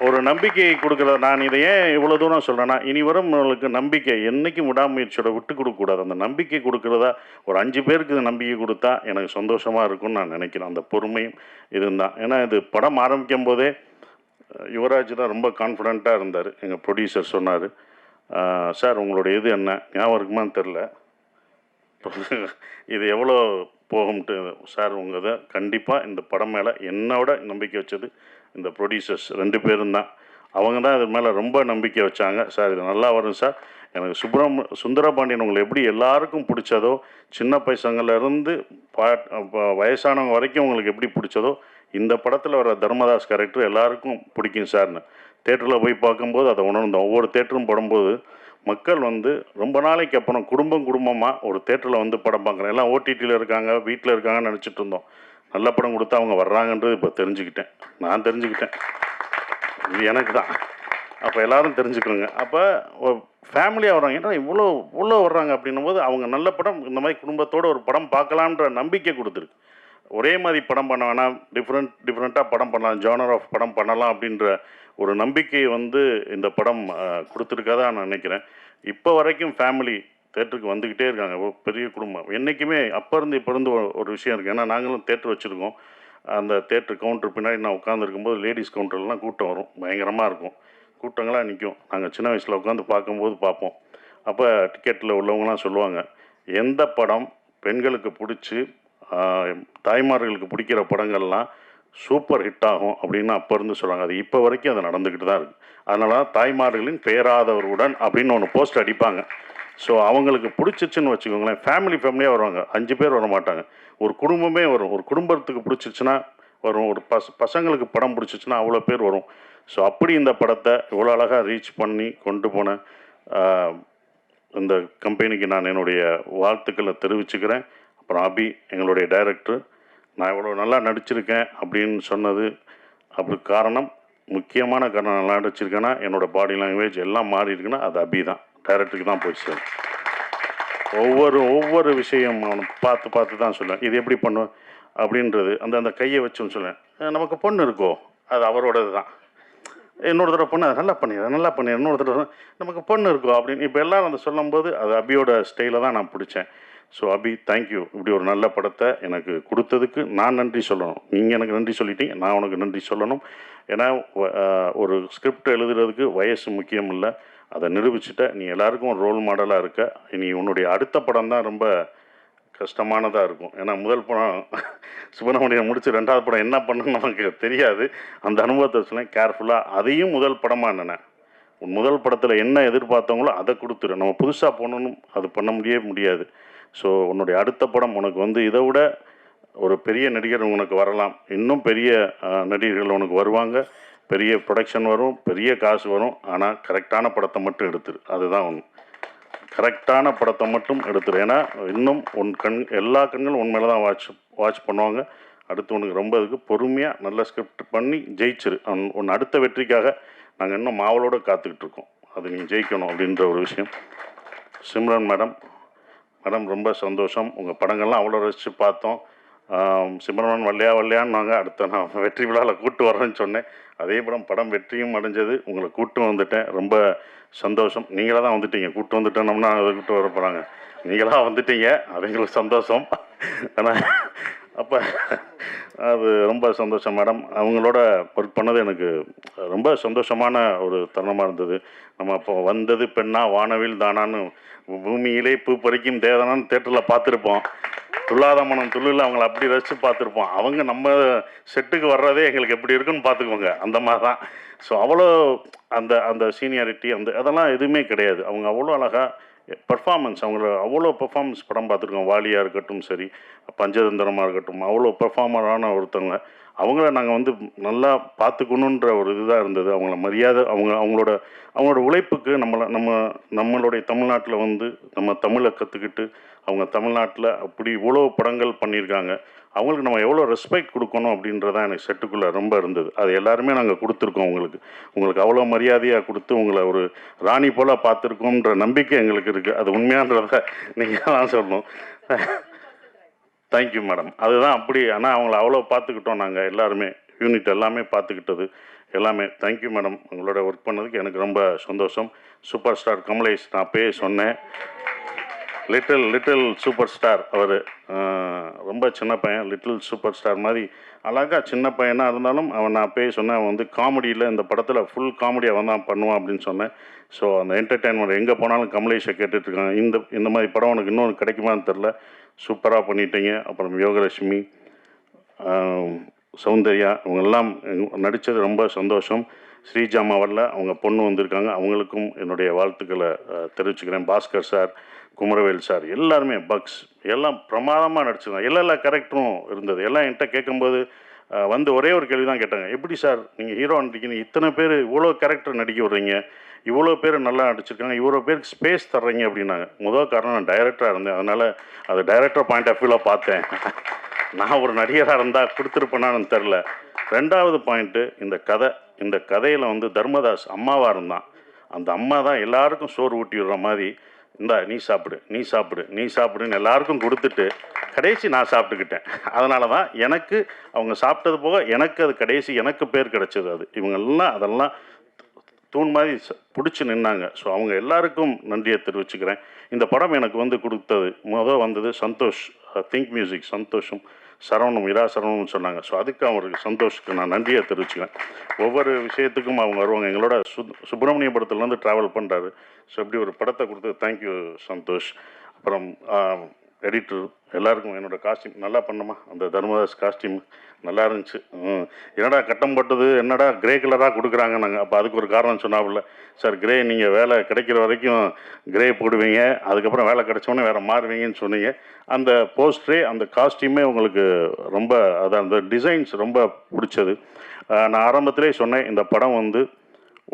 ஒரு நம்பிக்கை கொடுக்குறத நான் இதை ஏன் இவ்வளோ தூரம் சொல்கிறேன்னா, இனி வரும் உங்களுக்கு நம்பிக்கை என்றைக்கும் விடாமுயற்சியோட விட்டு கொடுக்கக்கூடாது. அந்த நம்பிக்கை கொடுக்குறதா ஒரு 5 பேருக்கு நம்பிக்கை கொடுத்தா எனக்கு சந்தோஷமாக இருக்கும்னு நான் நினைக்கிறேன். அந்த பொறுமையும் இதுதான். ஏன்னா இது படம் ஆரம்பிக்கும் போதே யுவராஜ் தான் ரொம்ப கான்ஃபிடெண்ட்டாக இருந்தார். எங்கள் ப்ரொடியூசர் சொன்னார், சார் உங்களுடைய இது என்ன ஞாபகம் இருக்குமான்னு தெரில, இது எவ்வளோ போகும்ட்டு. சார் உங்கள் இதை கண்டிப்பாக இந்த படம் மேலே என்னோட நம்பிக்கை வச்சது இந்த ப்ரொடியூசர்ஸ் 2 பேரும் தான். அவங்க தான் இது மேலே ரொம்ப நம்பிக்கை வச்சாங்க. சார் இது நல்லா வரும் சார். எனக்கு சுந்தரபாண்டியன் உங்களை எப்படி எல்லாருக்கும் பிடிச்சதோ, சின்ன பசங்கள்லேருந்து வயசானவங்க வரைக்கும் உங்களுக்கு எப்படி பிடிச்சதோ, இந்த படத்தில் வர தர்மதாஸ் கேரக்டர் எல்லாருக்கும் பிடிக்கும் சார்னு தேட்டரில் போய் பார்க்கும்போது அதை உணர்ந்தோம். ஒவ்வொரு தேட்டரும் படும்போது மக்கள் வந்து ரொம்ப நாளைக்கு அப்புறம் குடும்பமாக ஒரு தேட்டரில் வந்து படம் பார்க்குறேன். எல்லாம் ஓடிடியில் இருக்காங்க, வீட்டில் இருக்காங்கன்னு நினச்சிட்டு இருந்தோம். நல்ல படம் கொடுத்தா அவங்க வர்றாங்கன்றது இப்போ தெரிஞ்சுக்கிட்டேன். நான் தெரிஞ்சுக்கிட்டேன், இது எனக்கு தான். அப்போ எல்லோரும் தெரிஞ்சுக்கணுங்க. அப்போ ஃபேமிலியாக வர்றாங்க, ஏன்னா இவ்வளோ வர்றாங்க அப்படின்னும் போது அவங்க நல்ல படம் இந்த மாதிரி குடும்பத்தோடு ஒரு படம் பார்க்கலான்ற நம்பிக்கை கொடுத்துருக்கு. ஒரே மாதிரி படம் பண்ண வேணாம், டிஃப்ரெண்ட்டாக படம் பண்ணலாம், ஜானர் ஆஃப் படம் பண்ணலாம் அப்படின்ற ஒரு நம்பிக்கையை வந்து இந்த படம் கொடுத்துருக்காதா நான் நினைக்கிறேன். இப்போ வரைக்கும் ஃபேமிலி தேட்டருக்கு வந்துக்கிட்டே இருக்காங்க. பெரிய குடும்பம் என்றைக்குமே அப்போ இருந்து இப்போ இருந்து ஒரு விஷயம் இருக்குது. ஏன்னா நாங்களும் தேட்டர் வச்சுருக்கோம். அந்த தேட்டர் கவுண்டர் பின்னாடி நான் உட்காந்துருக்கும்போது லேடிஸ் கவுண்டர்லாம் கூட்டம் வரும், பயங்கரமாக இருக்கும், கூட்டங்களாக நிற்கும். நாங்கள் சின்ன வயசில் உட்காந்து பார்க்கும்போது பார்ப்போம். அப்போ டிக்கெட்டில் உள்ளவங்களாம் சொல்லுவாங்க, எந்த படம் பெண்களுக்கு பிடிச்சி தாய்மார்களுக்கு பிடிக்கிற படங்கள்லாம் சூப்பர் ஹிட் ஆகும் அப்படின்னு அப்போ இருந்து சொல்லுவாங்க. அது இப்போ வரைக்கும் அது நடந்துக்கிட்டு தான் இருக்குது. அதனால தான் தாய்மார்களின் பேராதவருடன் அப்படின்னு ஒன்று போஸ்ட் அடிப்பாங்க. ஸோ அவங்களுக்கு பிடிச்சிச்சுன்னு வச்சுக்கோங்களேன், ஃபேமிலியாக வருவாங்க. 5 பேர் வர மாட்டாங்க, ஒரு குடும்பமே வரும். ஒரு குடும்பத்துக்கு பிடிச்சிச்சுன்னா வரும், ஒரு பசங்களுக்கு படம் பிடிச்சிச்சுன்னா அவ்வளோ பேர் வரும். ஸோ அப்படி இந்த படத்தை இவ்வளோ அழகாக ரீச் பண்ணி கொண்டு போன இந்த கம்பெனிக்கு நான் என்னுடைய வாழ்த்துக்களை தெரிவிச்சுக்கிறேன். அப்புறம் அபி எங்களுடைய டைரக்டர், நான் இவ்வளோ நல்லா நடிச்சிருக்கேன் அப்படின்னு சொன்னது அப்படி முக்கியமான காரணம் நல்லா நடிச்சிருக்கேன்னா என்னோடய பாடி லாங்குவேஜ் எல்லாம் மாறி இருக்குன்னா அது அபி தான், டைரக்டருக்கு தான் போய் சேரும். ஒவ்வொரு விஷயம் அவனை பார்த்து தான் சொல்லுவேன், இது எப்படி பண்ணுவேன் அப்படின்றது. அந்த கையை வச்சுன்னு சொல்லுவேன். நமக்கு பொண்ணு இருக்கோ அது அவரோடது தான். இன்னொரு தடவை பொண்ணு அதை நல்லா பண்ணிடுறேன், இன்னொரு தடவை நமக்கு பொண்ணு இருக்கோ அப்படின்னு இப்போ எல்லோரும் அதை சொல்லும்போது அது அபியோட ஸ்டைலை தான் நான் பிடிச்சேன். ஸோ அபி, தேங்க்யூ. இப்படி ஒரு நல்ல படத்தை எனக்கு கொடுத்ததுக்கு நான் நன்றி சொல்லணும். நீங்கள் எனக்கு நன்றி சொல்லிட்டீங்க, நான் உனக்கு நன்றி சொல்லணும். ஏன்னா ஒரு ஸ்கிரிப்ட் எழுதுறதுக்கு வயசு முக்கியம் இல்லை, அதை நிரூபிச்சுட்ட நீ எல்லாருக்கும் ஒரு ரோல் மாடலாக இருக்க. இனி உன்னுடைய அடுத்த படம் தான் ரொம்ப கஷ்டமானதாக இருக்கும். ஏன்னா முதல் படம் சுப்பிரமணியன் முடிச்சு 2வது படம் என்ன பண்ணணும்னு நமக்கு தெரியாது. அந்த அனுபவத்தை சொன்னேன் கேர்ஃபுல்லாக. அதையும் முதல் படமாக நினேன். முதல் படத்தில் என்ன எதிர்பார்த்தவங்களோ அதை கொடுத்துரு. நம்ம புதுசாக போகணுன்னு அது பண்ண முடியாது. ஸோ உன்னுடைய அடுத்த படம் உனக்கு வந்து இதை விட ஒரு பெரிய நடிகர் உனக்கு வரலாம், இன்னும் பெரிய நடிகர்கள் உனக்கு வருவாங்க, பெரிய ப்ரொடக்ஷன் வரும், பெரிய காசு வரும். ஆனால் கரெக்டான படத்தை மட்டும் எடுத்துரு. அதுதான் ஒன்று. கரெக்டான படத்தை மட்டும் எடுத்துரு. ஏன்னா இன்னும் எல்லா கண்களும் உன் மேலே தான் வாட்ச் பண்ணுவாங்க. அடுத்து உனக்கு ரொம்ப இதுக்கு பொறுமையாக நல்ல ஸ்கிரிப்ட் பண்ணி ஜெயிச்சிரு. உன் அடுத்த வெற்றிக்காக நாங்கள் இன்னும் மாவலோடு காத்துக்கிட்டு இருக்கோம். அது நீங்கள் ஜெயிக்கணும் அப்படின்ற ஒரு விஷயம். சிம்ரன் மேடம் ரொம்ப சந்தோஷம். உங்கள் படங்கள்லாம் அவ்வளோ ரசித்து பார்த்தோம். சிம்ரன் வரலையான்னு நாங்கள் அடுத்த நான் வெற்றி விழாவில் கூப்பிட்டு வரேன்னு சொன்னேன். அதே படம் வெற்றியும் அடைஞ்சது. உங்களை கூப்பிட்டு வந்துட்டேன். ரொம்ப சந்தோஷம். நீங்களாக தான் வந்துட்டீங்க. கூப்பிட்டு வந்துட்டோம்னா அதை கூப்பிட்டு வர போகிறாங்க. நீங்களாக வந்துட்டீங்க, அது எங்களுக்கு சந்தோஷம். ஆனால் அப்போ அது ரொம்ப சந்தோஷம் மேடம். அவங்களோட ஒர்க் பண்ணது எனக்கு ரொம்ப சந்தோஷமான ஒரு தருணமாக இருந்தது. நம்ம அப்போ வந்தது பெண்ணா வானவில் தானான்னு பூமியிலே பூ பறிக்கும் தேவதானான்னு தேட்டரில் பார்த்துருப்போம். துள்ளாத மனம் துள்ளில் அவங்கள அப்படி ரசித்து பார்த்துருப்போம். அவங்க நம்ம செட்டுக்கு வர்றதே எங்களுக்கு எப்படி இருக்குன்னு பார்த்துக்குவோங்க. அந்த மாதிரி தான். ஸோ அவ்வளோ அந்த சீனியாரிட்டி அதெல்லாம் எதுவுமே கிடையாது. அவங்க அவ்வளோ அழகாக பெர்ஃபார்மன்ஸ், அவங்கள அவ்வளோ பெர்ஃபார்மன்ஸ் படம் பார்த்துருக்கோம். வாலியாக இருக்கட்டும் சரி, பஞ்சதந்திரமாக இருக்கட்டும், அவ்வளோ பெர்ஃபார்மரான ஒருத்தவங்க. அவங்கள நாங்கள் வந்து நல்லா பார்த்துக்கணுன்ற ஒரு இதுதான் இருந்தது. அவங்கள மரியாதை, அவங்களோட உழைப்புக்கு நம்மளுடைய தமிழ்நாட்டில் வந்து நம்ம தமிழை கற்றுக்கிட்டு அவங்க தமிழ்நாட்டில் அப்படி இவ்வளோ படங்கள் பண்ணியிருக்காங்க. அவங்களுக்கு நம்ம எவ்வளோ ரெஸ்பெக்ட் கொடுக்கணும் அப்படின்றதான் எனக்கு செட்டுக்குள்ளே ரொம்ப இருந்தது. அது எல்லாருமே நாங்கள் கொடுத்துருக்கோம். உங்களுக்கு அவ்வளோ மரியாதையாக கொடுத்து உங்களை ஒரு ராணி போல் பார்த்துருக்கோன்ற நம்பிக்கை எங்களுக்கு இருக்குது. அது உண்மையான்றதை நீங்கள் தான் சொல்லணும். Thank you madam. அதுதான் அப்படி. ஆனால் அவங்கள அவ்வளோ பார்த்துக்கிட்டோம் நாங்கள் எல்லாருமே, யூனிட் எல்லாமே பார்த்துக்கிட்டது எல்லாமே. Thank you madam. உங்களோட ஒர்க் பண்ணதுக்கு எனக்கு ரொம்ப சந்தோஷம். சூப்பர் ஸ்டார் கமலேஷ், நான் அப்பயே சொன்னேன், லிட்டில் சூப்பர் ஸ்டார். அவர் ரொம்ப சின்ன பையன், லிட்டில் சூப்பர் ஸ்டார் மாதிரி அழகாக சின்ன பையனாக இருந்தாலும் நான் அப்பயே சொன்னேன், அவன் வந்து காமெடியில் இந்த படத்தில் ஃபுல் காமெடி அவன் தான் பண்ணுவான் அப்படின்னு சொன்னேன். ஸோ அந்த என்டர்டெயின்மெண்ட் எங்கே போனாலும் கமலேஷை கேட்டுட்ருக்காங்க. இந்த மாதிரி படம் உனக்கு இன்னொன்று கிடைக்குமான்னு தெரில, சூப்பராக பண்ணிட்டீங்க. அப்புறம் யோகலட்சுமி, சௌந்தர்யா, இவங்கெல்லாம் நடித்தது ரொம்ப சந்தோஷம். ஸ்ரீஜாமா வரல, அவங்க பொண்ணு வந்திருக்காங்க. அவங்களுக்கும் என்னுடைய வாழ்த்துக்களை தெரிவிச்சுக்கிறேன். பாஸ்கர் சார், குமரவேல் சார், எல்லாருமே பக்ஸ் எல்லாம் பிரமாதமாக நடிச்சிருந்தாங்க. எல்லா கேரக்டரும் இருந்தது. எல்லாம் என்கிட்ட கேட்கும்போது வந்து ஒரே ஒரு கேள்வி தான் கேட்டாங்க, எப்படி சார் நீங்கள் ஹீரோ நடிக்கணும், இத்தனை பேர் இவ்வளோ கேரக்டர் நடிக்க விட்றீங்க, இவ்வளோ பேர் நல்லா நடிச்சிருக்காங்க, இவ்வளோ பேருக்கு ஸ்பேஸ் தர்றீங்க அப்படின்னாங்க. முதல் காரணம் நான் டைரக்டராக இருந்தேன், அதனால் அது டைரக்டர் பாயிண்ட் ஆஃப் வியூவில் பார்த்தேன். நான் ஒரு நடிகராக இருந்தால் கொடுத்துருப்பேனான்னு தெரில. ரெண்டாவது பாயிண்ட்டு, இந்த கதையில் வந்து தர்மதாஸ் அம்மாவாக இருந்தான். அந்த அம்மா தான் எல்லாருக்கும் சோறு ஊட்டி விடுற மாதிரி, இந்தா நீ சாப்பிடுன்னு எல்லாருக்கும் கொடுத்துட்டு கடைசி நான் சாப்பிட்டுக்கிட்டேன். அதனால தான் எனக்கு அவங்க சாப்பிட்டது போக எனக்கு அது கடைசி எனக்கு பேர் கிடச்சிது. அது இவங்கெல்லாம் அதெல்லாம் தூண் மாதிரி பிடிச்சி நின்னாங்க. ஸோ அவங்க எல்லாருக்கும் நன்றியை தெரிவிச்சுக்கிறேன். இந்த படம் எனக்கு வந்து கொடுத்தது வந்தது சந்தோஷ், திங்க் மியூசிக் சந்தோஷம், சரவணம், இரா சரவணம்னு சொன்னாங்க. ஸோ அதுக்கு அவருக்கு சந்தோஷுக்கு நான் நன்றியை தெரிவிச்சுக்கிறேன். ஒவ்வொரு விஷயத்துக்கும் அவங்க வருவாங்க. எங்களோட சுப்பிரமணியபுரத்துலேருந்து ட்ராவல் பண்ணுறாரு. ஸோ இப்படி ஒரு படத்தை கொடுத்து தேங்க்யூ சந்தோஷ். அப்புறம் எடிட்டர் எல்லாருக்கும் என்னோடய காஸ்டியூம் நல்லா பண்ணமா, அந்த தர்மதாஸ் காஸ்டியூம் நல்லா இருந்துச்சு. என்னடா கட்டம் போட்டது, என்னடா கிரே கலராக கொடுக்குறாங்க நாங்கள். அப்போ அதுக்கு ஒரு காரணம் சொன்னாப்புல, சார் கிரே நீங்கள் வேலை கிடைக்கிற வரைக்கும் கிரே போடுவீங்க, அதுக்கப்புறம் வேலை கிடைச்சோன்னே வேறு மாறுவீங்கன்னு சொன்னீங்க. அந்த போஸ்டரே அந்த காஸ்டியூமே உங்களுக்கு ரொம்ப அந்த டிசைன்ஸ் ரொம்ப பிடிச்சது. நான் ஆரம்பத்திலே சொன்னேன், இந்த படம் வந்து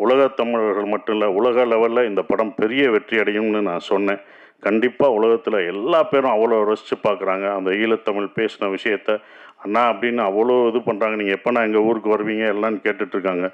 உலகத் தமிழர்கள் மட்டும் இல்லை, உலக லெவலில் இந்த படம் பெரிய வெற்றி அடையும்னு நான் சொன்னேன். கண்டிப்பாக உலகத்தில் எல்லா பேரும் அவ்வளோ ரசித்து பார்க்குறாங்க. அந்த ஈழத்தமிழ் பேசின விஷயத்த அண்ணா அப்படின்னு அவ்வளோ இது பண்ணுறாங்க. நீங்கள் எப்போனா எங்கள் ஊருக்கு வருவீங்க எல்லான்னு கேட்டுட்ருக்காங்க.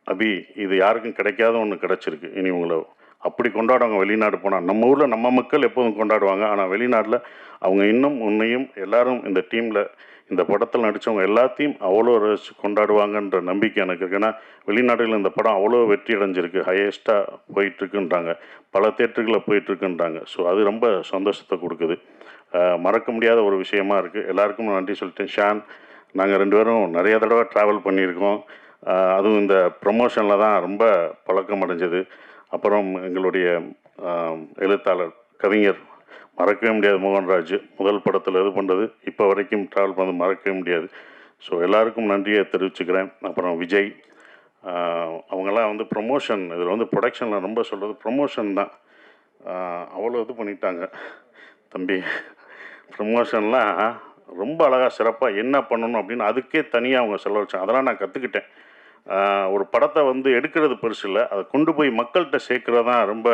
அபி, இது யாருக்கும் கிடைக்காத ஒன்று கிடச்சிருக்கு. இனி உங்களை அப்படி கொண்டாடுவாங்க வெளிநாடு போனால். நம்ம ஊரில் நம்ம மக்கள் எப்போதும் கொண்டாடுவாங்க, ஆனால் வெளிநாட்டில் அவங்க இன்னும் உன்னையும் எல்லாரும் இந்த டீமில் இந்த படத்தில் நடித்தவங்க எல்லாத்தையும் அவ்வளோ ரசித்து கொண்டாடுவாங்கன்ற நம்பிக்கை எனக்கு இருக்குது. ஏன்னா வெளிநாடுகளில் இந்த படம் அவ்வளோ வெற்றி அடைஞ்சிருக்கு, ஹையஸ்ட்டாக போயிட்டுருக்குன்றாங்க, பல தேட்டர்களில் போயிட்டுருக்குன்றாங்க. ஸோ அது ரொம்ப சந்தோஷத்தை கொடுக்குது. மறக்க முடியாத ஒரு விஷயமா இருக்குது. எல்லாருக்கும் நன்றி சொல்லிட்டேன். ஷான், நாங்கள் 2 பேரும் நிறைய தடவை ட்ராவல் பண்ணியிருக்கோம். அதுவும் இந்த ப்ரமோஷனில் தான் ரொம்ப பழக்கம் அடைஞ்சது. அப்புறம் எங்களுடைய எழுத்தாளர் கவிஞர் மறக்கவே முடியாது, மோகன்ராஜ், முதல் படத்தில் இது பண்ணுறது இப்போ வரைக்கும் ட்ராவல் பண்ணது மறக்கவே முடியாது. ஸோ எல்லாருக்கும் நன்றியை தெரிவிச்சுக்கிறேன். அப்புறம் விஜய், அவங்கெல்லாம் வந்து ப்ரொமோஷன், இதில் வந்து ப்ரொடக்ஷனில் ரொம்ப சொல்கிறது ப்ரொமோஷன் தான். அவ்வளோ இது பண்ணிட்டாங்க தம்பி. ப்ரொமோஷன்லாம் ரொம்ப அழகாக சிறப்பாக என்ன பண்ணணும் அப்படின்னு அதுக்கே தனியாக அவங்க செலவழிச்சாங்க. அதெல்லாம் நான் கற்றுக்கிட்டேன். ஒரு படத்தை வந்து எடுக்கிறது பெருசு இல்லை, அதை கொண்டு போய் மக்கள்கிட்ட சேர்க்குறது தான் ரொம்ப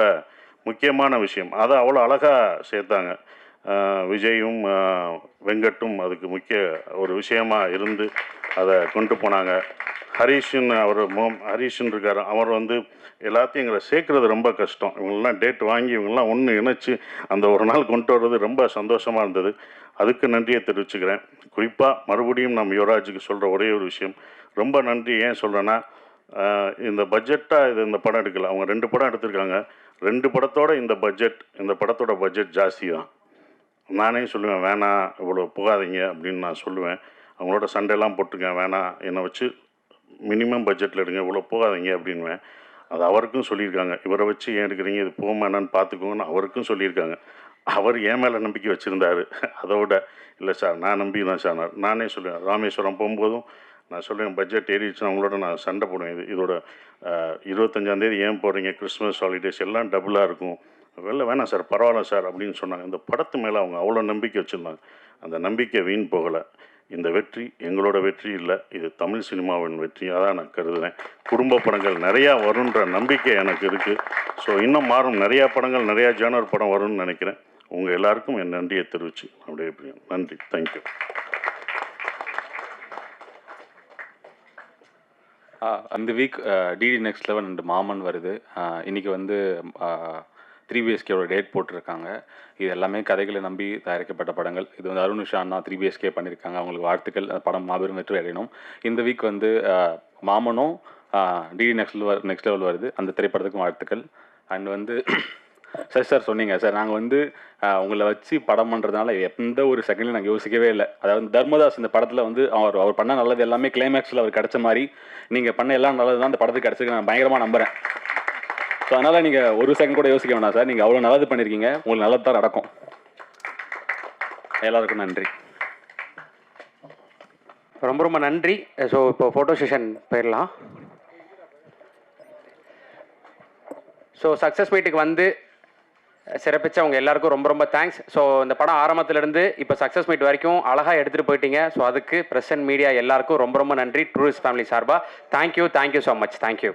முக்கியமான விஷயம். அதை அவ்வளோ அழகாக சேர்த்தாங்க. விஜயும் வெங்கட்டும் அதுக்கு முக்கிய ஒரு விஷயமாக இருந்து அதை கொண்டு போனாங்க. ஹரீஷன் ஹரீஷன் இருக்கார், அவர் வந்து எல்லாத்தையும் எங்களை சேர்க்குறது ரொம்ப கஷ்டம். இவங்கெல்லாம் டேட் வாங்கி இவங்கெல்லாம் ஒன்று இணைச்சி அந்த ஒரு நாள் கொண்டு வர்றது ரொம்ப சந்தோஷமாக இருந்தது. அதுக்கு நன்றியை தெரிவிச்சுக்கிறேன். குறிப்பாக மறுபடியும் நம்ம யுவராஜுக்கு சொல்கிற ஒரே ஒரு விஷயம், ரொம்ப நன்றி. ஏன் சொல்கிறேன்னா, இந்த பட்ஜெட்டாக இந்த படம் எடுக்கல, அவங்க 2 படம் எடுத்திருக்காங்க. 2 படத்தோட இந்த படத்தோட பட்ஜெட் ஜாஸ்தி தான். நானே சொல்லுவேன், வேணாம் இவ்வளோ போகாதீங்க அப்படின்னு நான் சொல்லுவேன். அவங்களோட சண்டையெல்லாம் போட்டிருக்கேன், வேணாம் என்னை வச்சு மினிமம் பட்ஜெட்டில் எடுங்க, இவ்வளோ போகாதீங்க அப்படின்வேன். அது அவருக்கும் சொல்லியிருக்காங்க, இவரை வச்சு ஏன் எடுக்கிறீங்க, இது போமா என்னன்னு பார்த்துக்கோங்கன்னு அவருக்கும் சொல்லியிருக்காங்க. அவர் என் மேலே நம்பிக்கை வச்சுருந்தார். அதோட இல்லை சார் நான் நம்பி தான் சார். நானே சொல்லுவேன், ராமேஸ்வரம் போகும்போதும் நான் சொல்லுவேன், பட்ஜெட் ஏறிடுச்சுன்னா அவங்களோட நான் சண்டை போடுவேன். இதோட 25ஆம் தேதி ஏன் போடுறீங்க, கிறிஸ்மஸ் ஹாலிடேஸ் எல்லாம் டபுளாக இருக்கும், வேணாம் சார் பரவாயில்ல சார் அப்படின்னு சொன்னாங்க. இந்த படத்து மேலே அவங்க அவ்வளோ நம்பிக்கை வச்சுருந்தாங்க. அந்த நம்பிக்கை வீண் போகலை. இந்த வெற்றி எங்களோட வெற்றி இல்லை, இது தமிழ் சினிமாவின் வெற்றியாக தான் நான் கருதுகிறேன். குடும்ப படங்கள் நிறையா வரும்ன்ற நம்பிக்கை எனக்கு இருக்குது. ஸோ இன்னும் மாறும், நிறையா படங்கள், நிறையா ஜேனர் படம் வரும்னு நினைக்கிறேன். உங்கள் எல்லாருக்கும் என் நன்றியை தெரிவிச்சு அப்படியே நன்றி. தேங்க்யூ. அந்த week DD next level and Maaman வருது. இன்றைக்கி வந்து 3BSKயோட டேட் போட்டிருக்காங்க. இது எல்லாமே கதைகளை நம்பி தயாரிக்கப்பட்ட படங்கள். இது வந்து அருண் விஷா அண்ணா 3BSK பண்ணியிருக்காங்க, அவங்களுக்கு வாழ்த்துக்கள். அந்த படம் மாபெரும் வெற்றி அடையணும். இந்த வீக் வந்து மாமனும் டிடி நெக்ஸ்ட் லெவல் வருது, அந்த திரைப்படத்துக்கும் வாழ்த்துக்கள். அண்ட் வந்து சார் சொன்னீங்க சார், நாங்கள் வந்து உங்களை வச்சு படம் பண்ணுறதுனால எந்த ஒரு செகண்ட்லையும் நாங்கள் யோசிக்கவே இல்லை. அதாவது தர்மதாஸ் இந்த படத்தில் வந்து அவர் பண்ண நல்லது எல்லாமே கிளைமேக்ஸில் அவர் கிடச்ச மாதிரி நீங்கள் பண்ண எல்லாம் நல்லது தான் அந்த படத்துக்கு கிடச்சிருக்கு, நான் பயங்கரமாக நம்புகிறேன். ஸோ அதனால் நீங்கள் ஒரு செகண்ட் கூட யோசிக்க வேணாம் சார், நீங்கள் அவ்வளோ நல்லது பண்ணியிருக்கீங்க, உங்களுக்கு நல்லது தான் நடக்கும். எல்லாருக்கும் நன்றி. ரொம்ப ரொம்ப நன்றி. ஸோ இப்போ ஃபோட்டோ செஷன் போயிடலாம். ஸோ சக்ஸஸ் மீட்டுக்கு வந்து சிறப்பிச்சவங்க எல்லாருக்கும் ரொம்ப ரொம்ப தேங்க்ஸ். ஸோ இந்த படம் ஆரம்பத்திலேருந்து இப்போ சக்ஸஸ் மீட் வரைக்கும் அழகாக எடுத்துகிட்டு போயிட்டீங்க. ஸோ அதுக்கு பிரஸ் அண்ட் மீடியா எல்லாருக்கும் ரொம்ப ரொம்ப நன்றி. டூரிஸ்ட் ஃபேமிலி சார்பாக தேங்க்யூ ஸோ மச். தேங்க்யூ.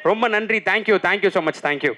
ரொம்ப நன்றி. Thank you so much. தேங்க்யூ.